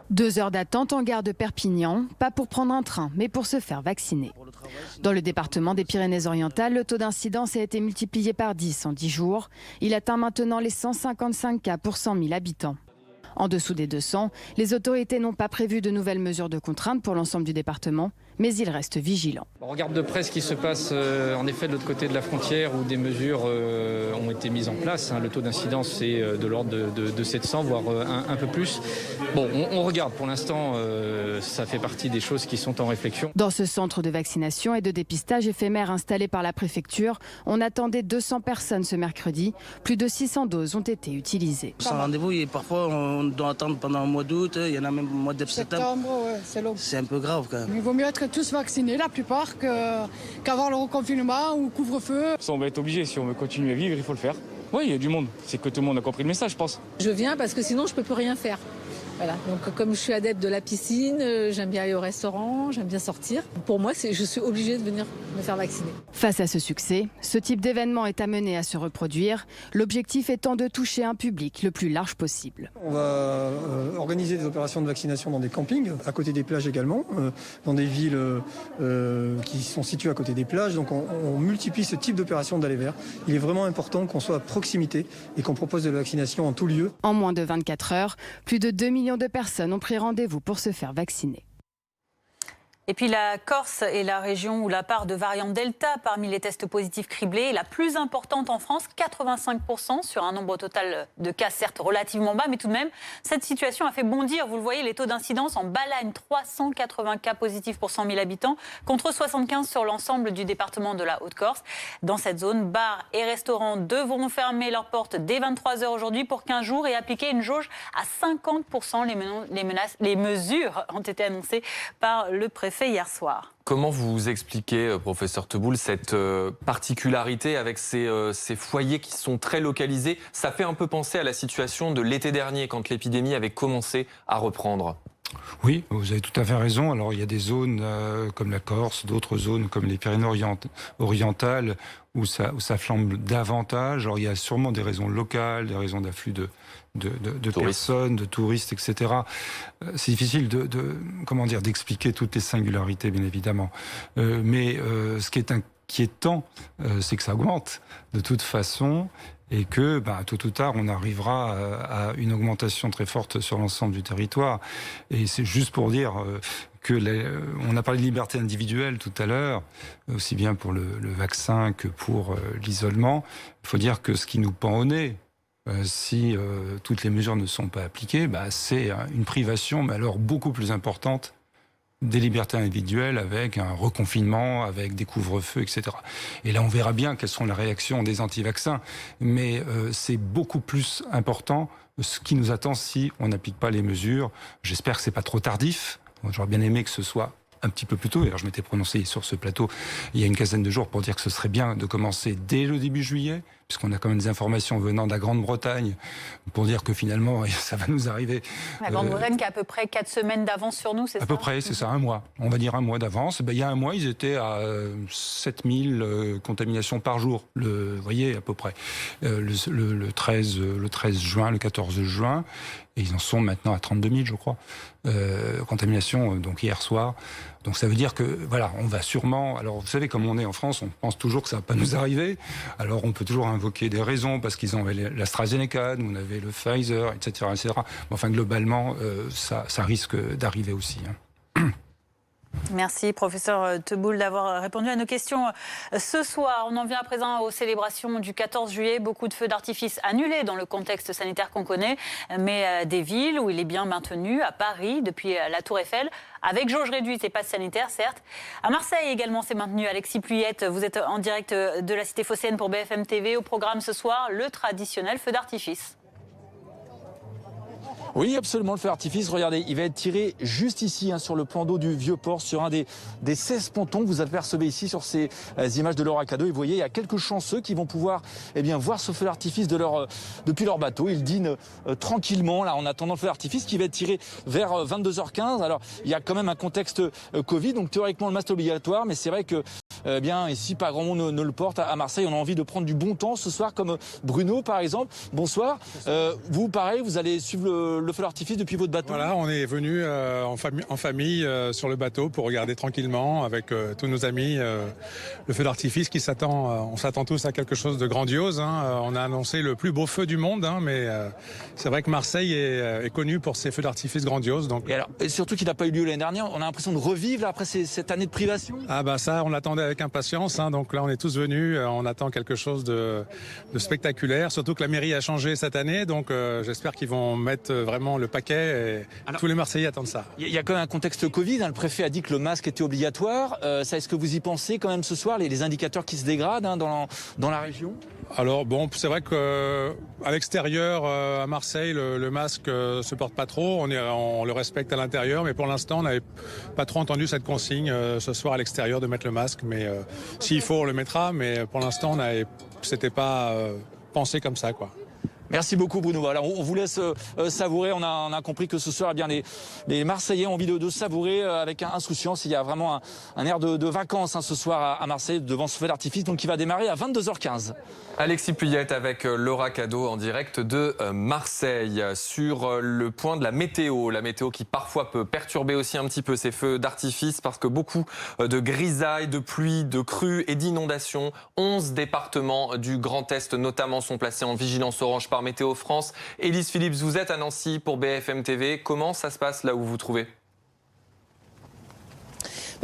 2 heures d'attente en gare de Perpignan, pas pour prendre un train, mais pour se faire vacciner. Dans le département des Pyrénées-Orientales, le taux d'incidence a été multiplié par 10 en 10 jours. Il atteint maintenant les 155 cas pour 100 000 habitants. En dessous des 200, les autorités n'ont pas prévu de nouvelles mesures de contrainte pour l'ensemble du département, mais ils restent vigilants. On regarde de près ce qui se passe en effet de l'autre côté de la frontière où des mesures ont été mises en place. Le taux d'incidence est de l'ordre de 700, voire un peu plus. Bon, on regarde. Pour l'instant, ça fait partie des choses qui sont en réflexion. Dans ce centre de vaccination et de dépistage éphémère installé par la préfecture, on attendait 200 personnes ce mercredi. Plus de 600 doses ont été utilisées. Sans rendez-vous, et parfois on doit attendre pendant le mois d'août, il y en a même au mois de septembre. Ouais, c'est long. C'est un peu grave quand même. Il vaut mieux être tous vaccinés, la plupart, qu'avoir le reconfinement ou couvre-feu. Ça, on va être obligé. Si on veut continuer à vivre, il faut le faire. Oui, il y a du monde. C'est que tout le monde a compris le message, je pense. Je viens parce que sinon, je ne peux plus rien faire. Voilà. Donc comme je suis adepte de la piscine, j'aime bien aller au restaurant, j'aime bien sortir. Pour moi, je suis obligée de venir me faire vacciner. Face à ce succès, ce type d'événement est amené à se reproduire, l'objectif étant de toucher un public le plus large possible. On va organiser des opérations de vaccination dans des campings, à côté des plages également, dans des villes qui sont situées à côté des plages. Donc on multiplie ce type d'opération d'aller vers. Il est vraiment important qu'on soit à proximité et qu'on propose de la vaccination en tout lieu. En moins de 24 heures, plus de 2 millions de personnes ont pris rendez-vous pour se faire vacciner. Et puis la Corse est la région où la part de variant Delta parmi les tests positifs criblés est la plus importante en France, 85% sur un nombre total de cas certes relativement bas, mais tout de même, cette situation a fait bondir, vous le voyez, les taux d'incidence en Balagne, 380 cas positifs pour 100 000 habitants, contre 75 sur l'ensemble du département de la Haute-Corse. Dans cette zone, bars et restaurants devront fermer leurs portes dès 23h aujourd'hui pour 15 jours et appliquer une jauge à 50%. Les mesures ont été annoncées par le préfet hier soir. Comment vous expliquez, professeur Teboul, cette particularité avec ces foyers qui sont très localisés? Ça fait un peu penser à la situation de l'été dernier, quand l'épidémie avait commencé à reprendre. Oui, vous avez tout à fait raison. Alors il y a des zones comme la Corse, d'autres zones comme les Pyrénées-Orientales où ça flambe davantage. Alors il y a sûrement des raisons locales, des raisons d'afflux de personnes, de touristes, etc. C'est difficile d'expliquer toutes les singularités, bien évidemment. Mais ce qui est inquiétant, c'est que ça augmente de toute façon. Et que, tôt ou tard, on arrivera à une augmentation très forte sur l'ensemble du territoire. Et c'est juste pour dire on a parlé de liberté individuelle tout à l'heure, aussi bien pour le vaccin que pour l'isolement. Il faut dire que ce qui nous pend au nez, si toutes les mesures ne sont pas appliquées, c'est une privation, mais alors beaucoup plus importante des libertés individuelles, avec un reconfinement, avec des couvre-feux, etc. Et là, on verra bien quelles sont les réactions des anti-vaccins. Mais c'est beaucoup plus important ce qui nous attend si on n'applique pas les mesures. J'espère que c'est pas trop tardif. J'aurais bien aimé que ce soit un petit peu plus tôt. Alors, je m'étais prononcé sur ce plateau il y a une quinzaine de jours pour dire que ce serait bien de commencer dès le début juillet, puisqu'on a quand même des informations venant de la Grande-Bretagne pour dire que finalement, ça va nous arriver. La Grande-Bretagne qui a à peu près 4 semaines d'avance sur nous, c'est ça? À peu près, c'est ça, un mois. On va dire un mois d'avance. Il y a un mois, ils étaient à 7000 contaminations par jour. Vous voyez, à peu près. Le 13 juin, le 14 juin. Et ils en sont maintenant à 32 000, je crois, contaminations, donc hier soir. Donc ça veut dire que, voilà, on va sûrement... Alors, vous savez, comme on est en France, on pense toujours que ça ne va pas nous arriver. Alors, on peut toujours invoquer des raisons, parce qu'ils ont l'AstraZeneca, nous, on avait le Pfizer, etc., etc. Mais enfin, globalement, ça risque d'arriver aussi. Merci, professeur Teboul, d'avoir répondu à nos questions ce soir. On en vient à présent aux célébrations du 14 juillet. Beaucoup de feux d'artifice annulés dans le contexte sanitaire qu'on connaît, mais des villes où il est bien maintenu, à Paris, depuis la Tour Eiffel, avec jauge réduite et passe sanitaire, certes. À Marseille également, c'est maintenu. Alexis Pluyette, vous êtes en direct de la Cité phocéenne pour BFM TV. Au programme ce soir, le traditionnel feu d'artifice. Oui, absolument, le feu d'artifice. Regardez, il va être tiré juste ici, sur le plan d'eau du Vieux-Port, sur un des 16 pontons que vous apercevez ici sur ces images de l'Oracado. Et vous voyez, il y a quelques chanceux qui vont pouvoir voir ce feu d'artifice depuis leur bateau. Ils dînent tranquillement, là, en attendant le feu d'artifice qui va être tiré vers 22h15. Alors, il y a quand même un contexte Covid, donc théoriquement le masque est obligatoire, mais c'est vrai que ici, pas grand monde ne le porte. À Marseille, on a envie de prendre du bon temps ce soir, comme Bruno, par exemple. Bonsoir. Vous, pareil, vous allez suivre le feu d'artifice depuis votre bateau? Voilà, on est venu en famille sur le bateau pour regarder tranquillement avec tous nos amis le feu d'artifice qui s'attend. On s'attend tous à quelque chose de grandiose. On a annoncé le plus beau feu du monde, mais c'est vrai que Marseille est connue pour ses feux d'artifice grandioses. Donc... Et surtout qu'il n'a pas eu lieu l'année dernière. On a l'impression de revivre là, après cette année de privation. Ah ça, on l'attendait avec impatience. Donc là, on est tous venus. On attend quelque chose de spectaculaire. Surtout que la mairie a changé cette année. Donc j'espère qu'ils vont mettre vraiment le paquet. Et tous les Marseillais attendent ça. Il y a quand même un contexte Covid. Le préfet a dit que le masque était obligatoire. Est-ce que vous y pensez quand même ce soir, les indicateurs qui se dégradent dans la région? Alors bon, c'est vrai qu'à l'extérieur, à Marseille, le masque se porte pas trop. On le respecte à l'intérieur, mais pour l'instant, on n'avait pas trop entendu cette consigne ce soir à l'extérieur de mettre le masque. Mais s'il faut, on le mettra. Mais pour l'instant, c'était pas pensé comme ça, quoi. Merci beaucoup Bruno. Voilà, on vous laisse savourer. On a compris que ce soir, eh bien, les Marseillais ont envie de savourer avec insouciance. Il y a vraiment un air de vacances ce soir à Marseille devant ce feu d'artifice donc qui va démarrer à 22h15. Alexis Puyette avec Laura Cadeau en direct de Marseille sur le point de la météo qui parfois peut perturber aussi un petit peu ces feux d'artifice parce que beaucoup de grisailles, de pluie, de crues et d'inondations. 11 départements du Grand Est notamment sont placés en vigilance orange par Météo France. Élise Phillips, vous êtes à Nancy pour BFM TV. Comment ça se passe là où vous vous trouvez ?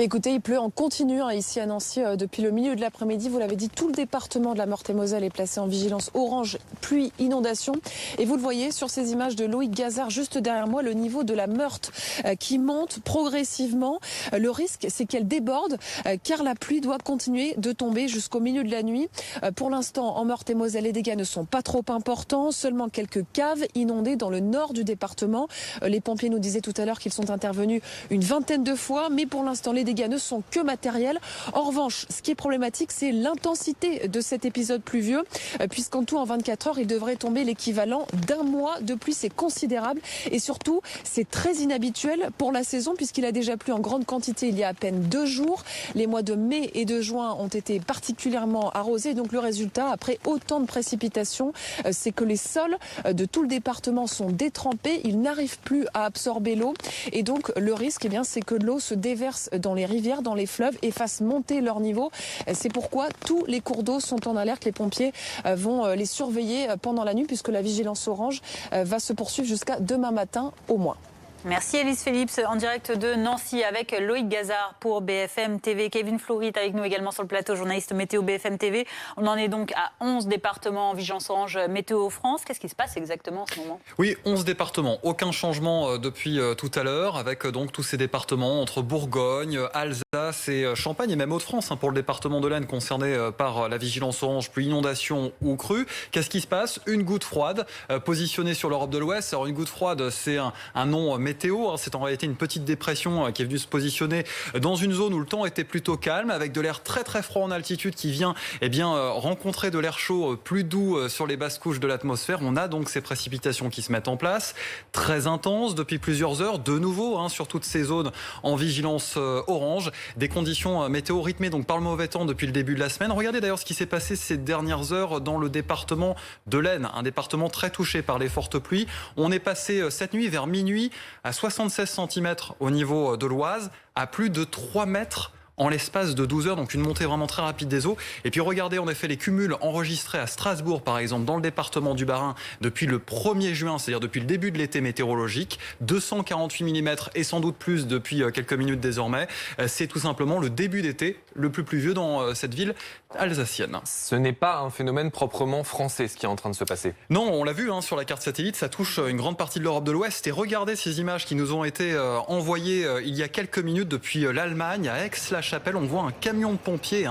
Écoutez, il pleut en continu ici à Nancy depuis le milieu de l'après-midi. Vous l'avez dit, tout le département de la Meurthe-et-Moselle est placé en vigilance orange, pluie, inondation. Et vous le voyez sur ces images de Loïc Gazard, juste derrière moi, le niveau de la Meurthe qui monte progressivement. Le risque, c'est qu'elle déborde car la pluie doit continuer de tomber jusqu'au milieu de la nuit. Pour l'instant, en Meurthe-et-Moselle, les dégâts ne sont pas trop importants. Seulement quelques caves inondées dans le nord du département. Les pompiers nous disaient tout à l'heure qu'ils sont intervenus une vingtaine de fois. Mais pour l'instant, les dégâts ne sont que matériels. En revanche, ce qui est problématique, c'est l'intensité de cet épisode pluvieux, puisqu'en tout, en 24 heures, il devrait tomber l'équivalent d'un mois de pluie. C'est considérable et surtout, c'est très inhabituel pour la saison, puisqu'il a déjà plu en grande quantité il y a à peine 2 jours. Les mois de mai et de juin ont été particulièrement arrosés. Donc le résultat, après autant de précipitations, c'est que les sols de tout le département sont détrempés. Ils n'arrivent plus à absorber l'eau. Et donc le risque, eh bien, c'est que l'eau se déverse dans les rivières, dans les fleuves et fassent monter leur niveau. C'est pourquoi tous les cours d'eau sont en alerte. Les pompiers vont les surveiller pendant la nuit puisque la vigilance orange va se poursuivre jusqu'à demain matin au moins. Merci Élise Phillips en direct de Nancy avec Loïc Gazard pour BFM TV. Kevin Fleury est avec nous également sur le plateau, journaliste météo BFM TV. On en est donc à 11 départements en vigilance orange Météo France. Qu'est-ce qui se passe exactement en ce moment ? Oui, 11 départements. Aucun changement depuis tout à l'heure avec donc tous ces départements entre Bourgogne, Alsace et Champagne et même Hauts-de-France pour le département de l'Aisne concerné par la vigilance orange, pluie, inondation ou crue. Qu'est-ce qui se passe ? Une goutte froide positionnée sur l'Europe de l'Ouest. Alors une goutte froide, c'est un nom météo, c'est en réalité une petite dépression qui est venue se positionner dans une zone où le temps était plutôt calme, avec de l'air très très froid en altitude qui vient rencontrer de l'air chaud plus doux sur les basses couches de l'atmosphère. On a donc ces précipitations qui se mettent en place, très intenses depuis plusieurs heures, de nouveau sur toutes ces zones en vigilance orange. Des conditions météo rythmées donc par le mauvais temps depuis le début de la semaine. Regardez d'ailleurs ce qui s'est passé ces dernières heures dans le département de l'Aisne, un département très touché par les fortes pluies. On est passé cette nuit vers minuit à 76 cm au niveau de l'Oise, à plus de 3 mètres en l'espace de 12 heures, donc une montée vraiment très rapide des eaux. Et puis regardez en effet les cumuls enregistrés à Strasbourg, par exemple, dans le département du Bas-Rhin, depuis le 1er juin, c'est-à-dire depuis le début de l'été météorologique, 248 mm et sans doute plus depuis quelques minutes désormais. C'est tout simplement le début d'été le plus pluvieux dans cette ville alsacienne. Ce n'est pas un phénomène proprement français, ce qui est en train de se passer. Non, on l'a vu sur la carte satellite, ça touche une grande partie de l'Europe de l'Ouest. Et regardez ces images qui nous ont été envoyées il y a quelques minutes depuis l'Allemagne, à Aix-la-Chapelle. On voit un camion de pompiers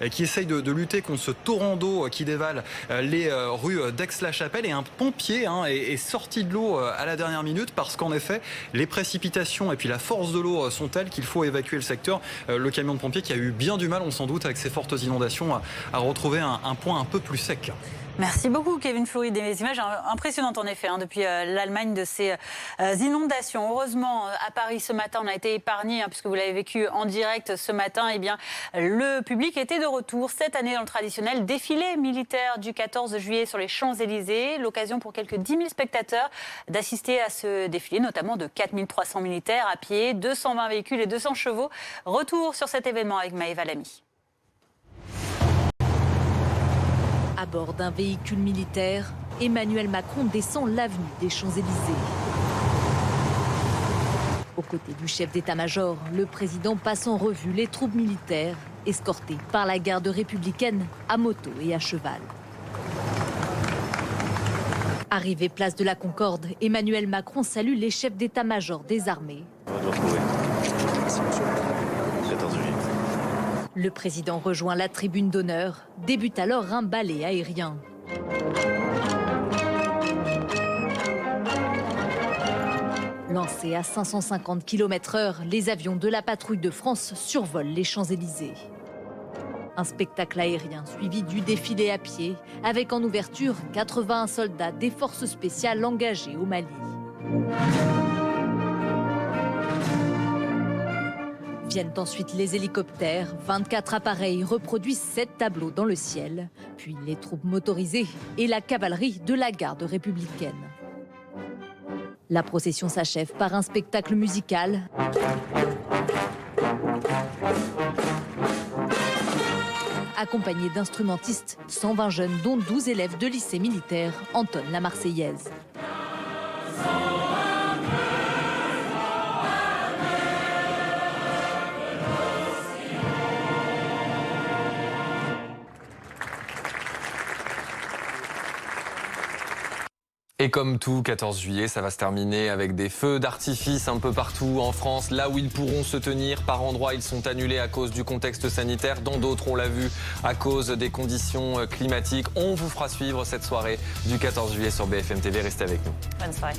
qui essaye de lutter contre ce torrent d'eau qui dévale les rues d'Aix-la-Chapelle. Et un pompier est sorti de l'eau à la dernière minute parce qu'en effet, les précipitations et puis la force de l'eau sont telles qu'il faut évacuer le secteur. Le camion de pompiers qui a eu bien du mal, on s'en doute, avec ces fortes inondations, à retrouver un point un peu plus sec. Merci beaucoup Kevin Fleury. Des images impressionnantes en effet depuis l'Allemagne de ces inondations. Heureusement à Paris ce matin on a été épargné puisque vous l'avez vécu en direct ce matin. Eh bien, le public était de retour cette année dans le traditionnel défilé militaire du 14 juillet sur les Champs-Élysées. L'occasion pour quelques 10 000 spectateurs d'assister à ce défilé, notamment de 4 300 militaires à pied, 220 véhicules et 200 chevaux. Retour sur cet événement avec Maëva Lamy. À bord d'un véhicule militaire, Emmanuel Macron descend l'avenue des Champs-Élysées. Aux côtés du chef d'état-major, le président passe en revue les troupes militaires, escortées par la garde républicaine à moto et à cheval. Arrivé place de la Concorde, Emmanuel Macron salue les chefs d'état-major des armées. Le président rejoint la tribune d'honneur. Débute alors un ballet aérien. Lancés à 550 km/h, les avions de la patrouille de France survolent les Champs-Élysées. Un spectacle aérien suivi du défilé à pied, avec en ouverture 81 soldats des forces spéciales engagés au Mali. Viennent ensuite les hélicoptères. 24 appareils reproduisent 7 tableaux dans le ciel. Puis les troupes motorisées et la cavalerie de la garde républicaine. La procession s'achève par un spectacle musical. Accompagné d'instrumentistes, 120 jeunes, dont 12 élèves de lycée militaire, entonnent la Marseillaise. Et comme tout 14 juillet, ça va se terminer avec des feux d'artifice un peu partout en France. Là où ils pourront se tenir, par endroits, ils sont annulés à cause du contexte sanitaire. Dans d'autres, on l'a vu, à cause des conditions climatiques. On vous fera suivre cette soirée du 14 juillet sur BFM TV. Restez avec nous. Bonne soirée.